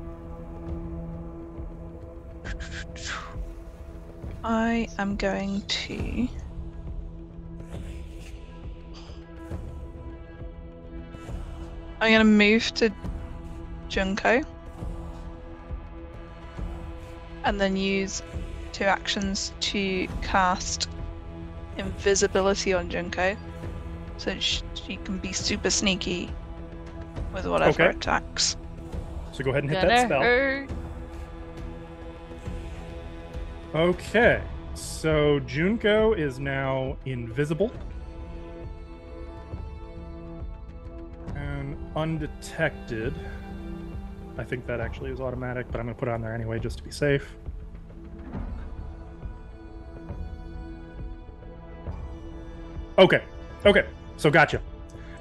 I am going to. I'm going to move to Junko. And then use 2 actions to cast invisibility on Junko. So she can be super sneaky with whatever Okay. attacks. So go ahead and hit Gonna that spell. hurt. Okay. So Junko is now invisible. And undetected. I think that actually is automatic, but I'm going to put it on there anyway just to be safe. Okay. Okay. So gotcha.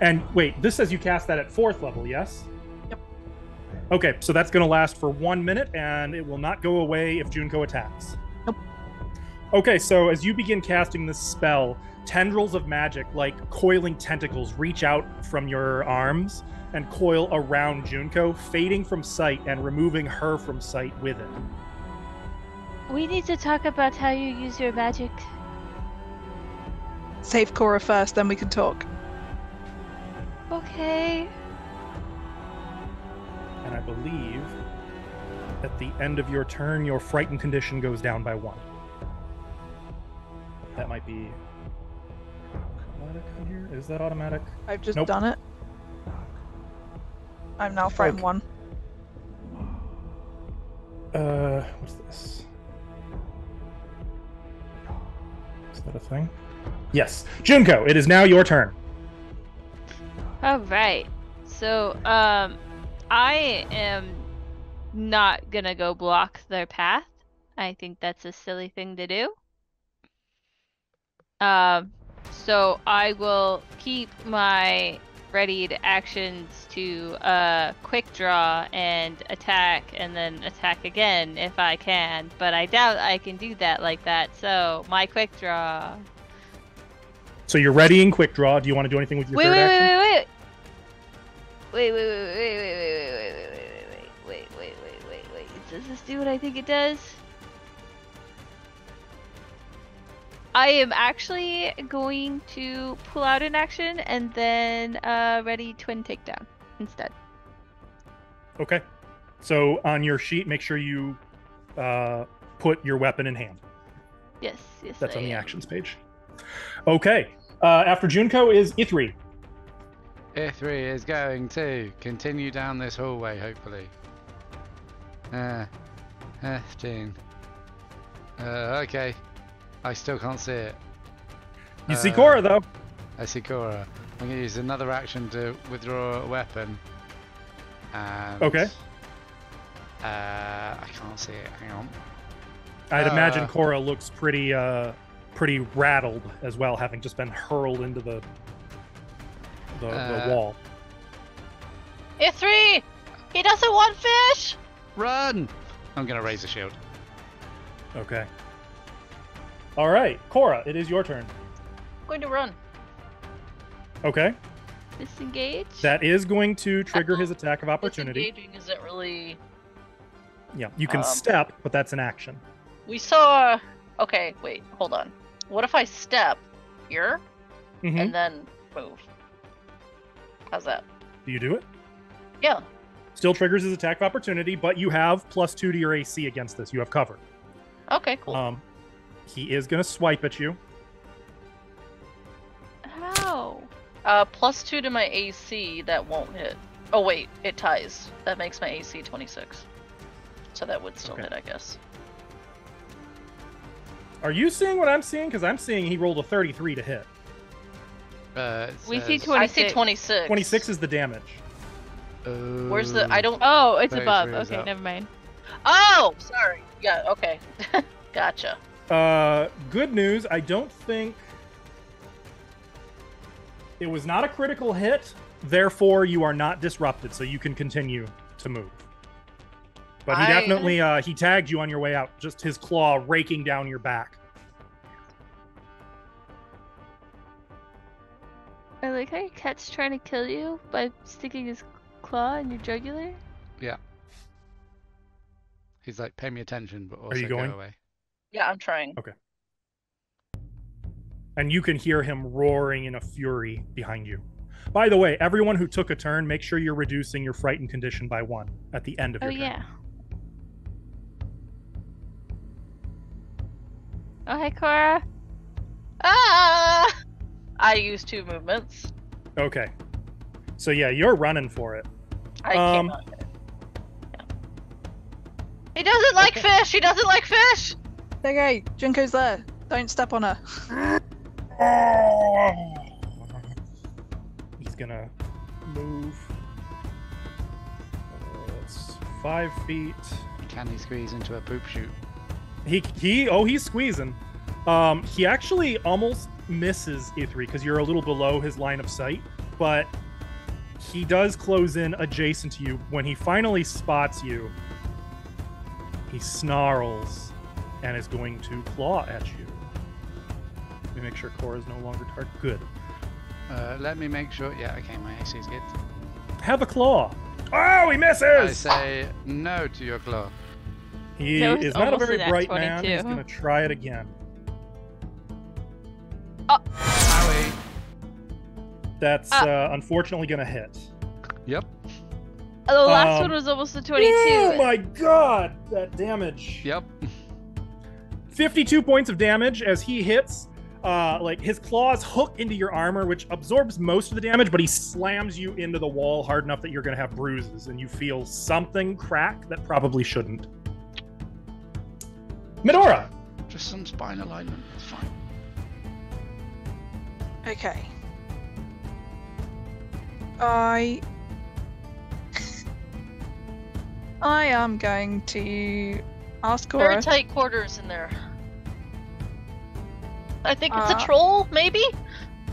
And wait, this says you cast that at 4th level, yes? Yep. Okay, so that's going to last for 1 minute, and it will not go away if Junko attacks. Nope. Okay, so as you begin casting this spell, tendrils of magic, like coiling tentacles, reach out from your arms and coil around Junko, fading from sight and removing her from sight with it. We need to talk about how you use your magic. Save Cora first, then we can talk. Okay. And I believe at the end of your turn, your frightened condition goes down by 1. That might be automatic on here. Is that automatic? I've just Nope. done it. I'm now frightened Okay. 1. What's this? Is that a thing? Yes. Junko, it is now your turn. All right. So, I am not gonna go block their path. I think that's a silly thing to do. So I will keep my readied actions to quick draw and then attack again if I can, but I doubt I can do that like that. So my quick draw. So you're readying quick draw. Do you want to do anything with your third action? Wait. Does this do what I think it does? I am actually going to pull out an action and then ready twin takedown instead. Okay. So on your sheet, make sure you put your weapon in hand. Yes. That's I on the am. actions page. Okay. After Junko is Ithri. Ithri is going to continue down this hallway, hopefully. 15. Okay. I still can't see it. You see Cora, though. I see Cora. I'm going to use another action to withdraw a weapon. And, Okay. I can't see it. Hang on. I'd imagine Cora looks pretty rattled as well, having just been hurled into the wall. Ithri! He doesn't want fish! Run! I'm going to raise a shield. Okay. All right, Cora, it is your turn. I'm going to run. Okay. Disengage. That is going to trigger his attack of opportunity. Disengaging isn't really... Yeah, you can Um, step, but that's an action. We saw... Okay, wait, hold on. What if I step here Mhm. and then move? How's that? Do you do it? Yeah. Still triggers his attack of opportunity, but you have +2 to your AC against this. You have cover. Okay, cool. He is going to swipe at you. How? +2 to my AC, that won't hit. Oh wait, it ties. That makes my AC 26. So that would still Okay. hit, I guess. Are you seeing what I'm seeing? Because I'm seeing he rolled a 33 to hit. It We see says- 20. I see 26. 26 is the damage. Where's the... I don't... Oh, it's 33 above. is Okay, up. never mind. Oh! Sorry. Yeah, okay. Gotcha. Good news. I don't think it was not a critical hit. Therefore, you are not disrupted, so you can continue to move. But he definitely he tagged you on your way out. Just his claw raking down your back. I like how your cat's trying to kill you by sticking his claw in your jugular. Yeah. He's like, pay me attention, but also you going? go away. Yeah, I'm trying. Okay. And you can hear him roaring in a fury behind you. By the way, everyone who took a turn, make sure you're reducing your frightened condition by 1 at the end of Oh your turn. yeah. Oh hey Cora. Ah! I use 2 movements. Okay. So yeah, you're running for it. I cannot hit it. Yeah. He doesn't like fish! He doesn't like fish! Okay, Junko's there. Don't step on her. He's gonna move. It's 5 feet. Can he squeeze into a poop chute? He's squeezing. He actually almost misses E3 because you're a little below his line of sight, but he does close in adjacent to you. When he finally spots you, he snarls and is going to claw at you. Let me make sure Cora's no longer target. Good. Let me make sure. Yeah, okay, my AC is good. Have a claw. Oh, he I misses! say no to your claw. He That was is not a almost very an bright Act man. 22. He's going to try it again. Owie. That's unfortunately going to hit. Yep. The last one was almost a 22. Oh my god! That damage. Yep. 52 points of damage as he hits. Like his claws hook into your armor, which absorbs most of the damage, but he slams you into the wall hard enough that you're going to have bruises, and you feel something crack that probably shouldn't. Medora! Just some spine alignment. It's fine. Okay. I am going to ask Cora. Very tight quarters in there. I think it's a Uh, troll, maybe?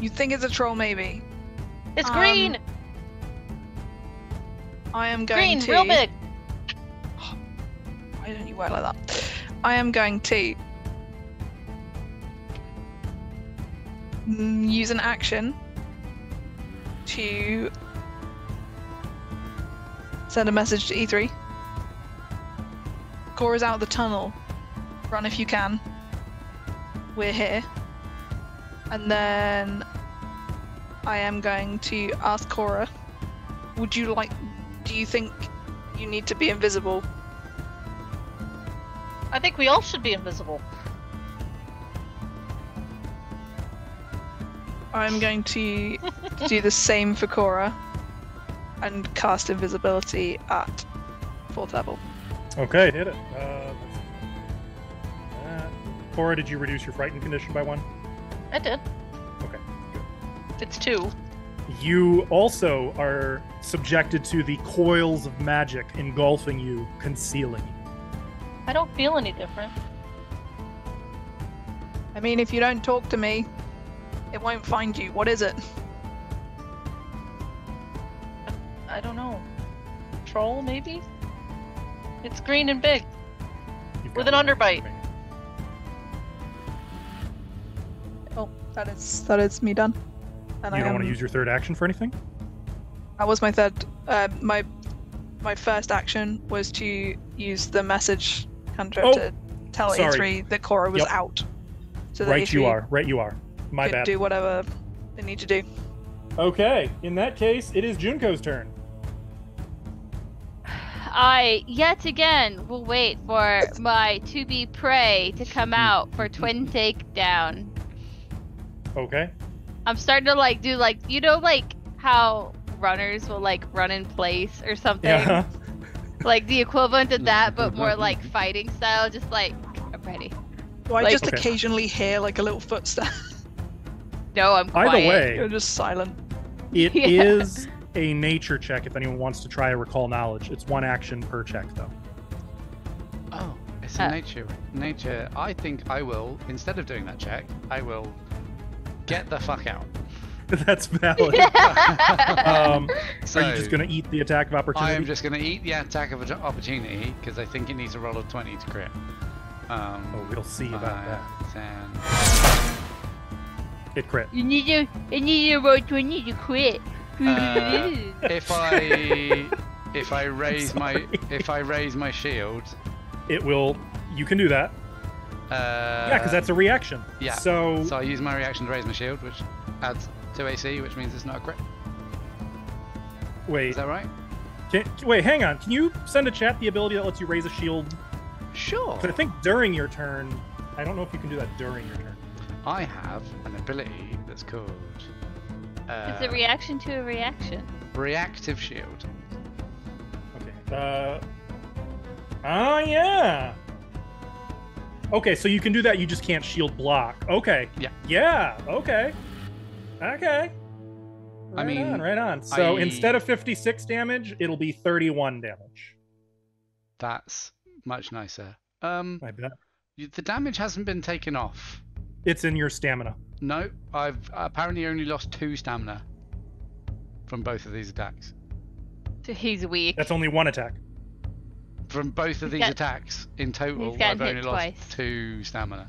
You think it's a troll, maybe? It's green! I am going Green, to. real big! Why don't you work like that? I am going to use an action to send a message to E3. Cora's out of the tunnel. Run if you can. We're here. And then I am going to ask Cora, do you think you need to be invisible? I think we all should be invisible. I'm going to do the same for Cora and cast invisibility at 4th level. Okay, hit it. Cora, did you reduce your frightened condition by 1? I did. Okay, good. It's 2. You also are subjected to the coils of magic engulfing you, concealing you. I don't feel any different. I mean, if you don't talk to me, it won't find you. What is it? I don't know. Troll, maybe? It's green and big. You've With got an one underbite. remaining. Oh, that is me done. And You don't want to use your third action for anything? That was my third. My first action was to use the message cantrip to tell sorry. E3 that Cora was Yep. out. So that Right, E3 you are. Right, you are. My could bad. do whatever they need to do. Okay, in that case, it is Junko's turn. I yet again will wait for my to-be prey to come out for twin takedown. Okay. I'm starting to do how runners will run in place or something. Yeah. Like the equivalent of that, but more like fighting style. Just I'm ready. Do I Like- just Okay. occasionally hear like a little footstep? No, I'm quiet. Either way, You're just silent. it Yeah. is a nature check if anyone wants to try a recall knowledge. It's 1 action per check, though. Oh, it's a nature. I think I will, instead of doing that check, I will get the fuck out. That's valid. So Are you just going to eat the attack of I opportunity? am just going to eat the attack of opportunity because I think it needs a roll of 20 to crit. Oh, we'll see about that. 10. It crit. You need to roll 20 to quit. If I raise my shield, It will. You can do that. Yeah, because that's a reaction. yeah. So I use my reaction to raise my shield, which adds 2 AC, which means it's not a crit. Wait. Is that right? Wait, hang on. Can you send a chat the ability that lets you raise a shield? Sure. 'Cause I think during your turn. I don't know if you can do that during your turn. I have an ability that's called It's a reaction to a reaction. Reactive Shield. Okay. Yeah. Okay, so you can do that. You just can't shield block. Okay. Yeah. Yeah. Okay. Okay. I mean, right on. So I- instead of 56 damage, it'll be 31 damage. That's much nicer. I bet. The damage hasn't been taken off. It's in your stamina. No, I've apparently only lost 2 stamina from both of these attacks. So he's weak. That's only one attack. From both of He's these got- attacks in total, he's gotten I've hit only lost twice. 2 stamina.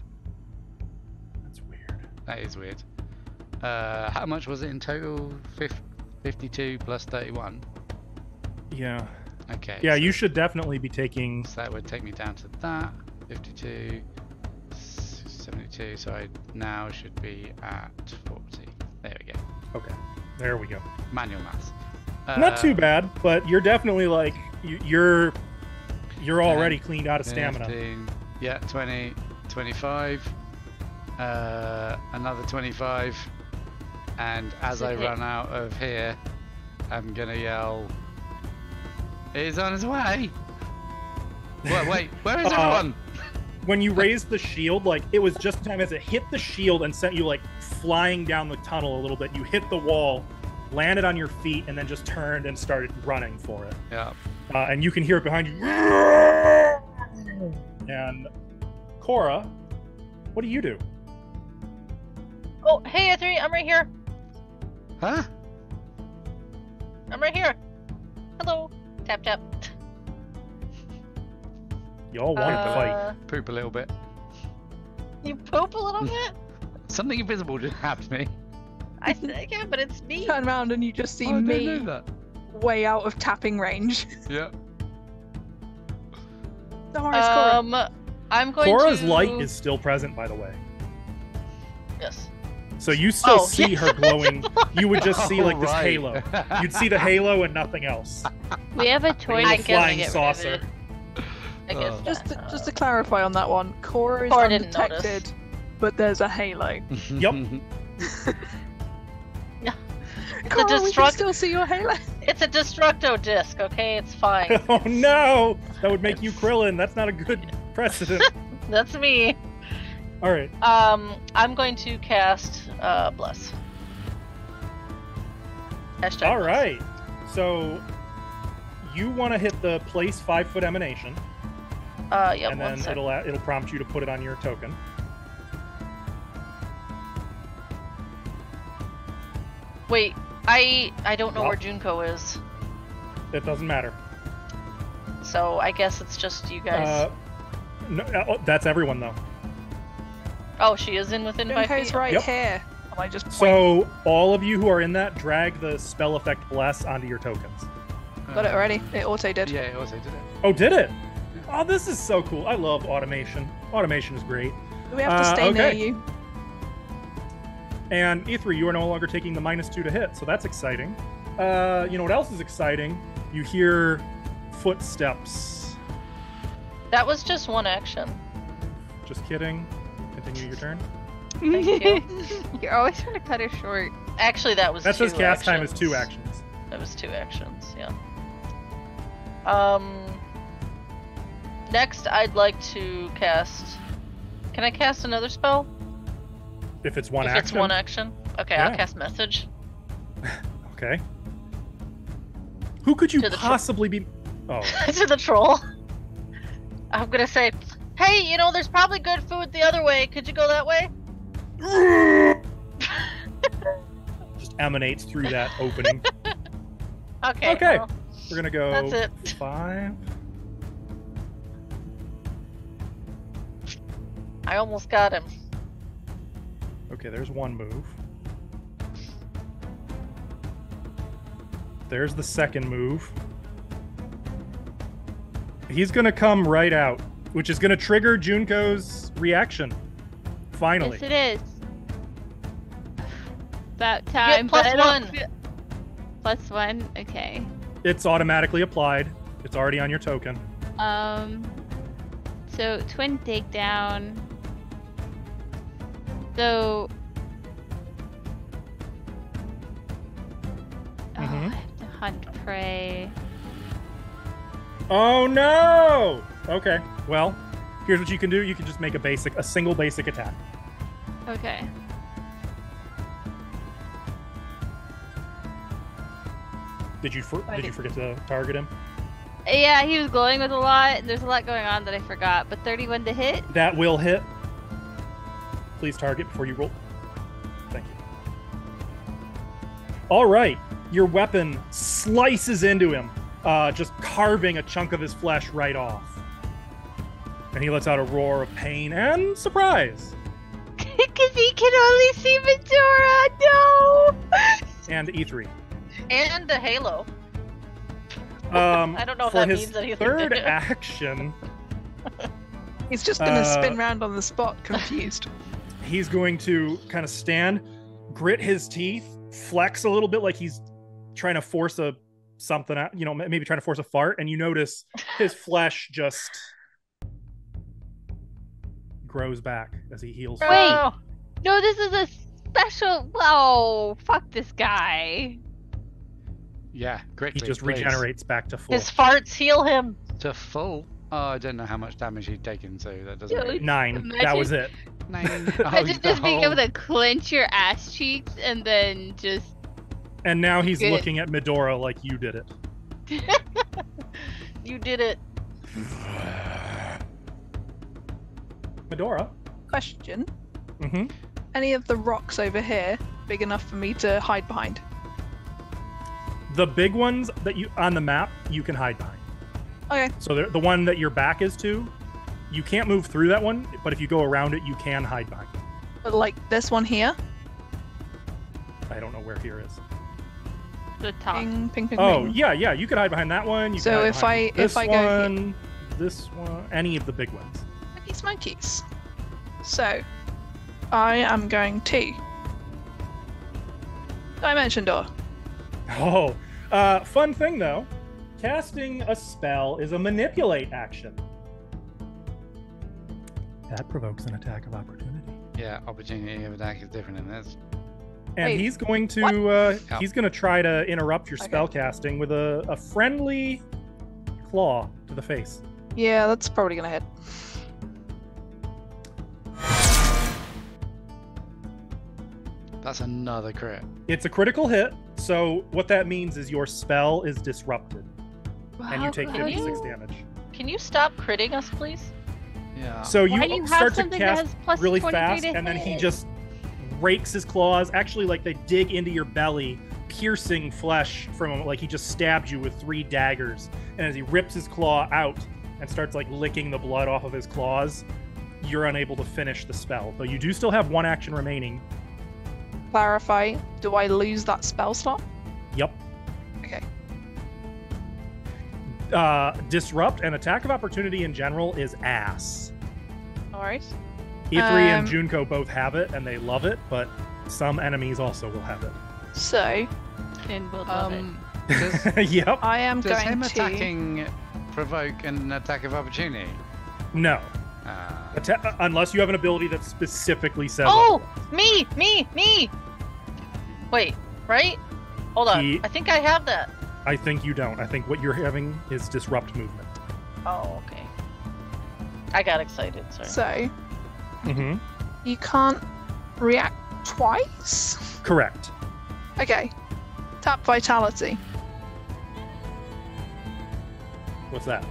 That's weird. That is weird. How much was it in total? 52 plus 31. Yeah. Okay. Yeah, so, you should definitely be taking. So that would take me down to that. 52, 72. So I now should be at 40. There we go. Okay. There we go. Manual maths. Not too bad, but you're definitely like you're already cleaned out of stamina. 15, yeah, 20, 25, another 25, and as I Okay. run out of here, I'm gonna yell, "He's on his way!" Wait, where is everyone? When you raised the shield, like it was just in time as it hit the shield and sent you like flying down the tunnel a little bit. You hit the wall, landed on your feet, and then just turned and started running for it. Yeah. And you can hear it behind you. And Cora, what do you do? Oh, hey, E3, I'm right here. Huh? I'm right here. Hello. Tap tap. Y'all want to fight? Poop a little bit. You poop a little bit? Something invisible just tapped me. I think, yeah, but it's me. Turn around and you just see I me didn't know that. way out of tapping range. Yeah. Don't worry, it's Cora. I'm going Cora's to... light is still present, by the way. Yes. So you still Oh, see yeah. her glowing. You would just see Oh, like this right. halo. You'd see the halo and nothing else. We have a toy Like a I that's guess- gonna flying get rid of saucer. it. I guess. Oh. Just to clarify on that one, Cora is Cora didn't undetected, but there's a halo. Yup. It's Cora, a we can destruct. still see your halo. It's a destructo disc. Okay, it's fine. Oh no! That would make you Krillin. That's not a good precedent. That's me. All right. I'm going to cast bless. Hashtag All bless. right. So you want to hit the place 5-foot emanation, Yeah. and one then sec. it'll prompt you to put it on your token. Wait, I don't know Well. where Junko is, It doesn't matter. so I guess it's just you guys. No, that's everyone though. Oh, she is in within 5 Junko's feet. right Yep. here. And I just point. So all of you who are in that, drag the spell effect bless onto your tokens. Got it already. It auto did. Yeah, it also did it. Oh, did it? Oh, this is so cool. I love automation. Automation is great. Do we have to stay near okay. you? And E3, you are no longer taking the -2 to hit, so that's exciting. You know what else is exciting? You hear footsteps. That was just one action. Just kidding. Continue your turn. Thank you. You're always trying to cut it short. Actually, that was That two says cast time is actions. 2 actions. That was 2 actions, yeah. Next, I'd like to cast... Can I cast another spell? If it's one if action. it's one action? Okay, Yeah. I'll cast Message. Okay. Who could you To the possibly be? Oh, To the troll. I'm gonna say, hey, you know, there's probably good food the other way. Could you go that way? just emanates through that opening. Okay. Okay. well, We're gonna go That's it. 5. I almost got him. Okay, there's one move. There's the second move. He's gonna come right out, which is gonna trigger Junko's reaction. Finally. Yes, it is. About You time. get but I don't +1. feel- +1. Okay. It's automatically applied. It's already on your token. So twin takedown. So. Oh, I have to hunt prey. Oh no! Okay. Well, here's what you can do. You can just make a single basic attack. Okay. Did you forget to target him? Yeah, he was glowing with a lot. There's a lot going on that I forgot. But 31 to hit. That will hit. Please target before you roll. Thank you. All right. Your weapon slices into him, just carving a chunk of his flesh right off. And he lets out a roar of pain and surprise. Because he can only see Medora. No. And E3. And a halo. I don't know if for that his means anything. third action, He's just gonna spin round on the spot, confused. he's going to kind of stand, grit his teeth, flex a little bit like he's trying to force something out, maybe trying to force a fart, and you notice his flesh just grows back as he heals. Wait. Oh, No, this is a special. Oh, fuck this guy. Yeah, He quickly. just please. regenerates back to full. his farts heal him. To full. Oh, I don't know how much damage he'd taken, so that doesn't. Yeah, Really... 9. That was it. 9. Oh, Imagine the just being whole- able to clench your ass cheeks and then just. And now he's Good. looking at Medora like you did it. You did it. Medora? Question: Mm-hmm. any of the rocks over here big enough for me to hide behind? The big ones that you on the map you can hide behind. Okay. So the one that your back is to, you can't move through that one, but if you go around it, you can hide behind it. But like this one here. I don't know where here is. The top. Ping, ping, ping, Oh ping. yeah, you could hide behind that one. You So can hide if behind I- this if I go here- one, this one, any of the big ones. Monkeys, monkeys. So, I am going to Dimension Door. Oh, fun thing though, casting a spell is a manipulate action. That provokes an attack of opportunity. Yeah, opportunity of attack is different in this. And Wait, he's going to Oh. he's going to try to interrupt your Okay. spell casting with a friendly claw to the face. Yeah, that's probably gonna hit. That's another crit. It's a critical hit, so what that means is your spell is disrupted, and you take How do 56 you- damage. Can you stop critting us, please? Yeah. So Why do you you have start to something that cast has plus really 23 fast, to and then he hit? just rakes his claws. Actually, like they dig into your belly, piercing flesh from him. Like he just stabbed you with 3 daggers. And as he rips his claw out and starts like licking the blood off of his claws, you're unable to finish the spell. Though you do still have 1 action remaining. Clarify, do I lose that spell slot? Yep. Okay. Disrupt and attack of opportunity in general is ass. No worries. E3 and Um, Junko both have it and they love it, but some enemies also will have So, And we'll love it. it. Yep. I am Does going him to. attacking provoke an attack of opportunity? No. Ah. Unless you have an ability that specifically says Oh, me. Wait, right? Hold on. He- I think I have that. I think you don't. I think what you're having is disrupt movement. Oh, okay. I got excited. Sorry. So, Mm-hmm. you can't react twice? Correct. Okay. Tap Vitality. What's that?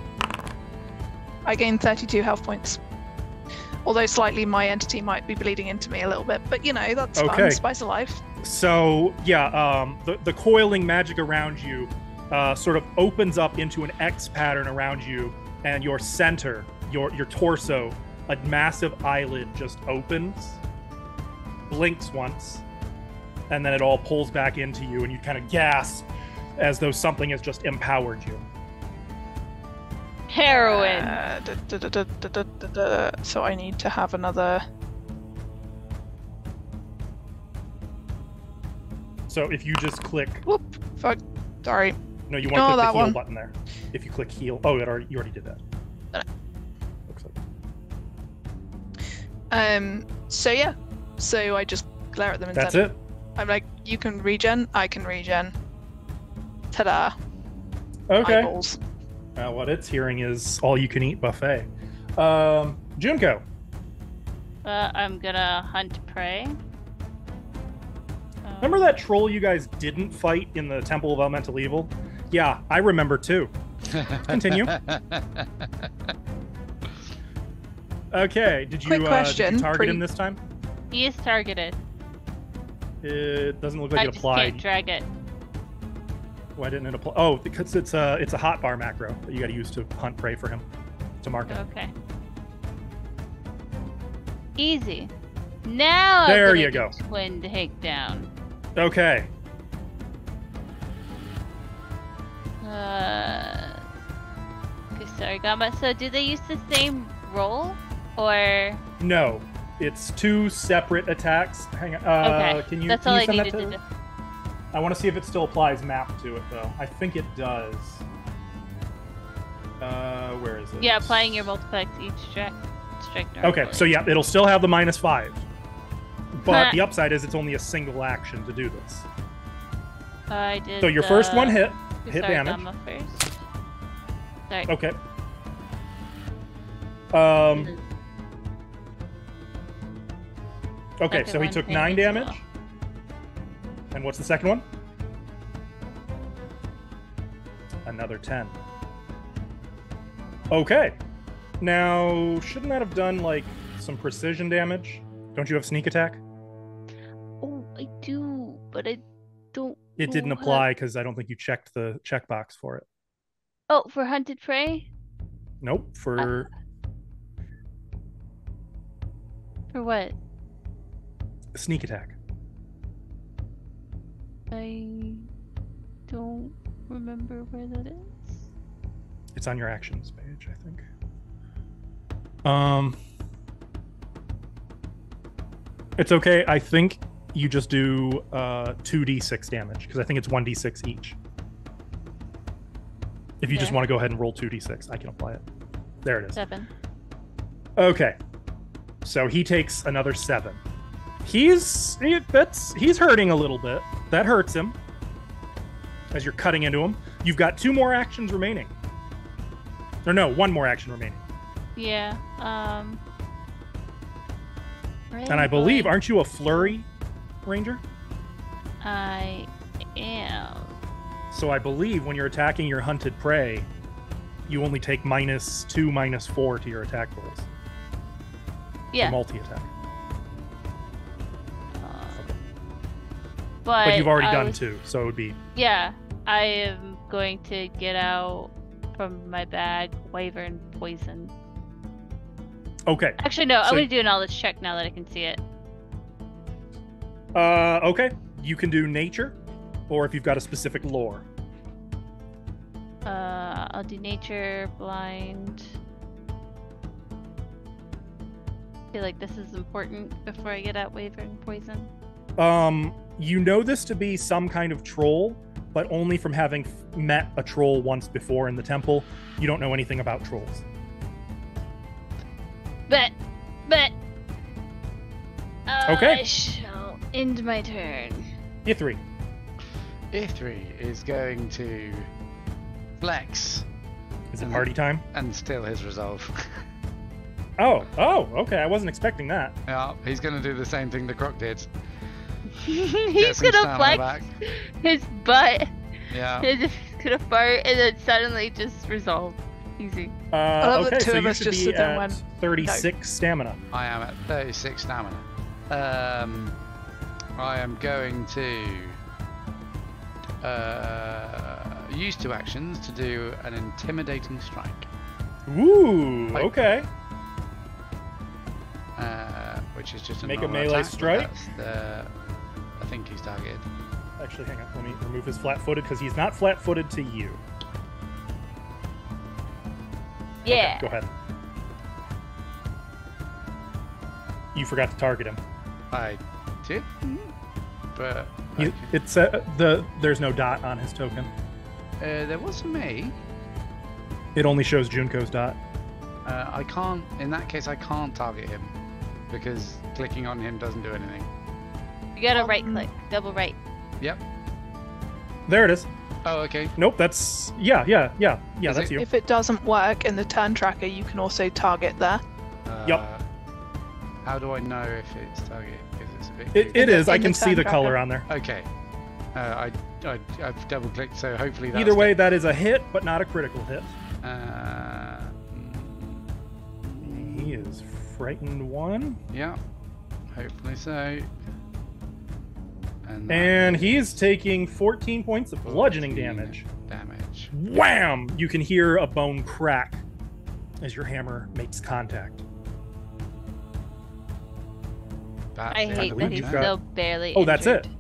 I gain 32 health points. Although slightly my entity might be bleeding into me a little bit, but that's Okay. fun. Spice of life. So yeah, the coiling magic around you sort of opens up into an X pattern around you, and your center, your torso, a massive eyelid just opens, blinks once, and then it all pulls back into you, and you kind of gasp as though something has just empowered you. Heroin. So I need to have another. So if you just click, Whoop. Fuck. Sorry. no, you want to No, click the that heal one. button there. If you click heal, oh, you already did that. Looks like. So yeah. So I just glare at them and That's say, it. I'm like, you can regen, I can regen. Ta-da. Okay. Eyeballs. What it's hearing is all-you-can-eat buffet. Junko. I'm gonna hunt prey. Remember that troll you guys didn't fight in the Temple of Elemental Evil? Yeah, I remember too. Continue. Okay, did you, Quick did question, you target him this time? He is targeted. It doesn't look like I it just applied. can't drag it. Why didn't it apply? Oh, because it's a hotbar macro that you got to use to hunt prey for him to mark it. Okay. Easy. Now There I'm gonna you do go. Twin takedown. Okay. Okay, sorry, Gamba. So do they use the same roll, or No, it's two separate attacks. Hang on. okay? Can you? That's can all you I send that needed to to? do. I want to see if it still applies map to it though. I think it does. Where is it? Yeah, applying your multiplex each strike. Okay, so yeah, it'll still have the -5, but Huh. the upside is it's only a single action to do this. I did. So your first one hit sorry, damage. Gamba first. Sorry. Okay. Okay, Second so he one took hit 9 as damage. well. And what's the second one? Another 10. Okay. Now, shouldn't that have done like some precision damage? Don't you have sneak attack? Oh, I do, but I don't. It didn't know how- apply because I don't think you checked the checkbox for it. Oh, for hunted prey? Nope. For For what? sneak attack. I don't remember where that is. It's on your actions page, I think. It's okay. I think you just do 2d6 damage because I think it's 1d6 each. If you just Yeah. want to go ahead and roll 2d6, I can apply it. There it is. 7. Okay. So he takes another 7. He's hurting a little bit. That hurts him. As you're cutting into him. You've got 2 more actions remaining. Or no, 1 more action remaining. Yeah. And I believe, aren't you a flurry ranger? I am. So I believe when you're attacking your hunted prey, you only take -2, -4 to your attack rolls. Yeah. For multi-attack. But But you've already I done was- 2, so it would be... Yeah, I am going to get out from my bag Wyvern Poison. Okay. Actually, no, So- I'm going to do a knowledge check now that I can see it. Okay. You can do nature, or if you've got a specific lore. I'll do nature, blind. I feel like this is important before I get out Wyvern Poison. You know this to be some kind of troll, but only from having met a troll once before in the temple. You don't know anything about trolls. But. Okay. I shall end my turn. Ithri. Ithri is going to flex Is it party time? and steal his resolve. Oh, okay. I wasn't expecting that. Yeah, he's going to do the same thing the croc did. He's Get some gonna stamina flex back. his butt. Yeah. He's gonna fart and then suddenly just resolve. Easy. love that Okay, two so of you us should just be sit there and at went, 36 stamina. I am at 36 stamina. I am going to use 2 actions to do an intimidating strike. Ooh, Like- okay. Which is just a Make a normal melee attack, but strike? that's I think he's targeted. Actually, hang on. Let me remove his flat-footed because he's not flat-footed to you. Yeah. Okay, go ahead. You forgot to target him. I did, but You, Okay. it's there's no dot on his token. There was me. It only shows Junko's dot. I can't. In that case, I can't target him because clicking on him doesn't do anything. You gotta right click, double right. Yep. There it is. Oh, okay. Nope, that's yeah. Is That's it? you. If it doesn't work in the turn tracker, you can also target there. Yep. How do I know if it's target? Because it's a bit. It big. is. I in the can see turn the tracker. color on there. Okay. I've double clicked, so hopefully that's Either way, that is a hit, but not a critical hit. He is frightened 1. Yeah. Hopefully so. And And he's taking 14 points of bludgeoning damage. Wham! You can hear a bone crack as your hammer makes contact. That's I it. hate believe that he's you've got- still barely Oh, that's it. injured.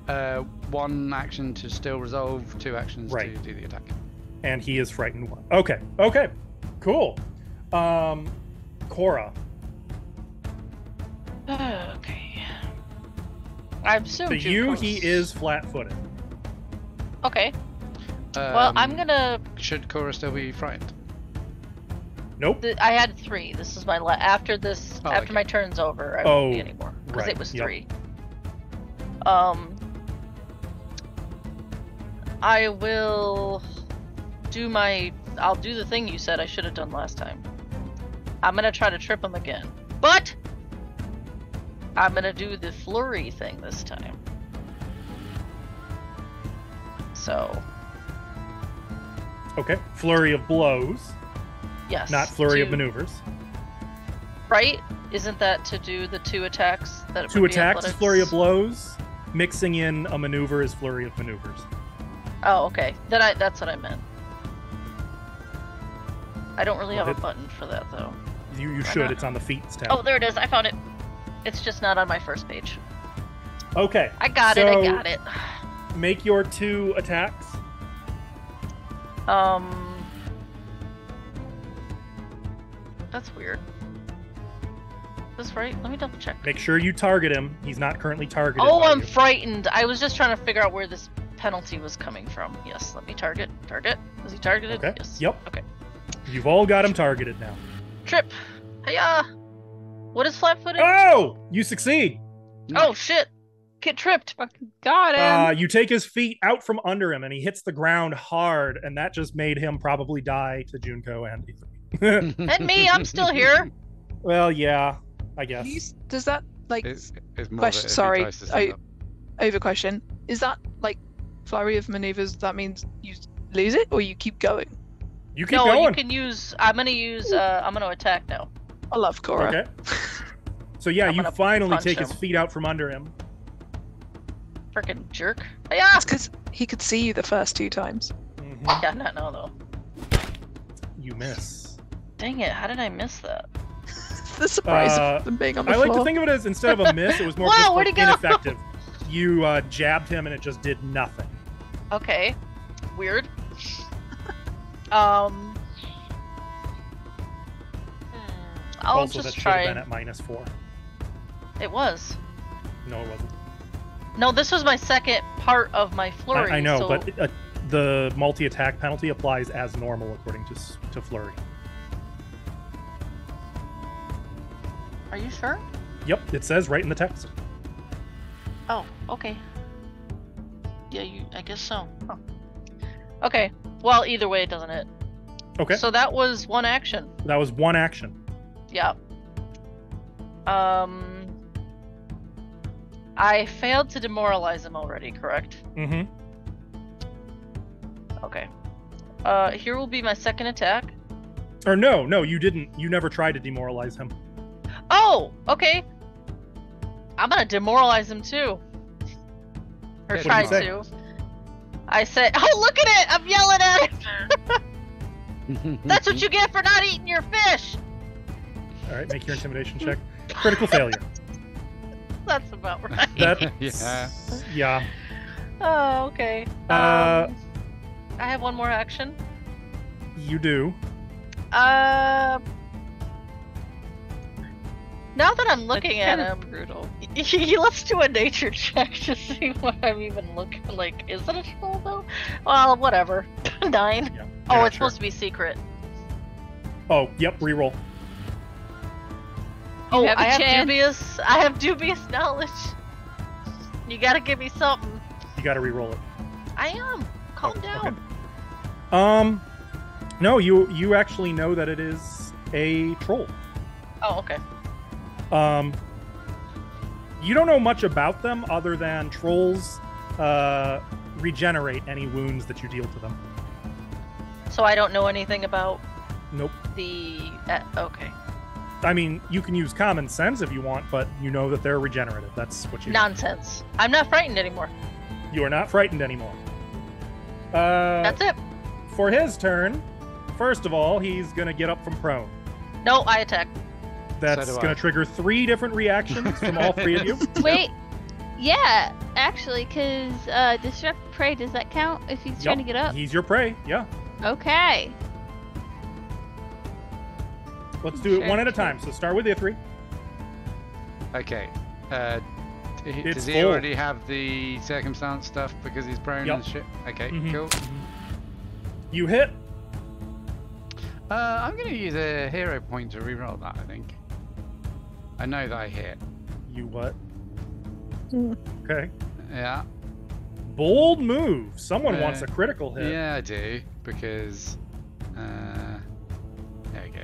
Yeah. 1 action to still resolve, 2 actions Right. to do the attack. And he is frightened 1. Okay. Cool. Cora. Okay. I assume To you, Junko's- he is flat-footed. Okay. Well, I'm Um, gonna. Should Cora still be frightened? Nope. I had 3. This is my after this. Oh, after okay. my turn's over, I won't be Oh, anymore because right, it was yep. 3. I will do my. I'll do the thing you said I should have done last time. I'm gonna try to trip him again, but I'm gonna do the flurry thing this time. So Okay. Flurry of blows, yes, not flurry of two- maneuvers. Right? Isn't that to do the 2 attacks? That it 2 would be attacks, athletics? flurry of blows. Mixing in a maneuver is flurry of maneuvers. Oh, okay. Then that's what I meant. I don't really Well, have a button for that though. You Why should. not? It's on the feats tab. Oh, there it is. I found it. It's just not on my first page. Okay. I got it. I so got it. Make your 2 attacks. That's weird. Is this right? Let me double check. Make sure you target him. He's not currently targeted. Oh, by I'm you. frightened. I was just trying to figure out where this penalty was coming from. Yes, let me target. Target. Is he targeted? Okay. Yes. Yep. Okay. You've all got him targeted now. Trip. Hiya. What is flat-footed? Oh! You succeed. Oh shit. Get tripped. Fucking got him. You take his feet out from under him, and he hits the ground hard, and that just made him probably die to Junko and Ethan. And me, I'm still here. Well, yeah, I guess. Does that like It's more question? of it if he Sorry, tries to stand up. over question. Is that like flurry of maneuvers? That means you lose it or you keep going? You keep No, going. you can use. I'm gonna use. I'm gonna attack now. I love Cora. Okay. So yeah, I'm you gonna finally punch take his him. feet out from under him. Freaking jerk. Hiya. That's because he could see you the first 2 times. Mhm. Yeah, not now though. You miss. Dang it! How did I miss that? The surprise Uh, of them being on the I like floor. to think of it as instead of a miss, it was more Wow, just where'd like he go? ineffective. You jabbed him and it just did nothing. Okay. Weird. I'll Also, that just should try. have been at -4. It was. No, it wasn't. No, this was my second part of my flurry. I know, so... but the multi-attack penalty applies as normal according to flurry. Are you sure? Yep, it says right in the text. Oh, okay. Yeah, I guess so. Huh. Okay. Well, either way, it doesn't hit. Okay, So that was 1 action. that was 1 action. Yeah. I failed to demoralize him already, correct? Mm-hmm. Okay. Here will be my second attack. Or no, you didn't. You never tried to demoralize him. Oh, okay. I'm gonna demoralize him too. Or Yeah, try what do you to. I say, oh, look at it! I'm yelling at him! That's what you get for not eating your fish! All right, make your intimidation check. Critical failure. That's about right. That. Yeah. Yeah. Oh, okay. Uh, I have one more action. You do. Now that I'm looking at Kinda him, brutal. let's do a nature check to see what I'm even looking like. Is it a troll though? Well, whatever. 9. Yeah. Oh, You're it's not supposed to be secret. Oh, yep. Reroll. Oh, have a I have chance. dubious knowledge. You gotta give me something. You got to reroll it. I am. Calm Oh, down. okay. No, you actually know that it is a troll. Oh, okay. You don't know much about them other than trolls regenerate any wounds that you deal to them. So I don't know anything about Nope. the. Okay. I mean, you can use common sense if you want, but you know that they're regenerative. That's what you know. Nonsense. I'm not frightened anymore. You are not frightened anymore. That's it. For his turn, first of all, he's going to get up from prone. No, I attack. That's So do going I. to trigger 3 different reactions from all 3 of you. Wait. Yeah, actually, because disrupt prey, does that count if he's trying to get up? He's your prey. Yeah. Okay. Let's do it Sure, one at a sure. time. So start with Ithri. Okay. It's Does he full. already have the circumstance stuff because he's prone Yup. and shit? Okay, Mhm. cool. You hit. I'm going to use a hero point to reroll that, I think. I know that I hit. You what? Okay. Yeah. Bold move. Someone wants a critical hit. Yeah, I do, because... there we go.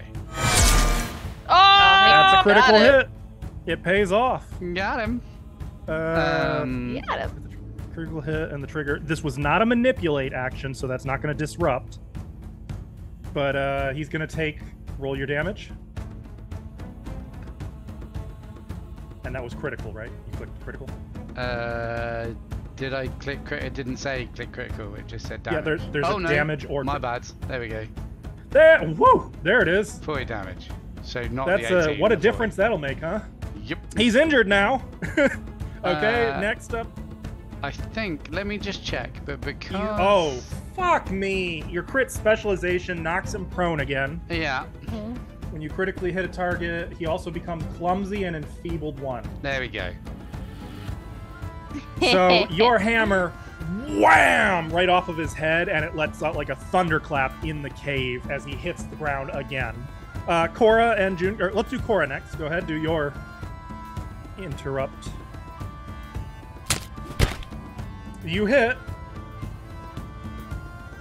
Oh! That's a critical got it. hit. It pays off. Got him. You got him. Critical hit and the trigger. This was not a manipulate action, so that's not going to disrupt. But he's going to take. Roll your damage. And that was critical, right? You clicked critical. Did I click critical? It didn't say click critical, it just said Yeah, damage. there's oh, a no, damage or my bad. There we go. there. Woo! There it is. 40 damage. So not That's the 18. what a the 40. difference that'll make, huh? Yep. He's injured now. Okay, Uh, next up. I think, let me just check, but because... Oh, fuck me. Your crit specialization knocks him prone again. Yeah, When you critically hit a target, he also becomes clumsy and enfeebled 1. there we go. So your hammer, wham, right off of his head, and it lets out like a thunderclap in the cave as he hits the ground again. Cora and June, or let's do Cora next. Go ahead, do your interrupt. You hit.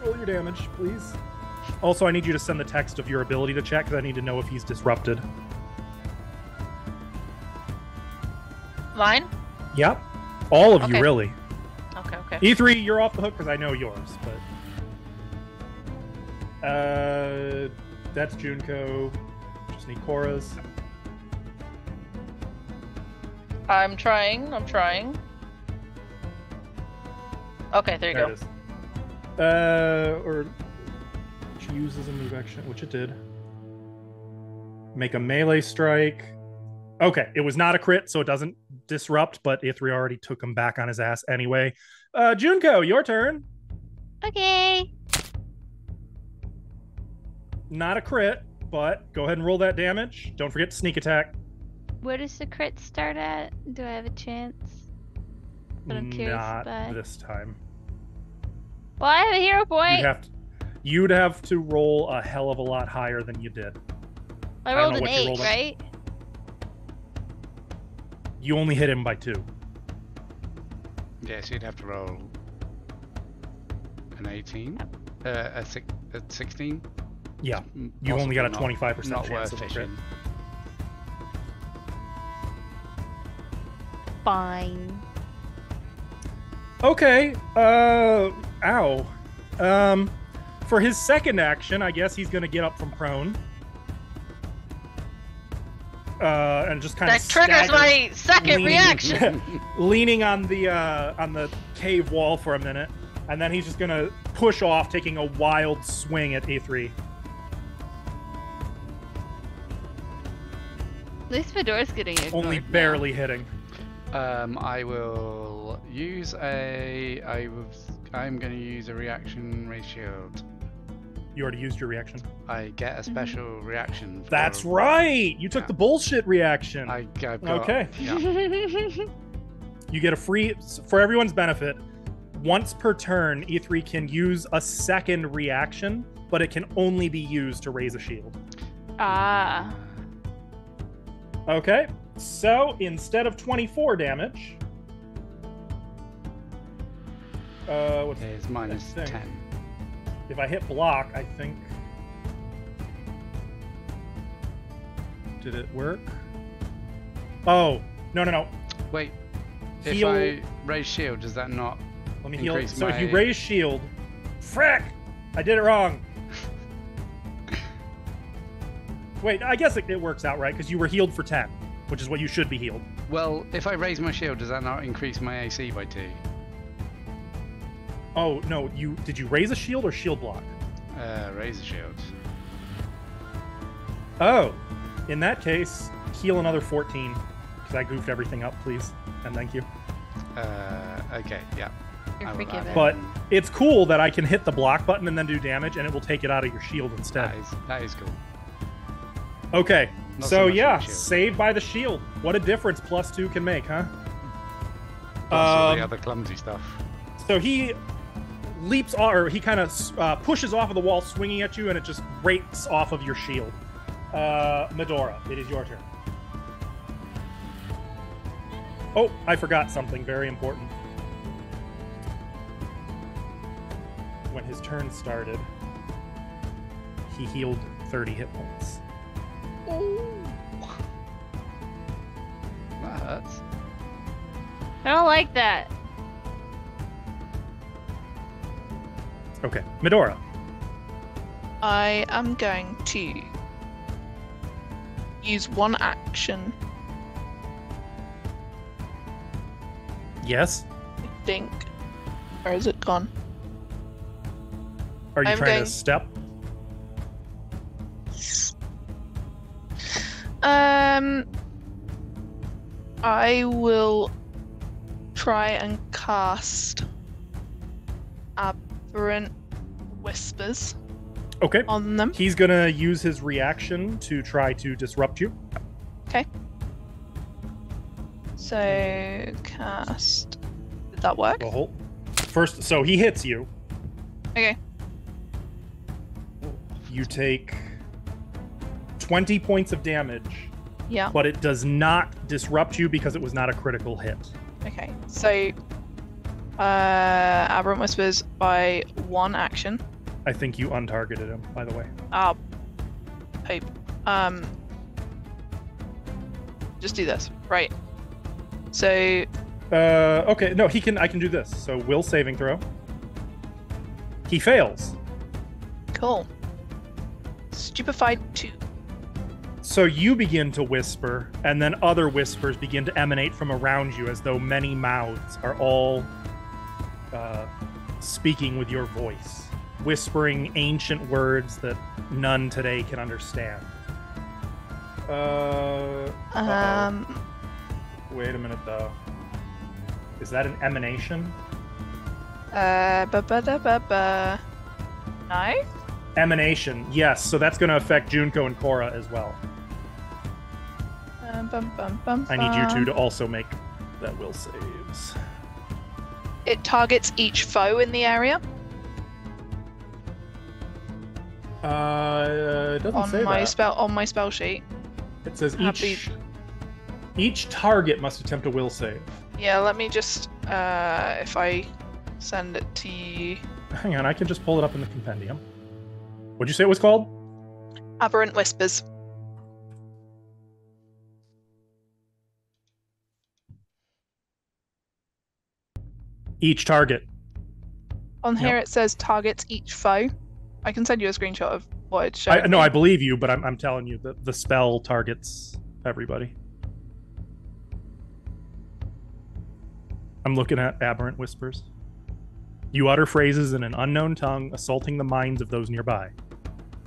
Roll your damage, please. Also, I need you to send the text of your ability to check because I need to know if he's disrupted. Mine? Yep. All of you, Okay. really. Okay. E3, you're off the hook because I know yours, but that's Junko. Just need Cora's. I'm trying. Okay, there you There go. it is. Or she uses a move action, which it did. Make a melee strike. Okay, it was not a crit, so it doesn't disrupt, but Ithri already took him back on his ass anyway. Junko, your turn. Okay. Not a crit, but go ahead and roll that damage. Don't forget to sneak attack. Where does the crit start at? Do I have a chance? But I'm curious Not about. this time. Well, I have a hero point. You'd have to roll a hell of a lot higher than you did. I don't rolled know an what you 8, rolled on. right? You only hit him by 2. Yeah, so you'd have to roll an 18, a 16. Yeah, you only got a Possibly 25% not chance worth of a crit. fishing. Fine. Okay. Ow. For his second action, I guess he's gonna get up from prone. And just kind That of triggers my second leaning- reaction. leaning on the cave wall for a minute, and then he's just gonna push off, taking a wild swing at A3. At least Fedora's getting ignored Only now. barely hitting. I will use I'm going to use a reaction ray shield. You already used your reaction. I get a special reaction. For That's right! You took the bullshit reaction. I've got, Okay. Yeah. You get a free, for everyone's benefit, once per turn, E3 can use a second reaction, but it can only be used to raise a shield. Ah. Okay, so instead of 24 damage, what's It's minus that thing? 10. If I hit block, I think. Did it work? Oh, no. Wait, Heal. if I raise shield, does that not Let me heal. increase So if you my- raise shield, frick! I did it wrong. Wait, I guess it works out right because you were healed for 10, which is what you should be healed. Well, if I raise my shield, does that not increase my AC by 2? Oh no, did you raise a shield or shield block? Raise the shield. Oh, in that case, heal another 14 because I goofed everything up, please, and thank you. Okay, yeah. You're I will forgiven. add But in- it's cool that I can hit the block button and then do damage, and it will take it out of your shield instead. that is cool. Okay, Not so so much yeah, for the shield. saved by the shield. What a difference +2 can make, huh? Plus all Um, the other clumsy stuff. So he leaps, or he kind of pushes off of the wall, swinging at you, and it just breaks off of your shield. Medora, it is your turn. Oh, I forgot something very important. When his turn started, he healed 30 hit points. That hurts. I don't like that. Okay, Medora. I am going to use one action, Yes? I think. Where has it gone? Are you I'm trying going- to step? I will try and cast Aberrant Whispers Okay. on them. He's gonna use his reaction to try to disrupt you. So cast. Did that work? Well, hold. First, so he hits you. Okay. You take 20 points of damage, Yeah. but it does not disrupt you because it was not a critical hit. Okay. So Aberrant Whispers by one action. I think you untargeted him, by the way. Ah, hope. Just do this. Right. So Okay, no, he can. I can do this. So, will saving throw. He fails. cool. Stupefied 2. So you begin to whisper, and then other whispers begin to emanate from around you, as though many mouths are all speaking with your voice, whispering ancient words that none today can understand. Uh-oh. Wait a minute, though. Is that an emanation? No? Emanation, yes. So that's going to affect Junko and Korra as well. I need you two to also make that will saves. It targets each foe in the area It doesn't say that. on my spell sheet. It says Happy- each target must attempt a will save. Yeah, let me just if I send it to you. Hang on, I can just pull it up in the compendium. What'd you say it was called? Aberrant Whispers. Each target. On here Yep. it says targets each foe. I can send you a screenshot of what it's showing. No, me. I believe you, but I'm telling you that the spell targets everybody. I'm looking at Aberrant Whispers. You utter phrases in an unknown tongue, assaulting the minds of those nearby.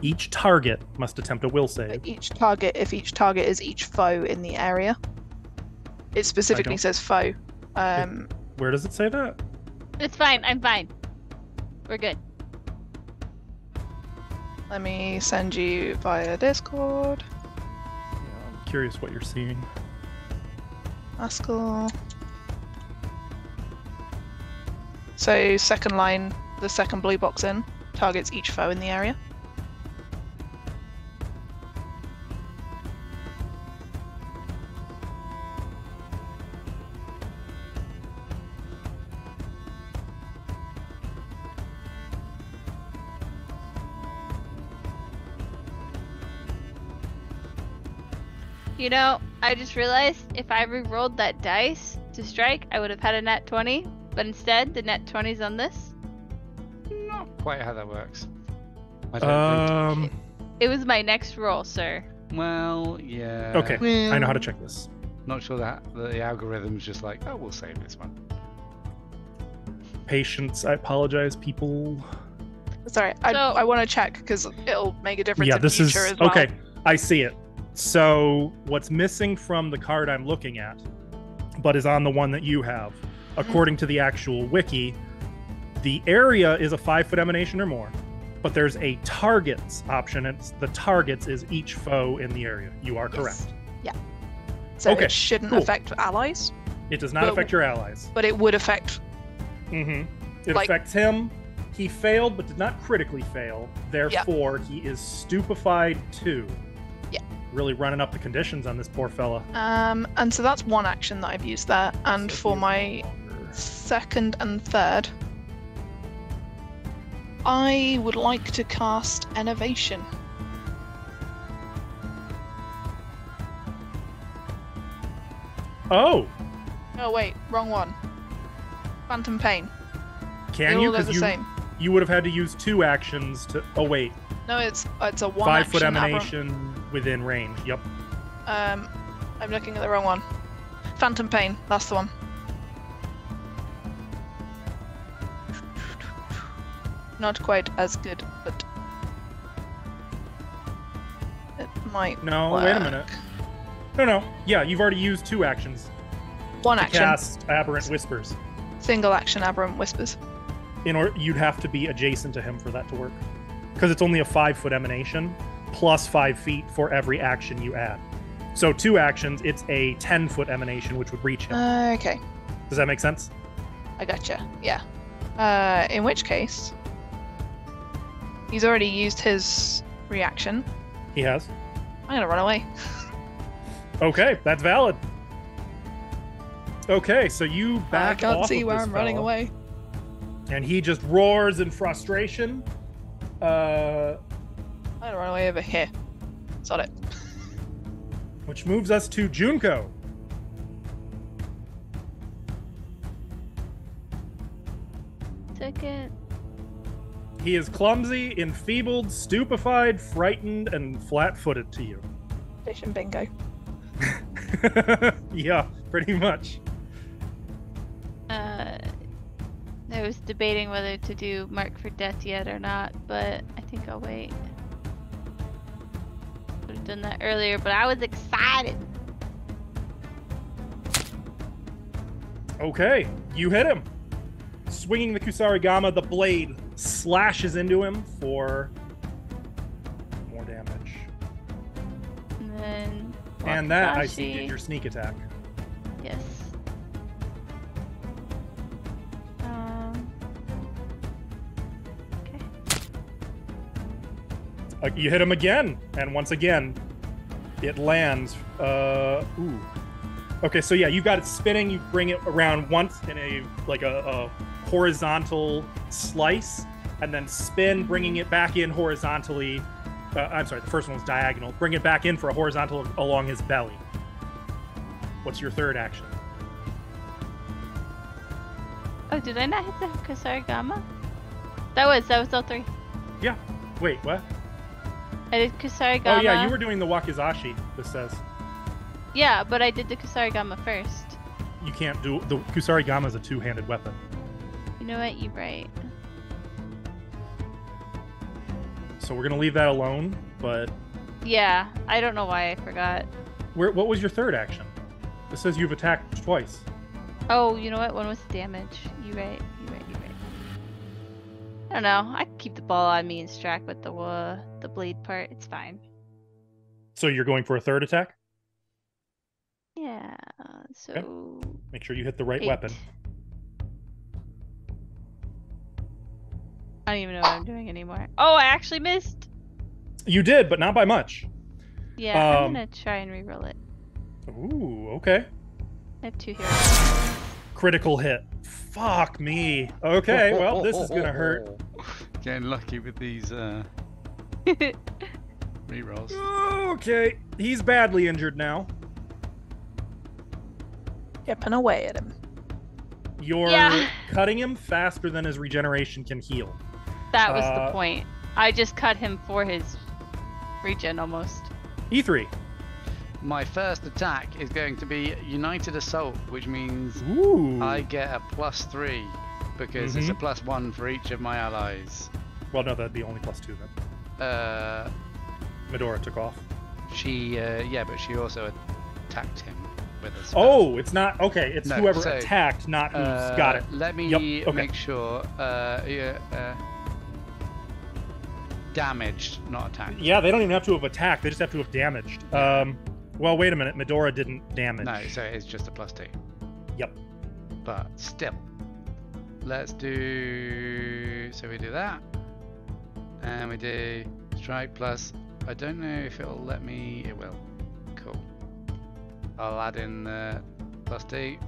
Each target must attempt a will save. Each target, if each target is each foe in the area. It specifically don't- says foe. Where does it say that? It's fine. I'm fine. We're good. Let me send you via Discord. Yeah, I'm curious what you're seeing. Haskell. So second line, the second blue box in, targets each foe in the area. You know, I just realized if I re-rolled that dice to strike, I would have had a nat 20. But instead, the nat 20's on this. Not quite how that works. I don't think. It was my next roll, sir. Well, yeah. Okay, I know how to check this. Not sure that the algorithm's just like, oh, we'll save this one. Patience, I apologize, people. Sorry, I want to check because it'll make a difference Yeah, in this future is as well. okay. I see it. So what's missing from the card I'm looking at, but is on the one that you have, according to the actual wiki, the area is a 5-foot emanation or more, but there's a targets option. It's the targets is each foe in the area. You are correct. Yeah. So Okay, it shouldn't cool. affect allies, It does not But- affect your allies. but it would affect. Mm-hmm. It Like- affects him. He failed, but did not critically fail. Therefore, he is stupefied too. Yeah. Really running up the conditions on this poor fella. And so that's one action that I've used there. And So for he- my second and third, I would like to cast Innovation. Oh, Oh wait, wrong one. Phantom Pain. can They you? all go the Because same. you would have had to use 2 actions to. Oh wait, No, it's a one 5-foot action aberrant. emanation within range. Yep. I'm looking at the wrong one. Phantom Pain, that's the one. Not quite as good, but it might No, work. wait a minute. No. Yeah, you've already used 2 actions One to action, cast Aberrant Whispers. single action aberrant whispers. In order, you'd have to be adjacent to him for that to work, because it's only a 5-foot emanation plus 5 feet for every action you add. So 2 actions, it's a 10-foot emanation, which would reach him. Okay, Does that make sense? I gotcha. Yeah. In which case, he's already used his reaction. He has. I'm gonna run away. Okay, that's valid. Okay, so you I back can't off see of where this I'm running fella, away. and he just roars in frustration. I'm gonna run away over here. Sod it. Which moves us to Junko. Second. He is clumsy, enfeebled, stupefied, frightened, and flat-footed to you. Fish and bingo. Yeah, pretty much. I was debating whether to do Mark for Death yet or not, but I think I'll wait. Would have done that earlier, but I was excited. Okay, you hit him. Swinging the Kusarigama, the blade slashes into him for more damage. And then. And that, I see, Wakizashi. did your sneak attack. Yes. Okay. You hit him again, and once again, it lands. Ooh. Okay, so yeah, you got it spinning. You bring it around once in a horizontal slice, and then spin, bringing it back in horizontally. I'm sorry, the first one was diagonal. Bring it back in for a horizontal along his belly. What's your third action? Oh, did I not hit the Kusarigama? That was all 3. Yeah. Wait, what? I did Kusarigama. Oh yeah, you were doing the Wakizashi. This says Yeah, but I did the Kusarigama first. you can't do the Kusarigama is a 2-handed weapon. You know what? You're right. So we're gonna leave that alone. But Yeah, I don't know why I forgot. what was your third action? It says you've attacked twice. Oh, you know what? One was damage. You're right. I don't know. I can keep the ball on me and Strack with the blade part. It's fine. So you're going for a third attack? Yeah. So Make sure you hit the right 8. weapon. I don't even know what I'm doing anymore. Oh, I actually missed. You did, but not by much. Yeah, I'm gonna try and reroll it. Ooh, okay. I have 2 heroes. Critical hit. Fuck me. Okay, well, this is gonna hurt. Getting lucky with these rerolls. Okay, he's badly injured now. Yipping away at him. You're Yeah. cutting him faster than his regeneration can heal. That was the point. I just cut him for his regen almost. E3. My first attack is going to be United Assault, which means Ooh. I get a +3 because it's a +1 for each of my allies. Well, no, that'd be only +2 then. Medora took off. Yeah, but she also attacked him with a spell. Oh, it's not okay. It's No, whoever so, attacked, not who's got it. Let me Yep, okay. make sure. Damaged, not attacked. Yeah, they don't even have to have attacked. They just have to have damaged. Well, wait a minute. Medora didn't damage. No, so it's just a +2. Yep. But still, let's do. So we do that, and we do strike plus. I don't know if it'll let me. It will. Cool. I'll add in the +2.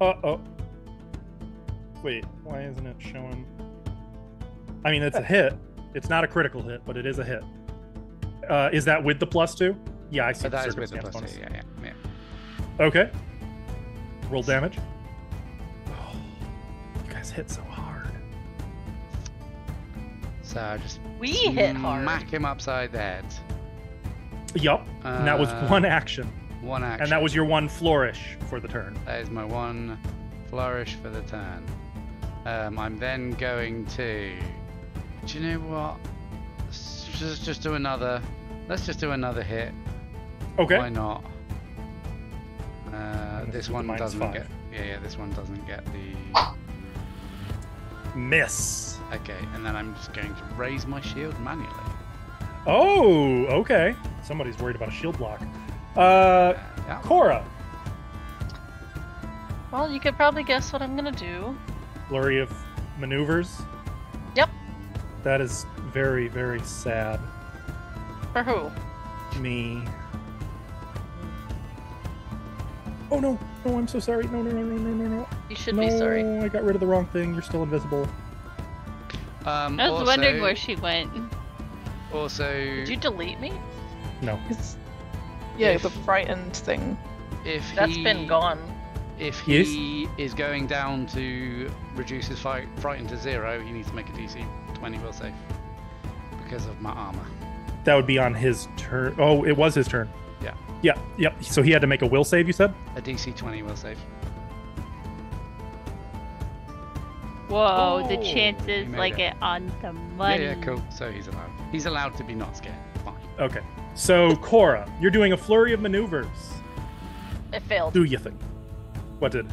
Uh-oh. Wait, why isn't it showing? I mean, it's a hit. It's not a critical hit, but it is a hit. Is that with the +2? Yeah, I see. So the that is with the circumstance +2. bonus. Yeah. Okay. Roll damage. Oh, you guys hit so hard. So I just We hit hard. smack him upside the head. Yup. And that was one action. One action. And that was your one flourish for the turn. That is my one flourish for the turn. I'm then going to. Do you know what? Just do another. Let's just do another hit. Okay. Why not? This with one the doesn't -5. get. Yeah, this one doesn't get the. Miss. Okay, and then I'm just going to raise my shield manually. Oh, okay. Somebody's worried about a shield block. Yeah. Cora. Well, you could probably guess what I'm gonna do. Flurry of maneuvers. Yep. That is very, very sad. For who? Me. Oh no! No, I'm so sorry. No, no, no, no, no, no, no. You should be sorry. I got rid of the wrong thing. You're still invisible. I was wondering where she went. Also, Did you delete me? No. Yeah, If- the frightened thing. if That's he, been gone. If Yes. he is going down to reduce his frighten to 0, he needs to make a DC 20 will save because of my armor. That would be on his turn. Oh, it was his turn. Yeah. Yeah, yep. So he had to make a will save, you said? A DC 20 will save. Whoa, the Oh, chances he made like it. it on the money. Yeah, cool. So he's allowed. He's allowed to be not scared. Fine. Okay. So, Cora, you're doing a flurry of maneuvers. It failed. Do you think? What did?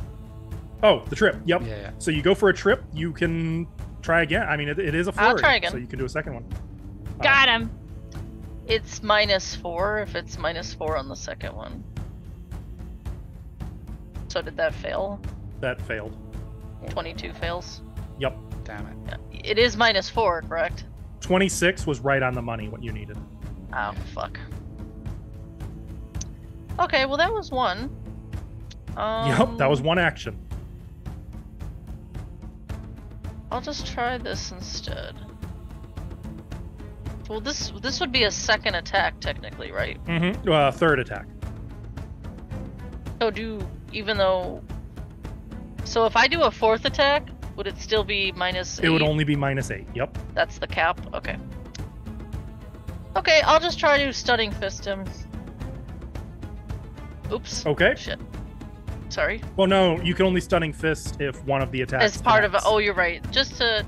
Oh, the trip. Yep. Yeah. So you go for a trip. You can try again. I mean, it is a flurry. I'll try again. So you can do a second one. Got him. It's -4 if it's -4 on the second one. So did that fail? That failed. 22 fails. Yep. Damn it. Yeah. It is -4, correct? 26 was right on the money, what you needed. Oh, fuck. Okay, well that was one. Yep, that was one action. I'll just try this instead. Well, this would be a second attack technically, right? Mm-hmm. Third attack. So so if I do a fourth attack, would it still be -8? It would only be -8. Yep. That's the cap? Okay. Okay, I'll just try to stunning fist him. Oops. Okay. Shit. Sorry. Well, no, you can only stunning fist if one of the attacks. As part of it. connects. Oh, you're right. Just to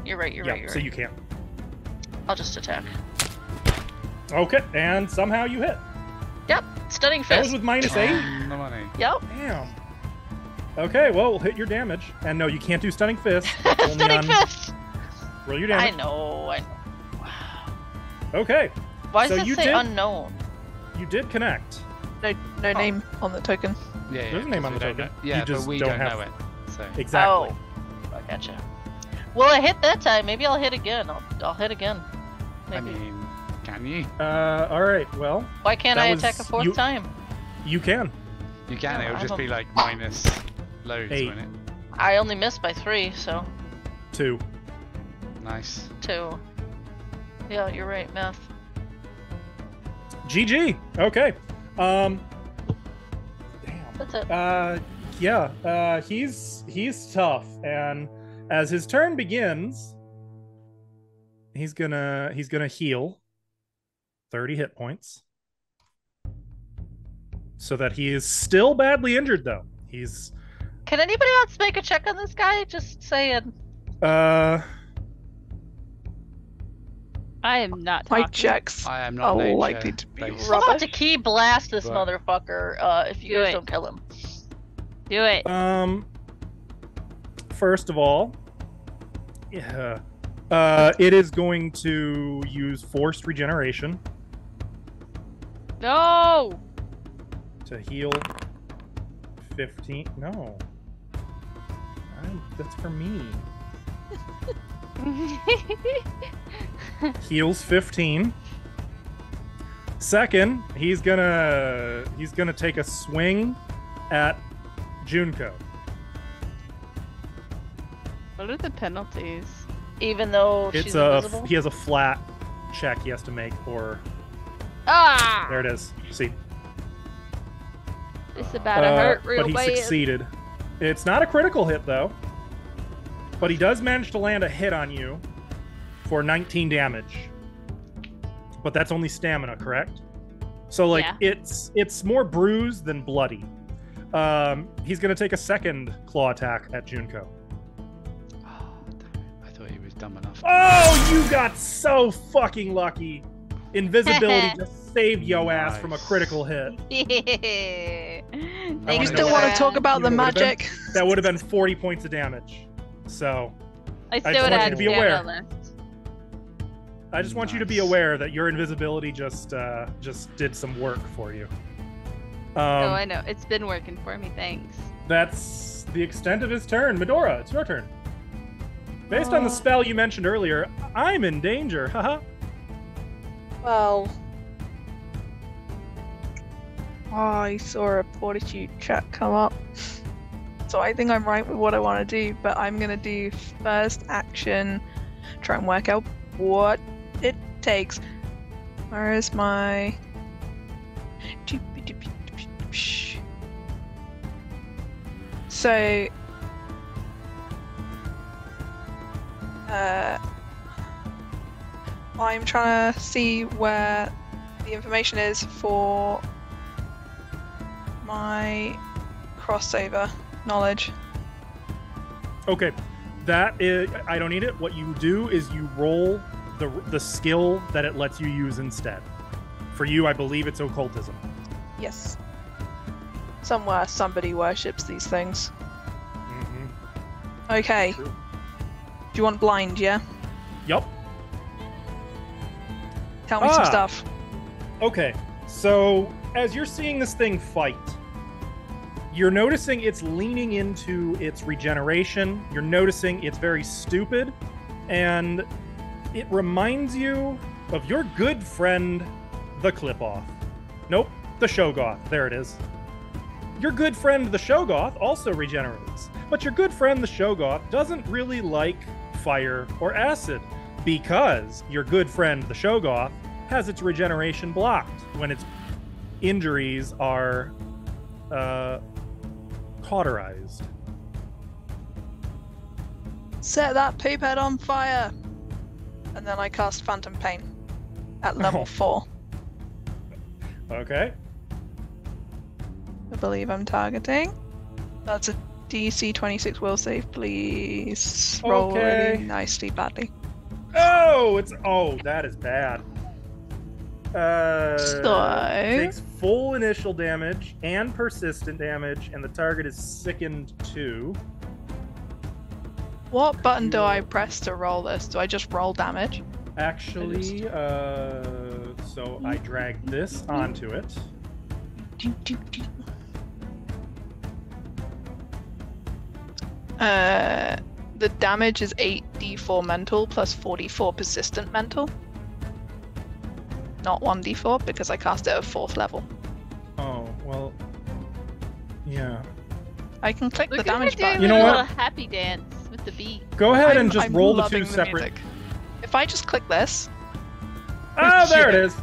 you're right. You're Yeah, right. You're so right. you can't. I'll just attack. Okay, and somehow you hit. Yep. Stunning That was fist. with -8. On the money. Yep. Damn. Okay, well, hit your damage. And no, you can't do Stunning Fist. Only Stunning on- fist. Roll your damage. I know. Wow. Okay, Why So does you it say did- unknown? you did connect. No name on the token. Yeah, There's a name 'cause on we the don't token. know- Yeah, You just but we don't don't have- know it. So Exactly. Oh, I gotcha. Well, I hit that time. Maybe I'll hit again. I'll hit again. I Maybe. mean, can you? All right, well, Why can't that I was- attack a fourth you- time? you can. You can. No, It'll I'm just a- be like minus loads, 8. won't it? I only missed by 3, so 2. Nice. 2. Yeah, you're right, math. GG. Okay. Damn. That's it. Yeah. He's tough, and as his turn begins, he's gonna heal 30 hit points, so that he is still badly injured. Though he's Can anybody else make a check on this guy? Just saying. I am not talking. My checks I am are not nature likely to be based. I'm about to rubbish. key blast this But- motherfucker if you Do guys it. don't kill him. Do it. First of all, yeah, it is going to use forced regeneration No. to heal 15. No, that's for me. Heals 15. Second, he's gonna take a swing at Junko. What are the penalties? Even though It's she's a invisible. he has a flat check he has to make, or Ah! there it is. See, It's about to hurt real but he bad. succeeded. It's not a critical hit though, but he does manage to land a hit on you for 19 damage. But that's only stamina, correct? So like Yeah. it's more bruised than bloody. He's gonna take a second claw attack at Junko. Oh, damn it. I thought he was dumb enough. Oh, you got so fucking lucky. Invisibility just saved yo ass from a Nice. critical hit. You wanna still know want what- to talk about you the know what it been? magic? That would have been 40 points of damage. So I just still would want you have to be aware. left. I just want you to be Nice. aware that your invisibility just did some work for you. Oh, I know. It's been working for me. Thanks. That's the extent of his turn. Medora, it's your turn. Based on the spell you mentioned earlier, I'm in danger. Haha. Well, I saw a fortitude check come up. So I think I'm right with what I want to do, but I'm going to do first action, try and work out what it takes. Where is my... So... I'm trying to see where the information is for my crossover knowledge. Okay, that is. I don't need it. What you do is you roll the skill that it lets you use instead. For you, I believe it's occultism. Yes. Somewhere somebody worships these things. Mm-hmm. Okay. True. Do you want blind, yeah? Yup. Tell me some Ah. stuff. Okay, so as you're seeing this thing fight, you're noticing it's leaning into its regeneration. You're noticing it's very stupid, and it reminds you of your good friend, the Clip-Off. Nope, the Shoggoth. There it is. Your good friend, the Shoggoth, also regenerates, but your good friend, the Shoggoth, doesn't really like fire or acid because your good friend, the Shoggoth, has its regeneration blocked when its injuries are cauterized. Set that poop head on fire! And then I cast Phantom Pain at level Oh. 4. Okay. I believe I'm targeting. That's a DC 26 will save, please. Roll Okay. really nicely badly. Oh, that is bad. Takes full initial damage and persistent damage, and the target is sickened 2. What button do I press to roll this? Do I just roll damage? Actually, so I drag this onto it. The damage is 8d4 mental plus 44 persistent mental. Not 1d4 because I cast it at 4th level. Oh, well, yeah. I can click the Look at her damage doing button. You a know little what? happy dance with the beat. Go ahead and just I'm roll the loving 2 separate. music. If I just click this, Oh, there it is.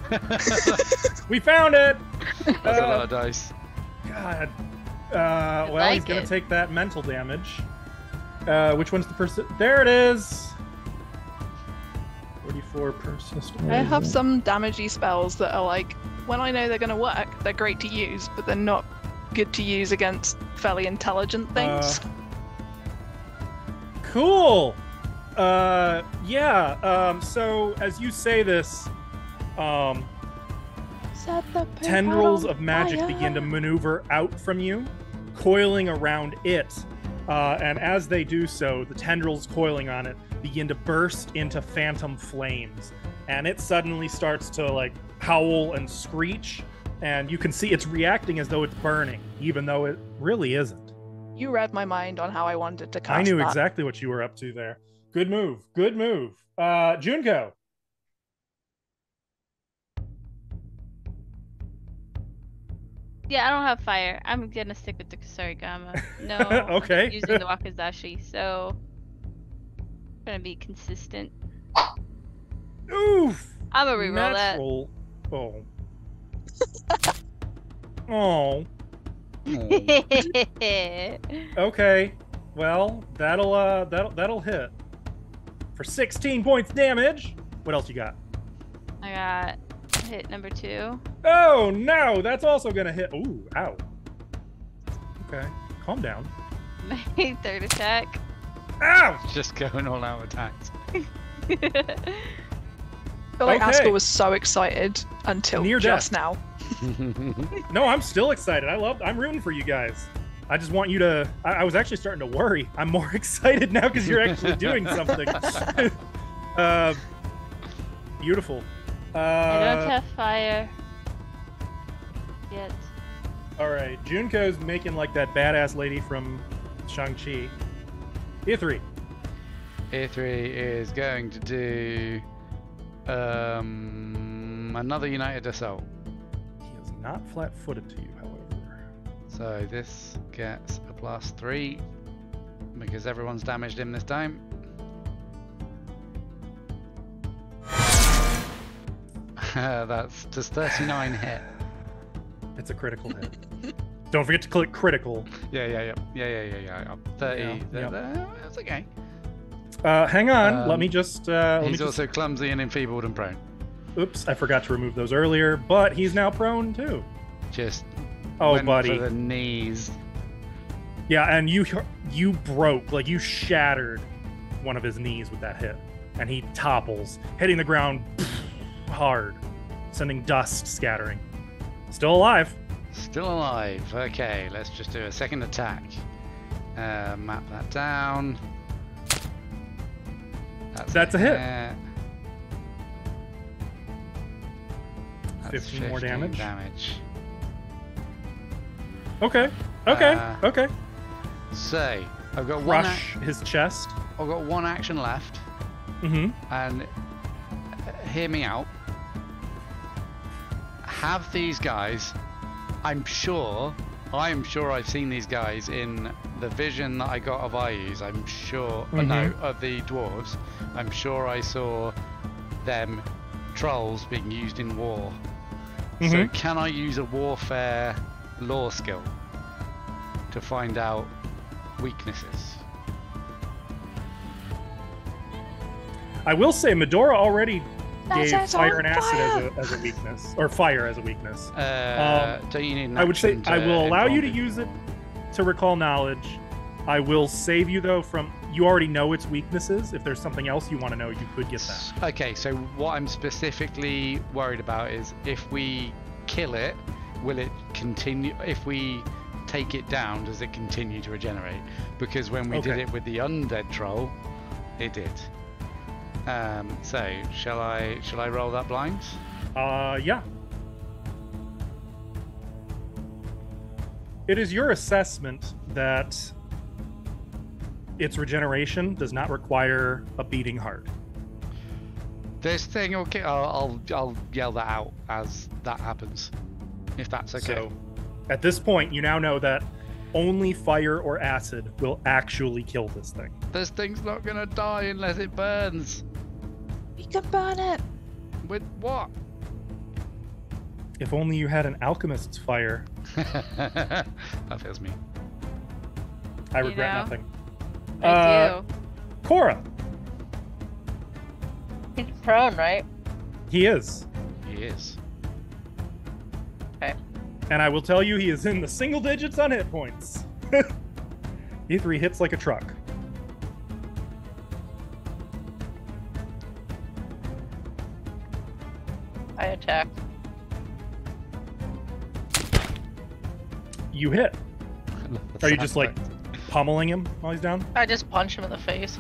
We found it. That's a lot of dice. God. Well, like he's gonna it. take that mental damage. Which one's the There it is. 44 persistent. I have some damagey spells that are like, when I know they're going to work, they're great to use, but they're not good to use against fairly intelligent things. Cool. Yeah. So as you say this, tendrils of magic begin to maneuver out from you, coiling around it. And as they do so, the tendrils coiling on it begin to burst into phantom flames. And it suddenly starts to like howl and screech. And you can see it's reacting as though it's burning, even though it really isn't. You read my mind on how I wanted to cast I knew that. exactly what you were up to there. Good move. Good move. Junko. Yeah, I don't have fire. I'm gonna stick with the Kusarigama. No, Okay. I'm using the Wakizashi, so I'm gonna be consistent. Oof. I'm gonna reroll Natural. Oh. Oh. that. Okay. Well, that'll hit. For 16 points damage. What else you got? I got hit number 2. Oh no, that's also gonna hit. Ooh, ow. Okay, calm down. My 3rd attack. Ow! Just going all out attacks. I feel like Okay. Askell was so excited until Near just death. now. No, I'm still excited. I'm rooting for you guys. I just want you to. I was actually starting to worry. I'm more excited now because you're actually doing something. Beautiful. I don't have fire yet. All right, Junko's making like that badass lady from Shang-Chi. E3. E3 is going to do another United Assault. He is not flat-footed to you, however. So this gets a +3 because everyone's damaged him this time. That's does 39 hit? It's a critical hit. Don't forget to click critical. Yeah. 30. Yeah. That's okay. Hang on. Let me just. He's also clumsy and enfeebled and prone. Oops, I forgot to remove those earlier, but he's now prone too. Just Oh, went buddy. for the knees. Yeah, and you broke, like you shattered one of his knees with that hit, and he topples, hitting the ground hard, sending dust scattering. Still alive. Still alive. Okay, let's just do a second attack. Map that down. That's a hit. That's 15 more damage. damage. Okay. Okay. So I've got one. Crush his chest. I've got one action left, Mm-hmm. and hear me out. Have these guys? I'm sure I've seen these guys in the vision that I got of Ayus. I'm sure, no, of the dwarves. I'm sure I saw them trolls being used in war. So can I use a warfare lore skill to find out weaknesses? I will say Medora already gave That's fire on and acid fire. as a weakness, or fire as a weakness. Don't you need an I would say action I to will allow you to inform use it to recall knowledge. I will save you though from. you already know its weaknesses. If there's something else you want to know, you could get that. Okay, so what I'm specifically worried about is if we kill it, will it continue? If we take it down, does it continue to regenerate? Because when we did it with the undead troll, it did. So shall I roll that blind? Yeah. It is your assessment that its regeneration does not require a beating heart. This thing, okay, I'll yell that out as that happens, if that's okay. So, at this point, you now know that only fire or acid will actually kill this thing. This thing's not gonna die unless it burns. You can burn it. With what? If only you had an alchemist's fire. That feels mean. I regret know? nothing. I do. Cora. He's prone, right? He is. He is. Okay. And I will tell you, he is in the single digits on hit points. E3 hits like a truck. I attack. You hit. Are you just like pummeling him while he's down? I just punch him in the face.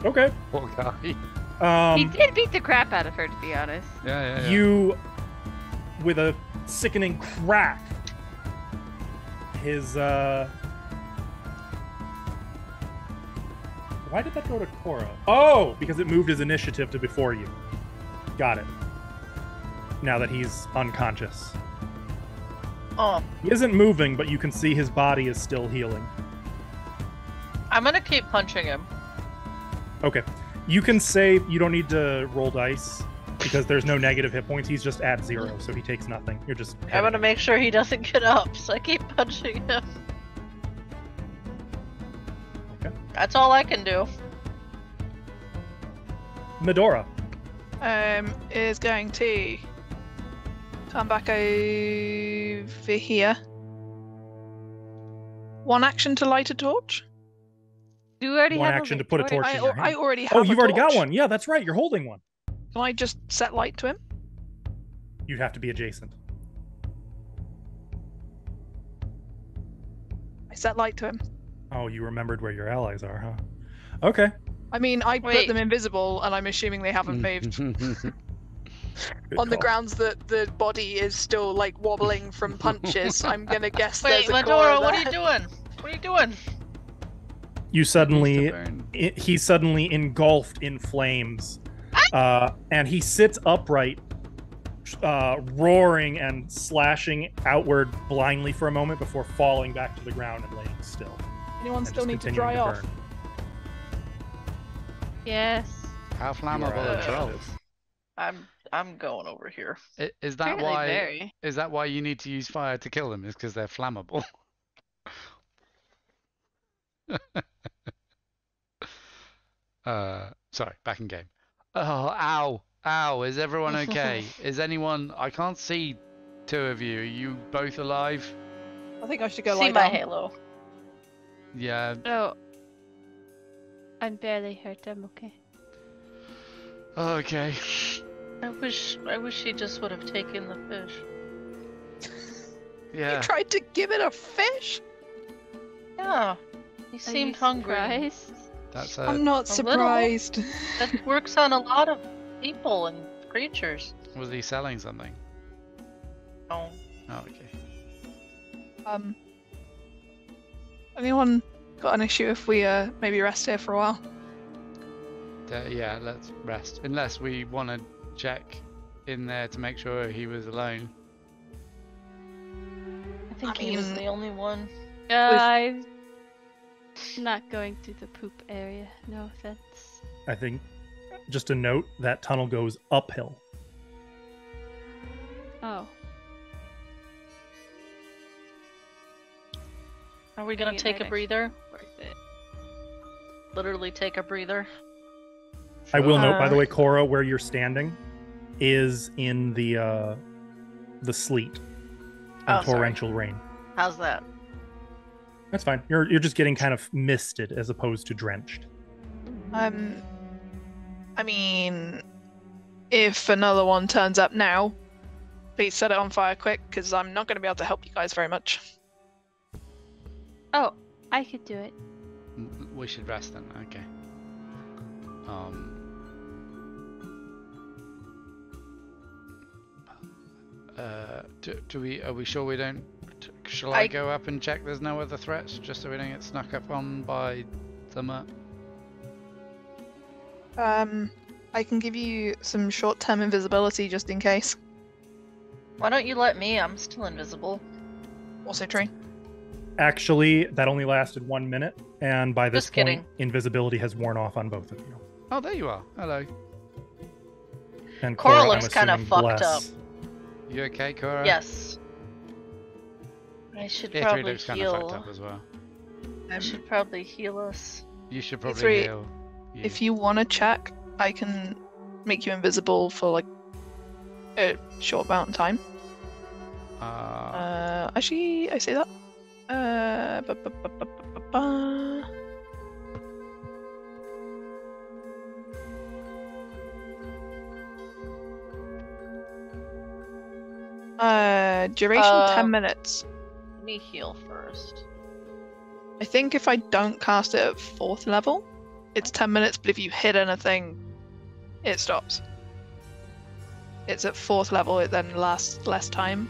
Okay. Poor guy. He did beat the crap out of her, to be honest. Yeah. You, with a sickening crack, his why did that go to Cora? Oh, because it moved his initiative to before you. Got it. Now that he's unconscious. Oh, He isn't moving, but you can see his body is still healing. I'm gonna keep punching him. Okay. You can save. You don't need to roll dice because there's no negative hit points. He's just at 0, so he takes nothing. You're just. I'm gonna make sure he doesn't get up, so I keep punching him. Okay. That's all I can do. Medora. Is going to come back over here. One action to light a torch. Do you already One have action to put a torch in your hand. I already have. Oh, you've a already got torch. one. Yeah, that's right. You're holding one. Can I just set light to him? You'd have to be adjacent. I set light to him. Oh, you remembered where your allies are, huh? Okay. I mean, I put Wait. them invisible, and I'm assuming they haven't moved. Good On the call. grounds that the body is still like wobbling from punches, I'm gonna guess Wait, there's a Medora, core what are there. you doing? What are you doing? You suddenly, burn. he's suddenly engulfed in flames, and he sits upright, roaring and slashing outward blindly for a moment before falling back to the ground and laying still. Anyone and still just need to continuing dry off? burn. Yes. How flammable You're are at trolls? initiative. I'm going over here. Is that Apparently why? very. Is that why you need to use fire to kill them? Is because they're flammable? Sorry, back in game. Oh, ow! Is everyone okay? Is anyone? I can't see two of you. Are you both alive? I think I should go See lie my down. halo. Yeah. Oh. I'm barely hurt. I'm okay. Okay. I wish he just would have taken the fish. Yeah. You tried to give it a fish? Yeah. He Are seemed you hungry. surprised? That's I'm not a little. surprised. That works on a lot of people and creatures. Was he selling something? Oh. Oh, okay. Anyone got an issue if we maybe rest here for a while? Yeah, let's rest. Unless we want to check in there to make sure he was alone. I think I he was mean- the only one. I'm not going to the poop area. No offense. I think, just a note, that tunnel goes uphill. Oh. Are we gonna Maybe it take might a breather? Worth it. Literally take a breather. I will note, by the Sure. way, Cora, where you're standing is in the sleet and Oh, sorry. torrential rain. How's that? That's fine. You're just getting kind of misted as opposed to drenched. I mean, if another one turns up now, please set it on fire quick, because I'm not going to be able to help you guys very much. Oh, I could do it. We should rest then. Okay. Are we sure we don't? Shall I go up and check there's no other threats, just so we don't get snuck up on by them? I can give you some short-term invisibility just in case. Why don't you let me? I'm still invisible. Also true. Actually, that only lasted 1 minute, and by this Just point, kidding. invisibility has worn off on both of you. Oh, there you are. Hello. And Cora I'm looks kinda assuming fucked bless. up. You okay, Cora? Yes. I should E3 probably looks kind of fucked heal. up as well. I should probably heal us. You should probably E3, heal. If you want to check, I can make you invisible for like a short amount of time. Actually, I say that. Ba, ba, ba, ba, ba, ba. Duration 10 minutes. Let me heal first. I think if I don't cast it at 4th level, it's 10 minutes, but if you hit anything, it stops. It's at 4th level, it then lasts less time,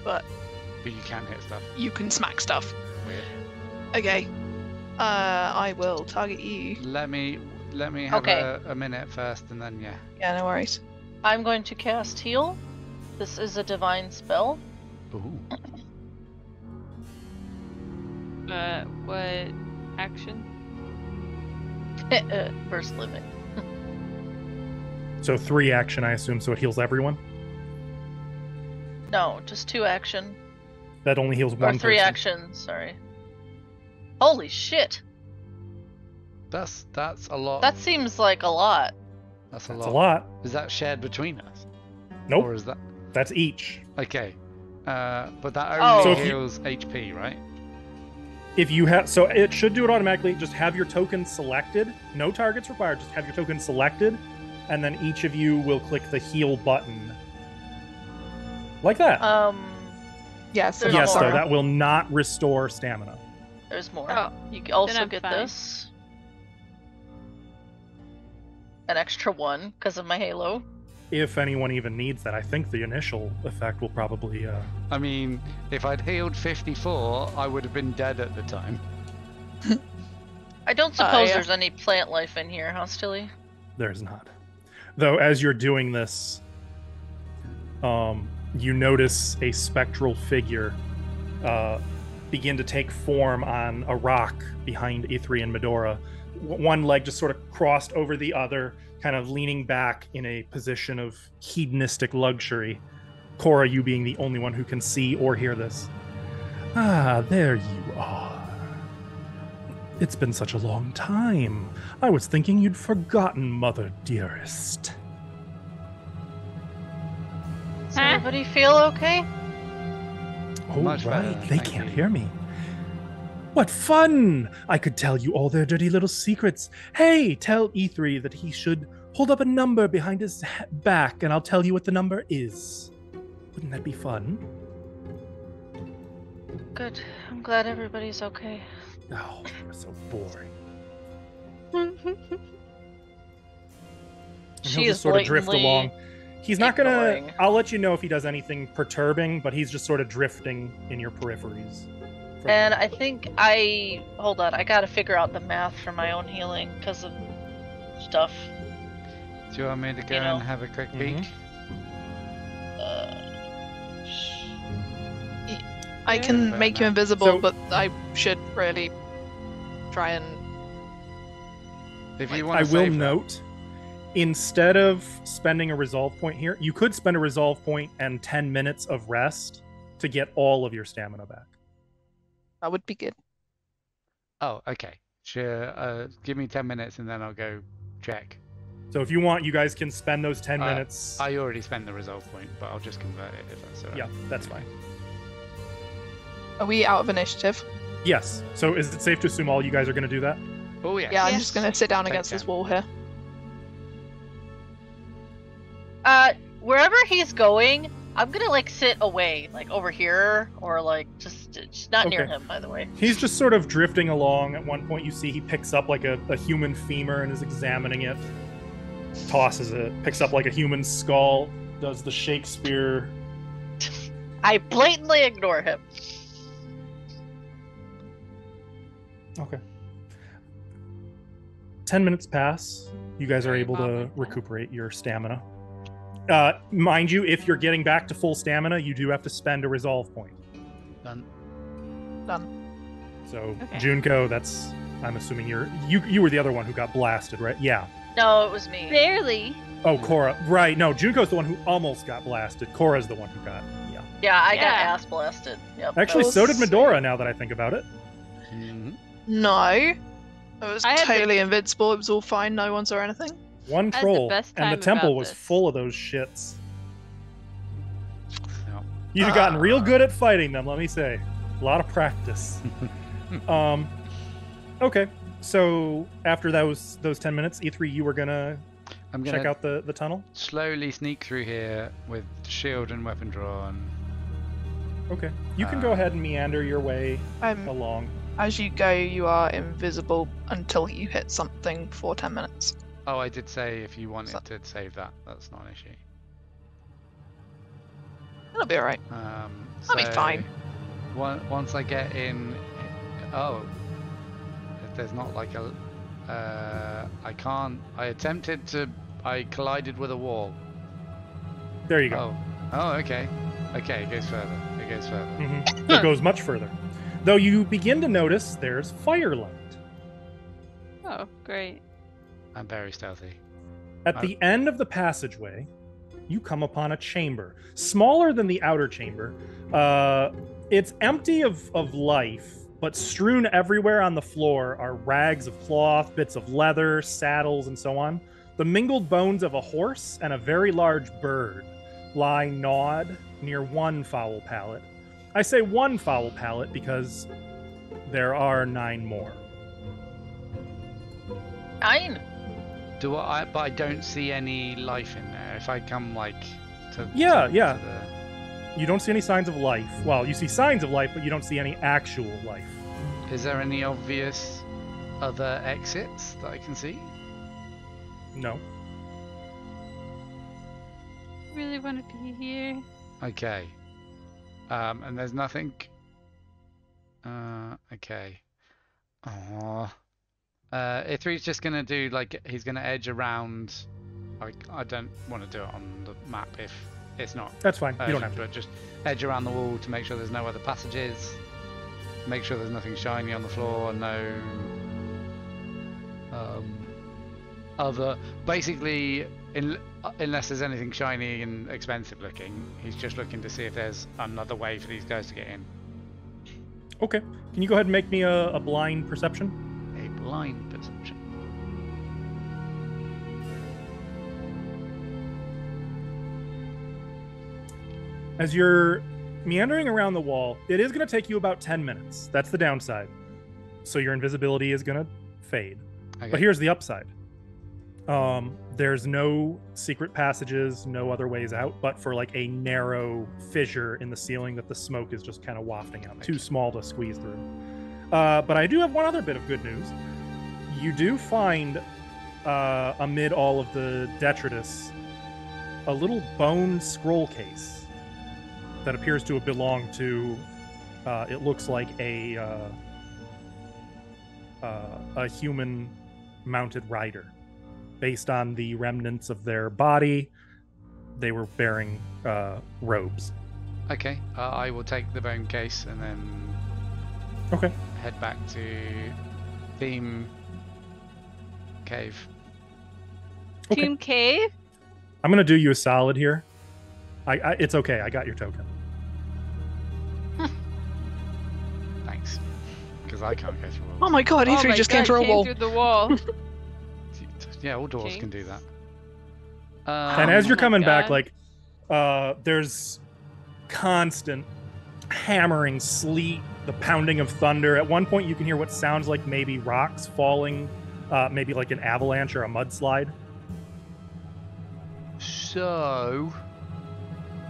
but But you can hit stuff. you can smack stuff. Weird. Okay. I will target you. Let me have Okay. a minute first, and then yeah. Yeah, no worries. I'm going to cast heal. This is a divine spell. Ooh. What action? Burst limit. So 3 action, I assume, so it heals everyone? No, just 2 action. That only heals Or one 3 person. action, sorry. Holy shit! That's a lot. That seems like a lot. That's a That's lot. a lot. Is that shared between us? Nope, Or is that that's each. okay? But that Oh. only So if you- heals HP, right? If you have, so it should do it automatically. Just have your token selected. No targets required. Just have your token selected, and then each of you will click the heal button, like that. Yes. There's yes, more. though that will not restore stamina. There's more. Oh, You can also I'm get fine. this. An extra 1 because of my halo. If anyone even needs that, I think the initial effect will probably. I mean, if I'd healed 54, I would have been dead at the time. I don't suppose yeah. there's any plant life in here, huh, Stilly? There's not. Though, as you're doing this, you notice a spectral figure begin to take form on a rock behind E3 and Medora. One leg just sort of crossed over the other, kind of leaning back in a position of hedonistic luxury. Cora, you being the only one who can see or hear this. Ah, there you are. It's been such a long time. I was thinking you'd forgotten Mother Dearest. Does everybody feel okay? Oh, Much better, right. They thank can't you. hear me. What fun! I could tell you all their dirty little secrets. Hey, tell E3 that he should hold up a number behind his back, and I'll tell you what the number is. Wouldn't that be fun? Good. I'm glad everybody's okay. Oh, you're so boring. And She he'll is just sort of drift blatantly along. He's not ignoring. gonna. I'll let you know if he does anything perturbing, but he's just sort of drifting in your peripheries. for the And moment. I think hold on, I gotta figure out the math for my own healing because of stuff. Do you want me to go You know. and have a quick peek? Mhm. I can Yeah. make you invisible, So- but I should really try and. If you I want to will save that. note, instead of spending a resolve point here, you could spend a resolve point and 10 minutes of rest to get all of your stamina back. That would be good. Oh, okay. Sure. Give me 10 minutes and then I'll go check. So if you want, you guys can spend those 10 minutes. I already spent the resolve point, but I'll just convert it if that's alright. Yeah, that's fine. Are we out of initiative? Yes. So is it safe to assume all you guys are going to do that? Oh yeah. Yeah, I'm Yes. just gonna sit down Take against this 10. wall here. Wherever he's going, I'm gonna like sit away, like over here, or like just not near Okay. him. By the way. He's just sort of drifting along. At one point, you see he picks up like a human femur and is examining it. Tosses it. Picks up like a human skull. Does the Shakespeare. I blatantly ignore him. Okay. 10 minutes pass. You guys are able to recuperate your stamina. Mind you, if you're getting back to full stamina, you do have to spend a resolve point. Done. So, Okay. Junko, that's. I'm assuming you were the other one who got blasted, right? Yeah. No, it was me. Barely. Oh, Korra. Right. No, Junko's the one who almost got blasted. Korra's the one who got. Yeah. Yeah, I got Yeah. ass blasted. Yep. Actually, Oh, so did sweet. Medora. Now that I think about it. Mhm. No. It was I had the- totally invincible. It was all fine. No one saw anything. One I had the troll, best and the time temple about was this. full of those shits. No. You've gotten real good at fighting them, let me say. A lot of practice. Okay. So after those 10 minutes, E3, you were gonna I'm gonna check out the tunnel. slowly sneak through here with shield and weapon drawn. Okay. You can go ahead and meander your way Um, along. as you go, you are invisible until you hit something for 10 minutes. Oh, I did say if you wanted to save that, that's not an issue. That'll be alright. I'll be so fine. Once I get in, oh, if there's not like a, I can't. I collided with a wall. There you go. Oh, okay. Okay, it goes further. It goes further. It goes much further. Though you begin to notice there's firelight. Oh, great. I'm very stealthy. At the end of the passageway, you come upon a chamber, smaller than the outer chamber. It's empty of life, but strewn everywhere on the floor are rags of cloth, bits of leather, saddles, and so on. The mingled bones of a horse and a very large bird lie gnawed near one foul pallet. I say one foul pallet because there are 9 more. 9. But I don't see any life in there. If I come like to Yeah, to yeah. the- You don't see any signs of life. Well, you see signs of life, but you don't see any actual life. Is there any obvious other exits that I can see? No. Really want to be here. Okay. And there's nothing. Okay. Aww. Ithri's just gonna do like he's gonna edge around. I don't want to do it on the map if it's not That's fine. You don't urgent, have to. but just edge around the wall to make sure there's no other passages. Make sure there's nothing shiny on the floor. No. Other. Basically, unless there's anything shiny and expensive looking, he's just looking to see if there's another way for these guys to get in. Okay. Can you go ahead and make me a blind perception? A blind perception. As you're meandering around the wall, it is going to take you about 10 minutes. That's the downside. So your invisibility is going to fade. Okay. But here's the upside. There's no secret passages, no other ways out, but for like a narrow fissure in the ceiling that the smoke is just kind of wafting out. Too small to squeeze through. But I do have one other bit of good news. You do find, amid all of the detritus, a little bone scroll case that appears to have belonged to, it looks like a human mounted rider. Based on the remnants of their body, they were bearing robes. Okay. I will take the bone case and then Okay. head back to Theme Cave. Okay. Tomb Cave? I'm gonna do you a solid here. It's okay. I got your token. Thanks. Because I can't go through walls. Oh my god, Oh E3 my just God, came through a wall. through the wall. Yeah, all doors can do Jinx. that. And as you're my coming back, God. like, there's constant hammering sleet the pounding of thunder. At one point, you can hear what sounds like maybe rocks falling, maybe like an avalanche or a mudslide. So,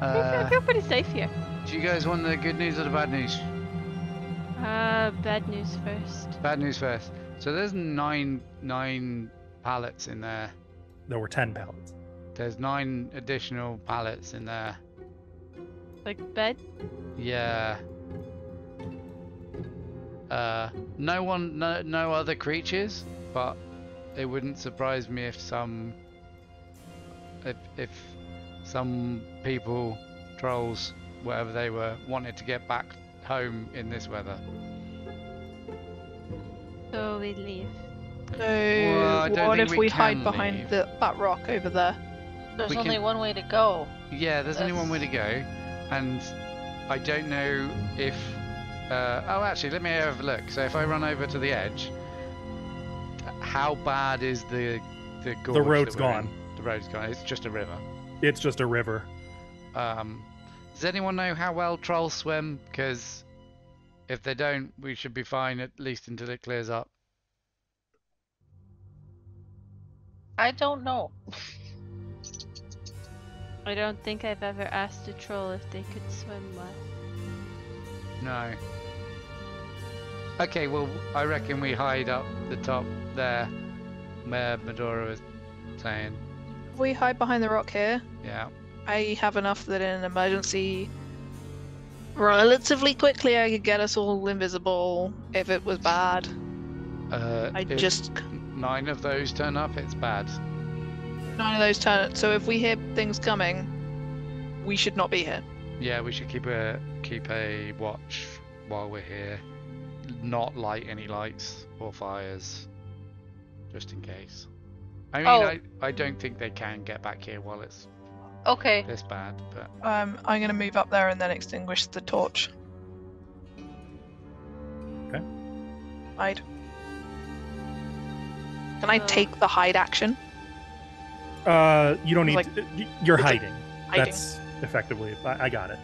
I feel pretty safe here. do you guys want the good news or the bad news? Bad news first. Bad news first. So there's nine pallets in there. There were 10 pallets. There's 9 additional pallets in there. Like bed? Yeah. No other creatures, but it wouldn't surprise me if some people, trolls, whatever they were, wanted to get back home in this weather. So we leave. So Well, I don't what think if we we hide can behind leave. that rock over there? There's We only can- one way to go. Yeah, there's only one way to go, and I don't know if. Oh, actually, let me have a look. So if I run over to the edge, how bad is the gorge? The road's that we're gone. in? The road's gone. It's just a river. It's just a river. Does anyone know how well trolls swim? Because if they don't, we should be fine at least until it clears up. I don't know. I don't think I've ever asked a troll if they could swim well. No. Okay, well, I reckon we hide up the top there, where Medora was saying. If we hide behind the rock here, Yeah. I have enough that in an emergency, relatively quickly, I could get us all invisible if it was bad. If Just 9 of those turn up, it's bad. 9 of those turn. So if we hear things coming, we should not be here. Yeah, we should keep a watch while we're here. Not light any lights or fires, just in case. I mean, Oh. I don't think they can get back here while it's Okay. this bad, but I'm gonna move up there and then extinguish the torch. Okay. Hide. Can I take the hide action? You don't need. Like- You're it's like hiding. hiding. That's effectively. I got it.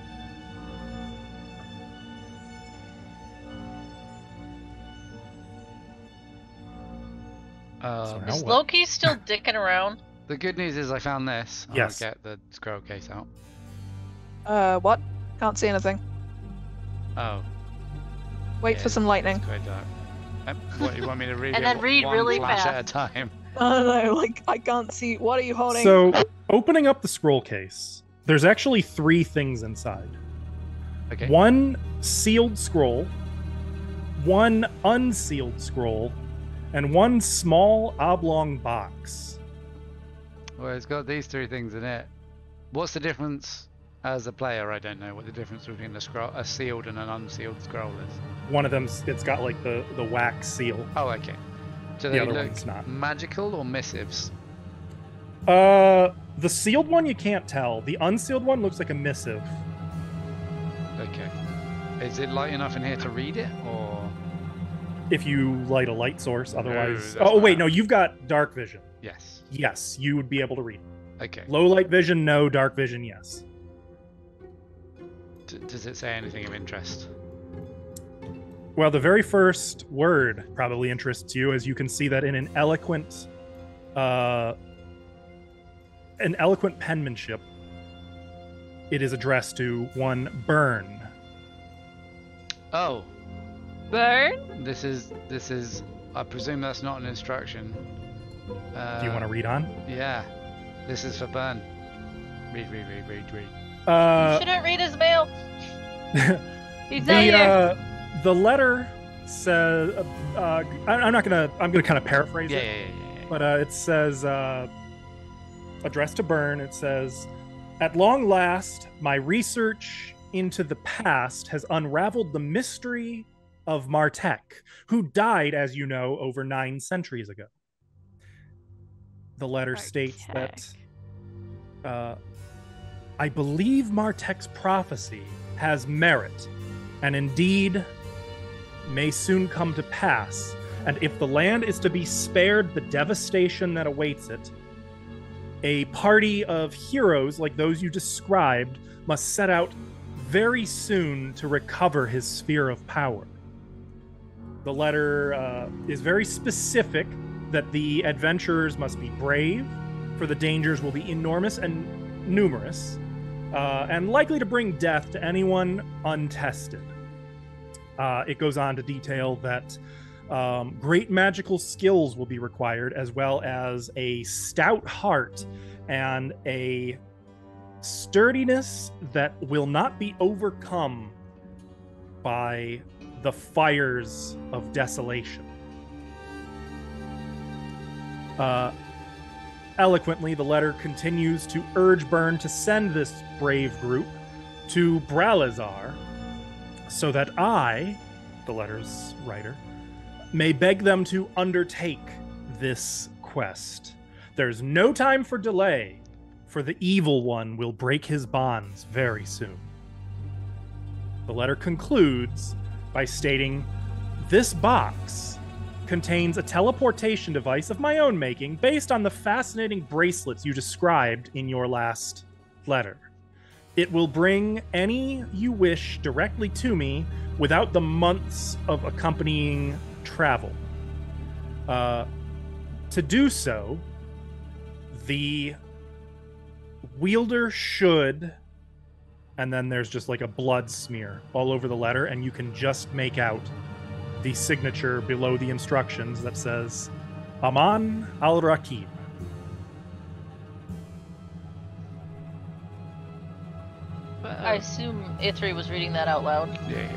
So now Is what? Loki still dicking around? the good news is I found this. Yes. I'll get the scroll case out. What? Can't see anything. Oh, Wait Yeah. for some lightning. it's quite dark. What, you want me to read And it then read one really flash at a fast. time? I don't know, like I can't see. What are you holding? So, opening up the scroll case, there's actually 3 things inside. Okay. One sealed scroll, one unsealed scroll, and one small oblong box. Well, it's got these 3 things in it. What's the difference as a player? I don't know what the difference between a sealed and an unsealed scroll is. One of them's it's got like the wax seal. Oh, okay. Do The they other look one's not. magical or missives? The sealed one you can't tell. The unsealed one looks like a missive. Okay. Is it light enough in here to read it, or? If you light a light source, otherwise. that's Oh wait, not- no, you've got dark vision. Yes. Yes, you would be able to read it. Okay. Low light vision, no. Dark vision, yes. Does it say anything of interest? Well, the very first word probably interests you, as you can see that in an eloquent penmanship, it is addressed to one Burn. Oh, Burn? this is. I presume that's not an instruction. Do you want to read on? Yeah. This is for Burn. Read. You shouldn't read his mail. He's not here. The letter says. I'm gonna kind of paraphrase Yeah. it. But it says, addressed to Burn, it says, "At long last, my research into the past has unraveled the mystery of Martek, who died, as you know, over 9 centuries ago." The letter states that, "I believe Martek's prophecy has merit, and indeed may soon come to pass. And if the land is to be spared the devastation that awaits it, a party of heroes like those you described must set out very soon to recover his sphere of power. The letter is very specific that the adventurers must be brave, for the dangers will be enormous and numerous, and likely to bring death to anyone untested. It goes on to detail that great magical skills will be required, as well as a stout heart and a sturdiness that will not be overcome by the fires of desolation. Eloquently, the letter continues to urge Byrne to send this brave group to Bralazar so that I, the letter's writer, may beg them to undertake this quest. There's no time for delay, for the evil one will break his bonds very soon. The letter concludes by stating, "This box contains a teleportation device of my own making based on the fascinating bracelets you described in your last letter. It will bring any you wish directly to me without the months of accompanying travel. To do so, the wielder should," and then there's just like a blood smear all over the letter, and you can just make out the signature below the instructions that says Aman al-Rakib. I assume Ithri was reading that out loud. Yeah.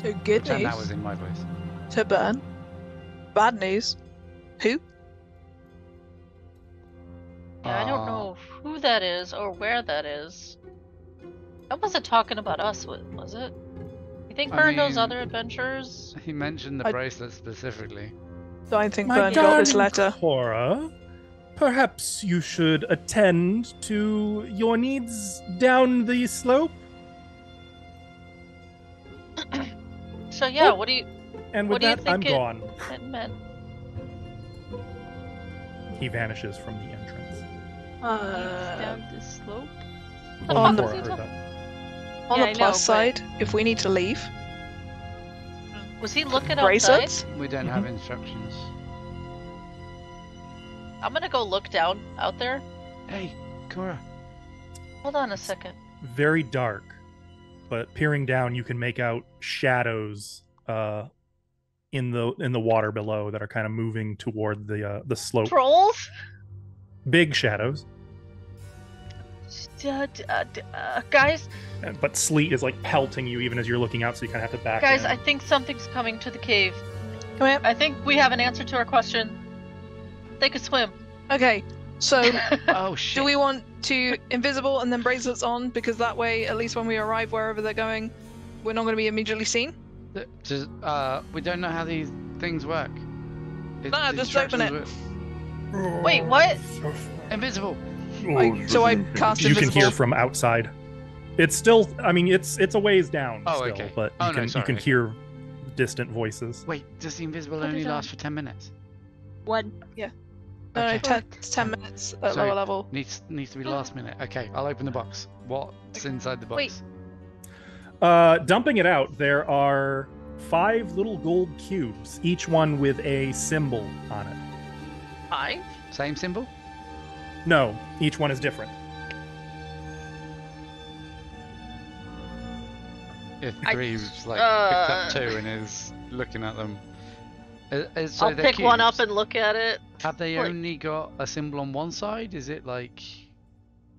So good Pretend news that was in my voice. to Byrne. Bad news. Who? Yeah, I don't know who that is or where that is. That wasn't talking about us, was it? You think I Byrne knows mean- other adventurers? He mentioned the I- bracelet specifically. So I think My Byrne got this darling letter. Cora, perhaps you should attend to your needs down the slope. So yeah, Oh. what do you And What with do you that, I'm think it- gone. that meant? He vanishes from the entrance. Down this slope. The On fuck the- was he Cora heard talking- that. On Yeah, the I know, plus but- side, if we need to leave, Was he looking outside? bracelets. We don't have instructions. I'm gonna go look down out there. Hey, Cora. Hold on a second. Very dark, but peering down, you can make out shadows in the water below that are kind of moving toward the slope. Trolls? Big shadows, Guys, but sleet is like pelting you even as you're looking out, so you kind of have to back. guys, in. I think something's coming to the cave. Come here. I think we have an answer to our question. They could swim. Okay, so Oh shit. do we want to invisible and then bracelets on? Because that way, at least when we arrive wherever they're going, we're not going to be immediately seen. We don't know how these things work. No, the just open instructions Wait, what? were Invisible. So I cast You can invisible. hear from outside. It's still, I mean, it's a ways down. Oh, still, okay. But Oh, you no, can sorry. hear distant voices. Wait, does the invisible Put it only on. last for 10 minutes? One. No, Okay. it's 10 minutes at Sorry. lower level. Needs to be last minute. Okay, I'll open the box. What's inside the box? Wait. Dumping it out, there are 5 little gold cubes, each one with a symbol on it. 5? Same symbol? No, each one is different. If I- Greaves picked up 2 and is looking at them. So I'll they're pick one up cubes. and look at it. Have they Wait. only got a symbol on one side? Is it like?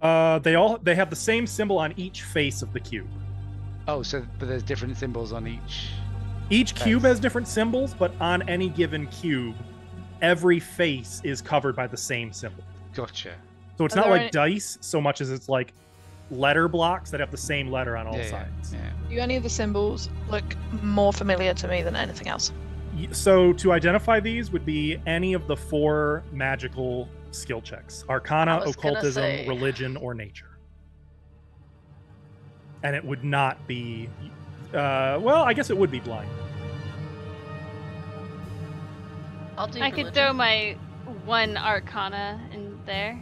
They have the same symbol on each face of the cube. Oh, but there's different symbols on each. Each cube Face. has different symbols, but on any given cube, every face is covered by the same symbol. Gotcha. So it's Are not there like any- dice so much as it's like letter blocks that have the same letter on all Yeah, sides. yeah. Do any of the symbols look more familiar to me than anything else? So to identify these would be any of the 4 magical skill checks: Arcana, I was gonna Occultism, say. Religion, or Nature. And it would not be. Well, I guess it would be Blind. I'll do I could religion. throw my one Arcana in there.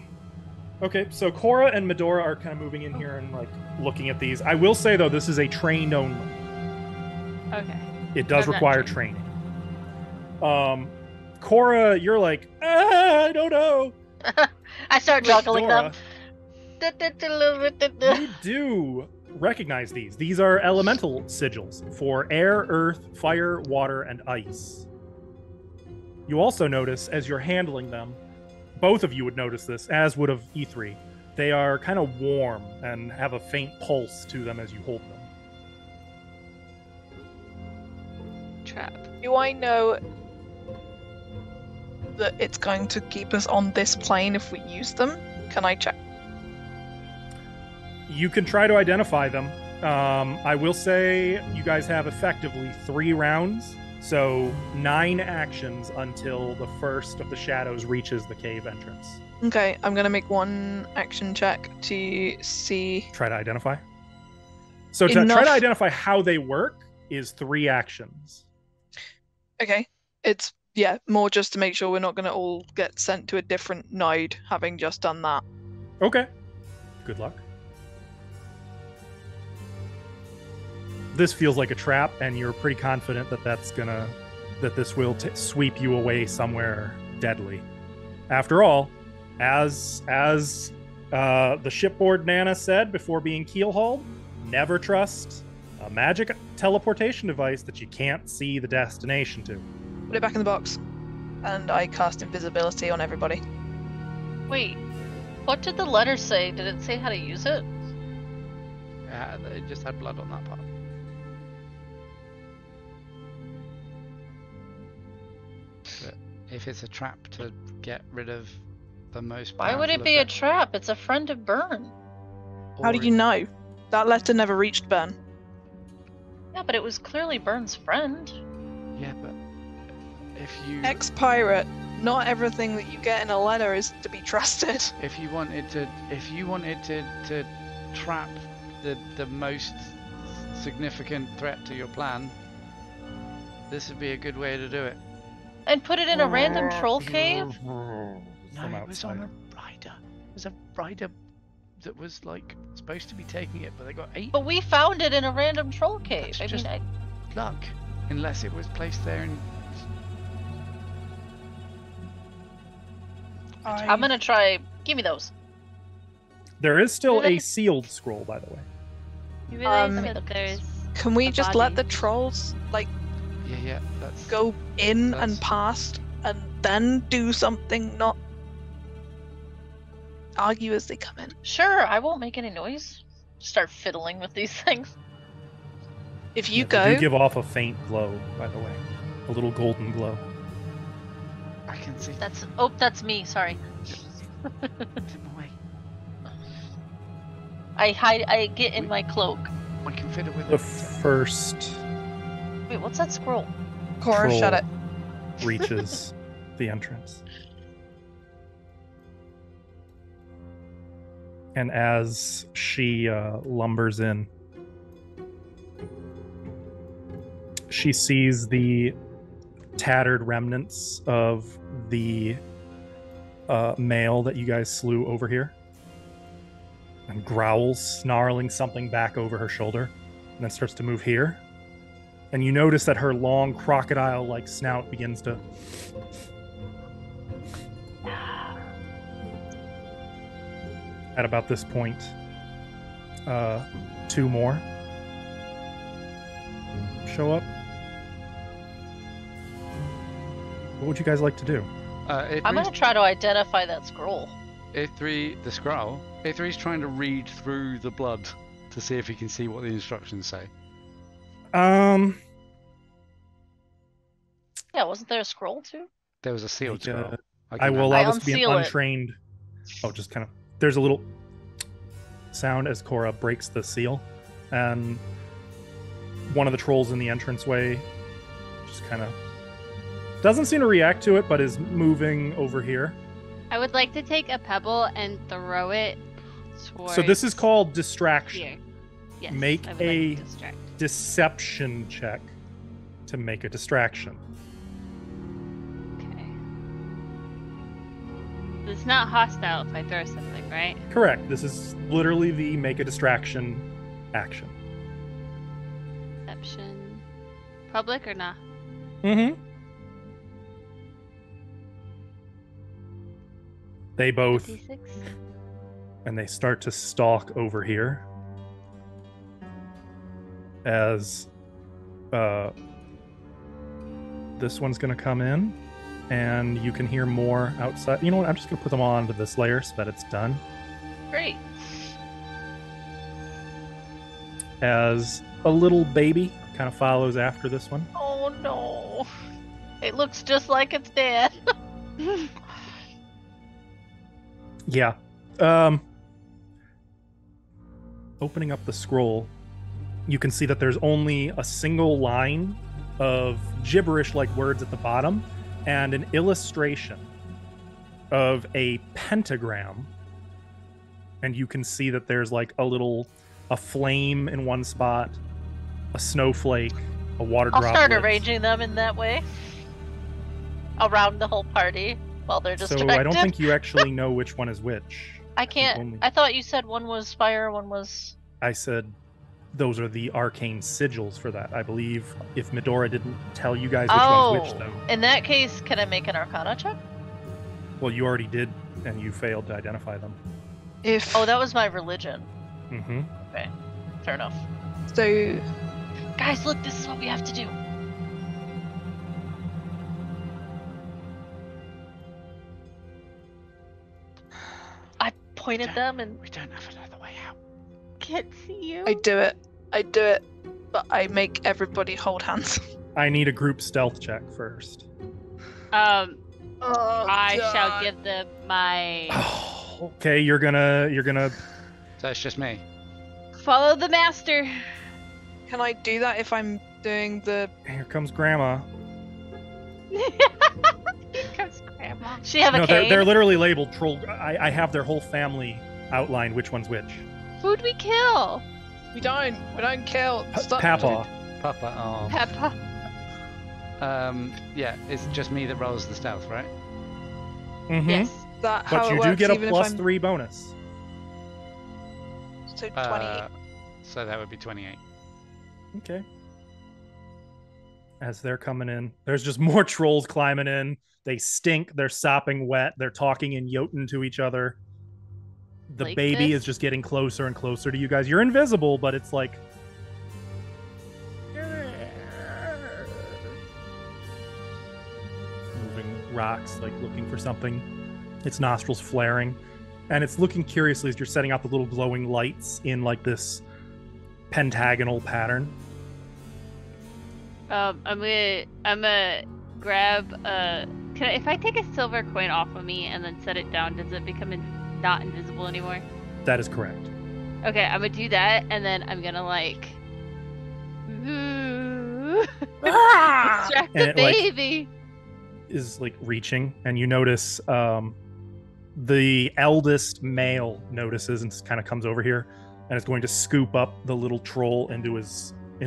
Okay, so Cora and Medora are kind of moving in here and like looking at these. I will say though, this is a trained only. Okay. It does I'm not require trained. training. Cora, you're like, I don't know. I start juggling them. You do recognize these. These are elemental sigils for air, earth, fire, water, and ice. You also notice as you're handling them, both of you would notice this, as would of E3. They are kind of warm and have a faint pulse to them as you hold them. Trap. Do I know that it's going to keep us on this plane if we use them? Can I check? You can try to identify them. I will say you guys have effectively 3 rounds, so 9 actions until the first of the shadows reaches the cave entrance. Okay, I'm going to make 1 action check to see. Try to identify. So to try to identify how they work is 3 actions. Okay, it's, more just to make sure we're not going to all get sent to a different node having just done that. Okay. Good luck. This feels like a trap, and you're pretty confident that that this will sweep you away somewhere deadly. After all, as the shipboard Nana said before being keel-hauled, never trust a magic teleportation device that you can't see the destination to. Put it back in the box, and I cast invisibility on everybody. Wait, what did the letter say? Did it say how to use it? It just had blood on that part. But if it's a trap to get rid of the most Why would powerful it be a effect- trap? It's a friend of Burn. How do or you know? That letter never reached Ben. Yeah, but it was clearly Burn's friend. Yeah, but if you Ex-pirate, not everything that you get in a letter is to be trusted. if you wanted to trap the most significant threat to your plan, this would be a good way to do it. And put it in a random troll cave? No, From it was on outside. a rider. It was a rider that was like supposed to be taking it, but they got 8. But we found it in a random troll cave. That's I just- mean, luck, unless it was placed there and I'm gonna try. Give me those. There is still Really? a sealed scroll, by the way. You realize Um, that there's Can we a just let body. the trolls, yeah, that's go in That's- and past, and then do something, not argue as they come in? Sure, I won't make any noise. Start fiddling with these things. If you They go, do give off a faint glow, by the way. A little golden glow. I can see That's me. Sorry. them away. I hide. I get in my cloak. I can fiddle with The it. first Wait, what's that scroll? Cora, troll shut it. reaches the entrance. And as she lumbers in, she sees the tattered remnants of the male that you guys slew over here, and growls, snarling something back over her shoulder, and then starts to move here. And you notice that her long crocodile-like snout begins to at about this point, 2 more show up. What would you guys like to do? I'm gonna try to identify that scroll. A3, the scroll. A3's trying to read through the blood to see if he can see what the instructions say. Yeah, wasn't there a scroll too? There was a sealed Make a- scroll. I can will have allow I this to be an unseal it. untrained. Oh, just kind of. There's a little sound as Cora breaks the seal, and one of the trolls in the entranceway just kind of doesn't seem to react to it, but is moving over here. I would like to take a pebble and throw it towards So this is called distraction. here. Yes, Make I would like a- to distract. Deception check to make a distraction. Okay. It's not hostile if I throw something, right? Correct. This is literally the make a distraction action. Deception. Public or not? Mm-hmm. They both, D6? and they start to stalk over here as this one's going to come in, and you can hear more outside. You know what? I'm just going to put them onto this layer so that it's done. Great. As a little baby kind of follows after this one. Oh no. It looks just like its dad. Yeah. Opening up the scroll, you can see that there's only a single line of gibberish-like words at the bottom and an illustration of a pentagram. And you can see that there's like a flame in one spot, a snowflake, a water I'll droplet. start arranging them in that way. Around the whole party while they're distracted. So I don't think you actually know which one is which. I can't. only- I thought you said one was fire, one was. I said those are the arcane sigils for that. I believe if Medora didn't tell you guys which one's which, though. In that case, can I make an Arcana check? Well, you already did, and you failed to identify them. If Oh, that was my religion. Mm-hmm. Okay, fair enough. so, Guys, look, this is what we have to do. I point at them and We don't have another way out. Can't see you. I do it, but I make everybody hold hands. I need a group stealth check first. I shall give them my Okay, you're gonna. So it's just me. follow the master. Can I do that if I'm doing the? Here comes Grandma. Here comes Grandma. she have a No, cane. they're literally labeled troll. I have their whole family outlined. Which one's which? Who'd we kill? We don't kill. Stop. Papa. Papa. Oh. Peppa. Yeah, it's just me that rolls the stealth, right? Mm-hmm. Yes. That how But it you do works, get a even plus if I'm... 3 bonus. So 28. So that would be 28. Okay. As they're coming in, there's just more trolls climbing in. They stink. They're sopping wet. They're talking in Jotun to each other. The Like baby this? is just getting closer and closer to you guys. You're invisible, but it's like. Moving rocks, like looking for something. Its nostrils flaring. And it's looking curiously as you're setting out the little glowing lights in like this pentagonal pattern. I'm gonna grab if I take a silver coin off of me and then set it down, does it become not invisible anymore? That is correct. Okay, I'm gonna do that, and then I'm gonna like distract And the it, like, baby. Is like reaching, and you notice the eldest male notices and kind of comes over here and is going to scoop up the little troll into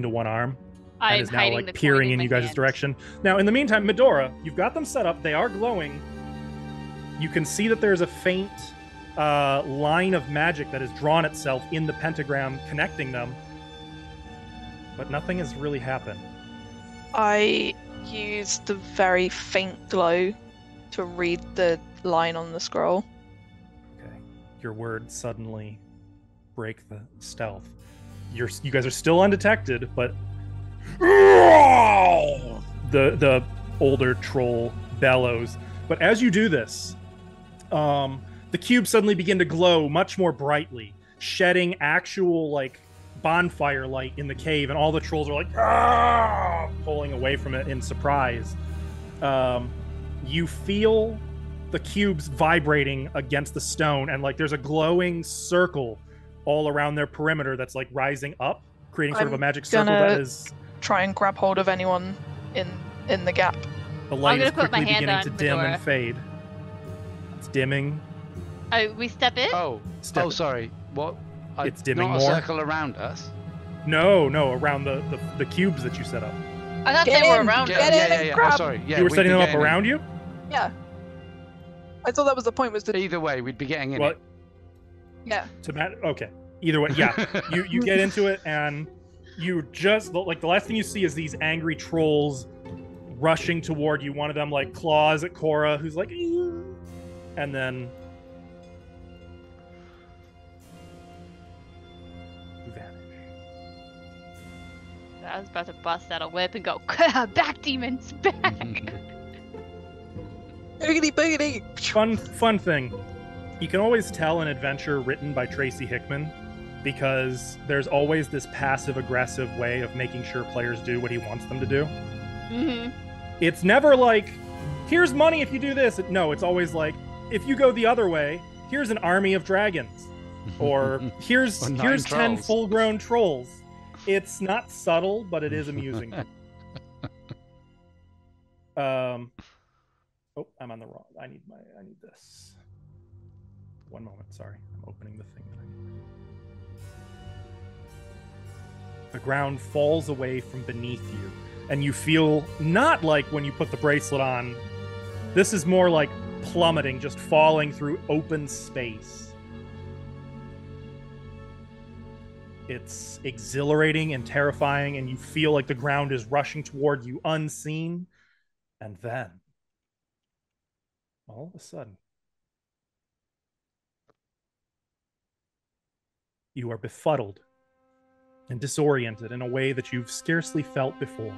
one arm and I'm is now hiding like the coin peering in my you guys' hand. direction. Now, in the meantime, Medora, you've got them set up. They are glowing. You can see that there's a faint line of magic that has drawn itself in the pentagram connecting them, but nothing has really happened. I use the very faint glow to read the line on the scroll. Okay. Your words suddenly break the stealth. You guys are still undetected, but the older troll bellows. But as you do this, the cubes suddenly begin to glow much more brightly, shedding actual like bonfire light in the cave, and all the trolls are like pulling away from it in surprise. You feel the cubes vibrating against the stone, and like there's a glowing circle all around their perimeter that's like rising up, creating sort of a I'm magic circle gonna- that is Try and grab hold of anyone in the gap. the light I'm is gonna put my quickly hand beginning on to dim Medora. and fade. It's dimming. We step in. Oh, Step- sorry. What? It's dimming not more. a circle around us. No, around the cubes that you set up. I thought Get they were in! around Get us. in yeah, and yeah. grab- Oh, sorry. Yeah, You were we setting can them up get in. around you? Yeah. I thought that was the point. Was to Either way, we'd be getting in Well, it. yeah. okay. Either way, yeah. you get into it, and you just like the last thing you see is these angry trolls rushing toward you. One of them like claws at Cora, who's like, "Ew," and then you vanish. I was about to bust out a whip and go, back demons, back! Boogity boogity. Fun thing. You can always tell an adventure written by Tracy Hickman because there's always this passive-aggressive way of making sure players do what he wants them to do. Mm-hmm. It's never like, here's money if you do this. No, it's always like, if you go the other way, here's an army of dragons. Or here's 10 trolls. full-grown trolls. It's not subtle, but it is amusing. Oh, I'm on the wrong. I need this. One moment, sorry. I'm opening the thing that I need. The ground falls away from beneath you, and you feel not like when you put the bracelet on. This is more like plummeting, just falling through open space. It's exhilarating and terrifying, and you feel like the ground is rushing toward you unseen. And then, all of a sudden, you are befuddled and disoriented in a way that you've scarcely felt before.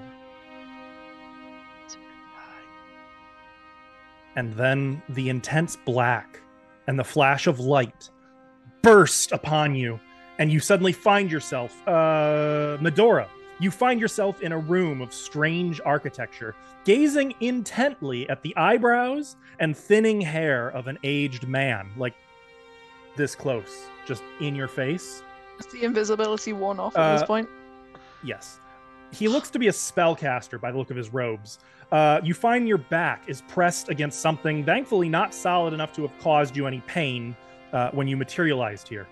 And then the intense black and the flash of light burst upon you, and you suddenly find yourself, Medora, you find yourself in a room of strange architecture, gazing intently at the eyebrows and thinning hair of an aged man, like this close, just in your face. Is the invisibility worn off at this point? Yes. He looks to be a spellcaster by the look of his robes. You find your back is pressed against something, thankfully not solid enough to have caused you any pain when you materialized here.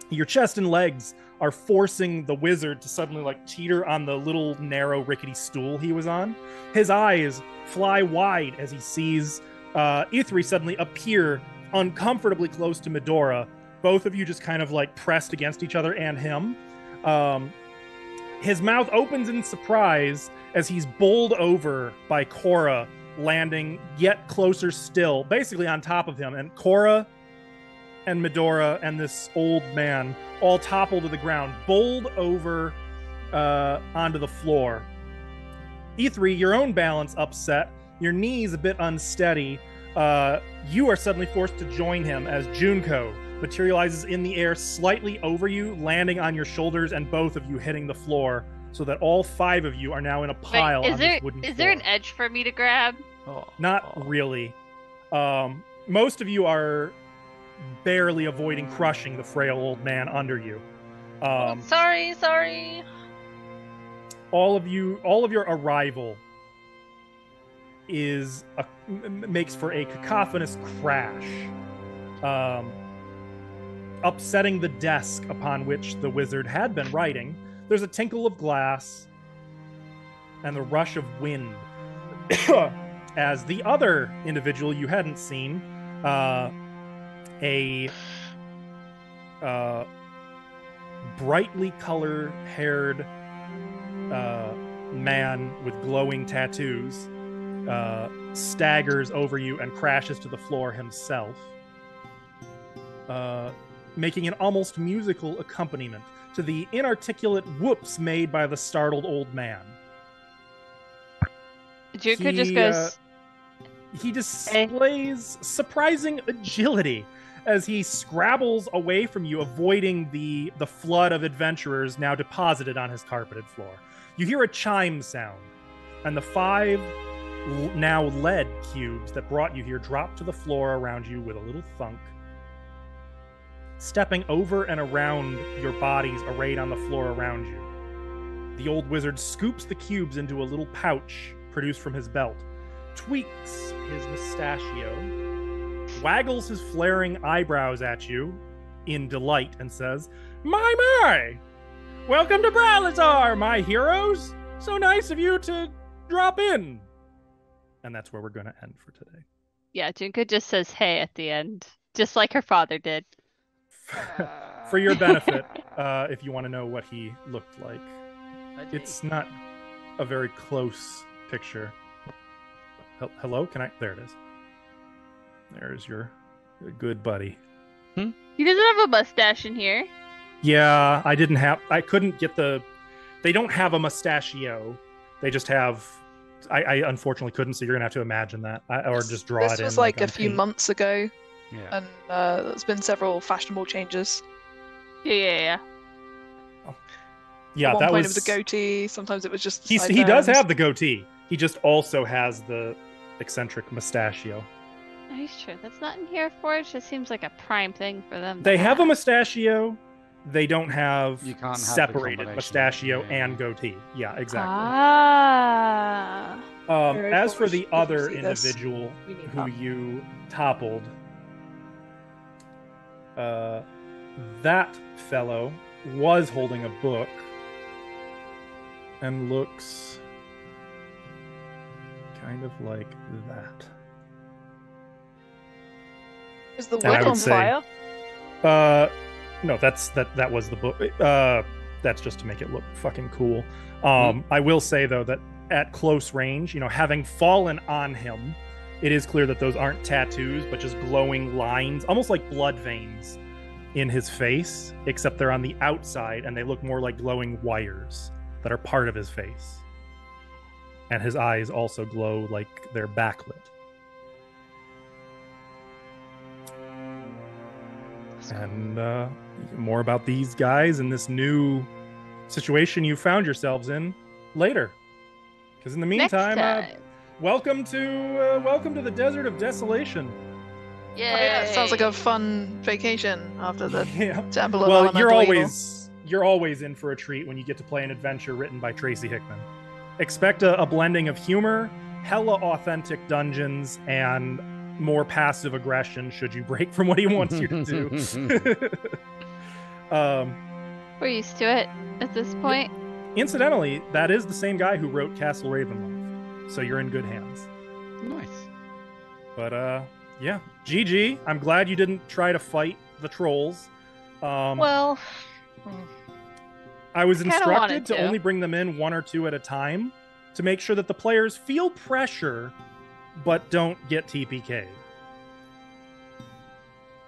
Your chest and legs are forcing the wizard to suddenly like teeter on the little narrow rickety stool he was on. His eyes fly wide as he sees Ithri suddenly appear uncomfortably close to Medora. Both of you just kind of like pressed against each other and him. His mouth opens in surprise as he's bowled over by Cora, landing yet closer still, basically on top of him. And Cora and Medora and this old man all topple to the ground, bowled over onto the floor. Ithri, your own balance upset, your knees a bit unsteady. You are suddenly forced to join him as Junko materializes in the air slightly over you, landing on your shoulders and both of you hitting the floor, so that all five of you are now in a pile on this wooden floor. Is there an edge for me to grab? Not really. Most of you are barely avoiding crushing the frail old man under you. Sorry. All of your arrival makes for a cacophonous crash, upsetting the desk upon which the wizard had been writing. There's a tinkle of glass and the rush of wind as the other individual you hadn't seen, a brightly color-haired man with glowing tattoos staggers over you and crashes to the floor himself, making an almost musical accompaniment to the inarticulate whoops made by the startled old man. Junko just goes... He displays surprising agility as he scrabbles away from you, avoiding the flood of adventurers now deposited on his carpeted floor. You hear a chime sound, and the 5 now lead cubes that brought you here drop to the floor around you with a little thunk. Stepping over and around your bodies arrayed on the floor around you, the old wizard scoops the cubes into a little pouch produced from his belt, tweaks his mustachio, waggles his flaring eyebrows at you in delight, and says, My! Welcome to Bralatar, my heroes! So nice of you to drop in! And that's where we're going to end for today. Yeah, Junko just says hey at the end, just like her father did. For your benefit, if you want to know what he looked like, it's not a very close picture. Hello? Can I? There it is. There's your good buddy. He doesn't have a mustache in here. Yeah, I couldn't get they don't have a mustachio. They just have, I unfortunately couldn't, so you're going to have to imagine that. Or just draw it in. This was like a on few paint. months ago, Yeah. and there's been several fashionable changes. Yeah. Yeah, At one that point was it was a goatee. Sometimes it was just. The he does sideburns. have the goatee. He just also has the eccentric mustachio. Are you sure that's not in here for it? It just seems like a prime thing for them. They have a mustachio. They don't have You can't have the separated combination. mustachio Yeah. and goatee. Yeah, exactly. Ah. Very As for foolish the people other see this. individual We need who help. you toppled, that fellow was holding a book and looks kind of like that. Is the And I wood would on say- fire? No, that was the book. That's just to make it look fucking cool. I will say though that at close range, having fallen on him, it is clear that those aren't tattoos, but just glowing lines, almost like blood veins in his face, except they're on the outside and they look more like glowing wires that are part of his face. And his eyes also glow like they're backlit. And more about these guys and this new situation you found yourselves in later. Because in the Next meantime, time. welcome to the Desert of Desolation. Oh, yeah, it sounds like a fun vacation after the Yeah. Temple of Well, Elemental you're always in for a treat when you get to play an adventure written by Tracy Hickman. Expect a blending of humor, hella authentic dungeons, and more passive aggression should you break from what he wants you to do. We're used to it at this point. Incidentally, that is the same guy who wrote Castle Ravenloft, so you're in good hands. Nice. But yeah, GG. I'm glad you didn't try to fight the trolls. Well, I was Kinda instructed wanted to to. only bring them in one or two at a time to make sure that the players feel pressure but don't get TPK'd.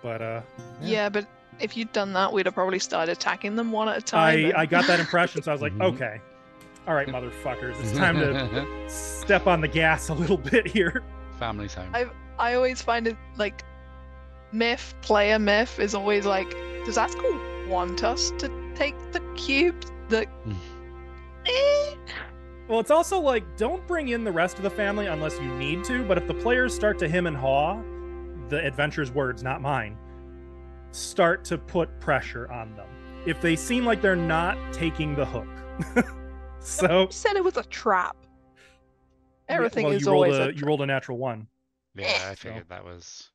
But Yeah, but if you'd done that, we'd have probably started attacking them one at a time. I got that impression, so I was like, Mhm. okay. All right, motherfuckers, it's time to step on the gas a little bit here. Family's home. I always find it like player myth is always like, does Askel want us to take the cube? Well, it's also like, don't bring in the rest of the family unless you need to, but if the players start to hem and haw, the adventure's words, not mine, start to put pressure on them. If they seem like they're not taking the hook. So You said it was a trap. Everything well, is you rolled always you rolled a natural one. Yeah, I figured that was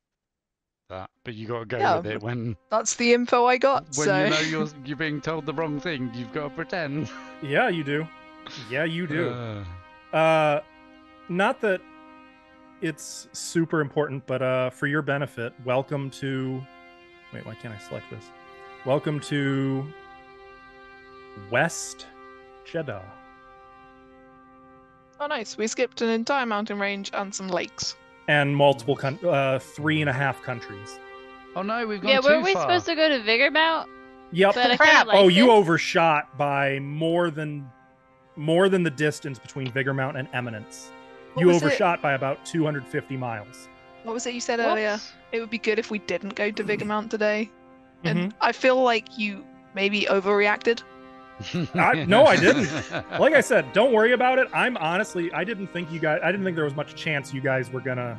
that. But you got to go Yeah, with it when That's the info I got. when so you know you're being told the wrong thing. You've got to pretend. Yeah, you do. Yeah, you do. Uh, Not that it's super important, but for your benefit, welcome to. Wait, why can't I select this? Welcome to West Jeddah. Oh, nice. We skipped an entire mountain range and some lakes. And multiple 3.5 countries. oh no, we've gone Yeah, too weren't we far. supposed to go to Vigormount? Yep. But I Crap. kinda like Oh, you this. overshot by more than the distance between Vigormount and Eminence. What You was it? overshot by about 250 miles. What was it you said earlier? whoops. It would be good if we didn't go to Vigormount today. Mhm. And I feel like you maybe overreacted. No, I didn't. Like I said, don't worry about it. I didn't think there was much chance you guys were gonna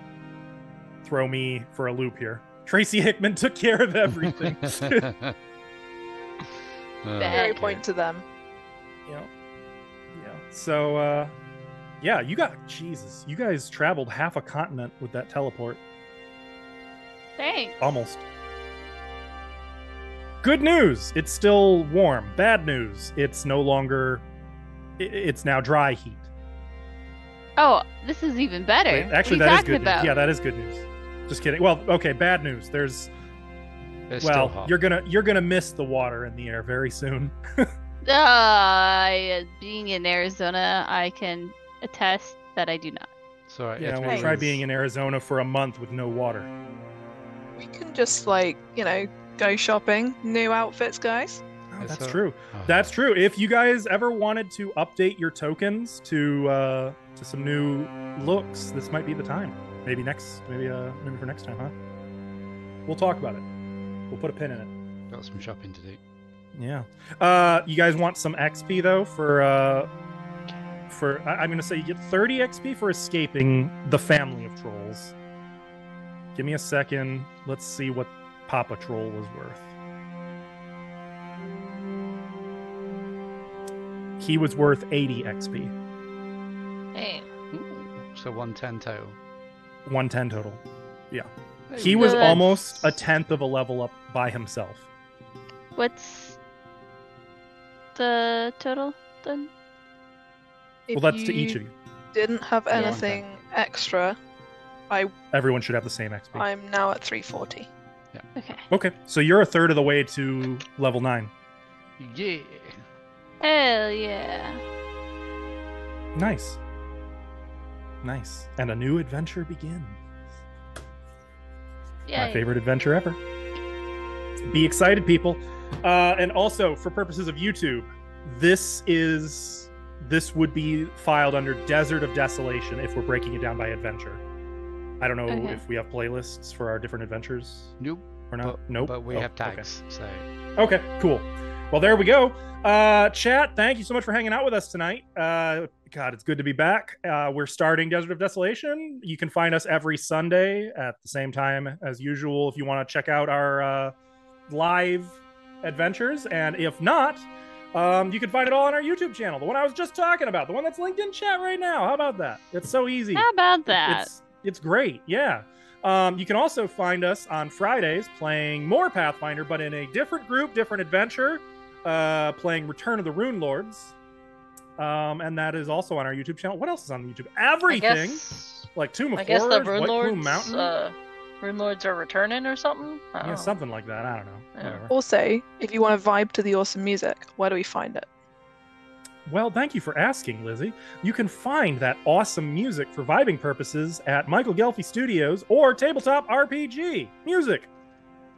throw me for a loop here. Tracy Hickman took care of everything. Very point to them. Yeah. So, yeah, you guys traveled half a continent with that teleport. Thanks. Almost. Good news, it's still warm. Bad news, it's no longer. It's now dry heat. Oh, this is even better. Wait, actually, what are that you is talking good about? news. Yeah, that is good news. Just kidding. Well, okay. Bad news. There's It's still well, hot. you're gonna miss the water in the air very soon. Being in Arizona, I can attest that I do not. So Yeah, it we'll Hey. try was- being in Arizona for a month with no water. We can just like, go shopping, new outfits, guys. Oh, It's that's a- true. Oh. That's true. If you guys ever wanted to update your tokens to some new looks, this might be the time. Maybe for next time, huh? We'll talk about it. We'll put a pin in it. Got some shopping to do. Yeah. You guys want some XP though I'm gonna say you get 30 XP for escaping the family of trolls. Give me a second. Let's see what Papa Troll was worth. He was worth 80 XP. Hey, Ooh, so 110 total. 110 total. Hey, He we was got- that's- almost a tenth of a level up by himself. What's the total then? If Well, that's to each of you. Didn't have Yeah. anything extra. Everyone should have the same XP. I'm now at 340. Okay. Okay, so you're a third of the way to level 9. Yeah. Hell yeah. Nice. Nice. And a new adventure begins. My Yay. favorite adventure ever. Be excited, people. And also, for purposes of YouTube, this would be filed under Desert of Desolation if we're breaking it down by adventure. I don't know Okay. if we have playlists for our different adventures Nope. or not. But, Nope. But we Oh, have okay. tags, so Okay, cool. Well, there we go. Chat, thank you so much for hanging out with us tonight. God, it's good to be back. We're starting Desert of Desolation. You can find us every Sunday at the same time as usual if you want to check out our live adventures. And if not, you can find it all on our YouTube channel, the one I was just talking about, the one that's linked in chat right now. How about that? It's so easy. How about that? It's great, yeah. You can also find us on Fridays playing more Pathfinder, but in a different group, different adventure, playing Return of the Rune Lords. And that is also on our YouTube channel. What else is on YouTube? I Everything. guess, Like Tomb of I guess the Horrors, Rune White Plume Lords, Mountain. Rune Lords are returning or something. I don't Yeah, know. something like that. I don't know. Yeah. Whatever. Also, if you want to vibe to the awesome music, where do we find it? Well, thank you for asking, Lizzie. You can find that awesome music for vibing purposes at Michael Gelfi Studios or Tabletop RPG Music.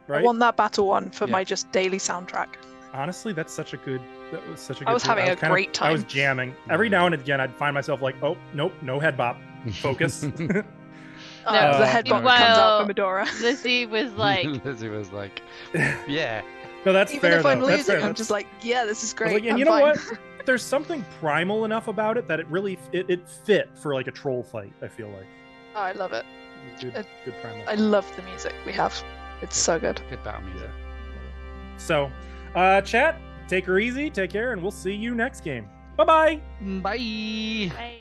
Right? I want that battle one for Yeah. my just daily soundtrack. Honestly, that was such a good. I was having a great I was time. jamming. Every now and again, I'd find myself like, "Oh, nope, no head bop, focus." The head bop Wow. comes out from Medora. Lizzie was like, Lizzie was like, yeah. No, that's Even fair. if I'm though. That's losing, fair. I'm just like, yeah, this is I was great. like, and I'm you know fine. what? There's something primal enough about it that it really it fit for like a troll fight. I feel like Oh, I love it. good primal. I love the music we have. It's so good. Good battle music. So, chat, take her easy, take care, and we'll see you next game. Bye bye. Bye. "Hey."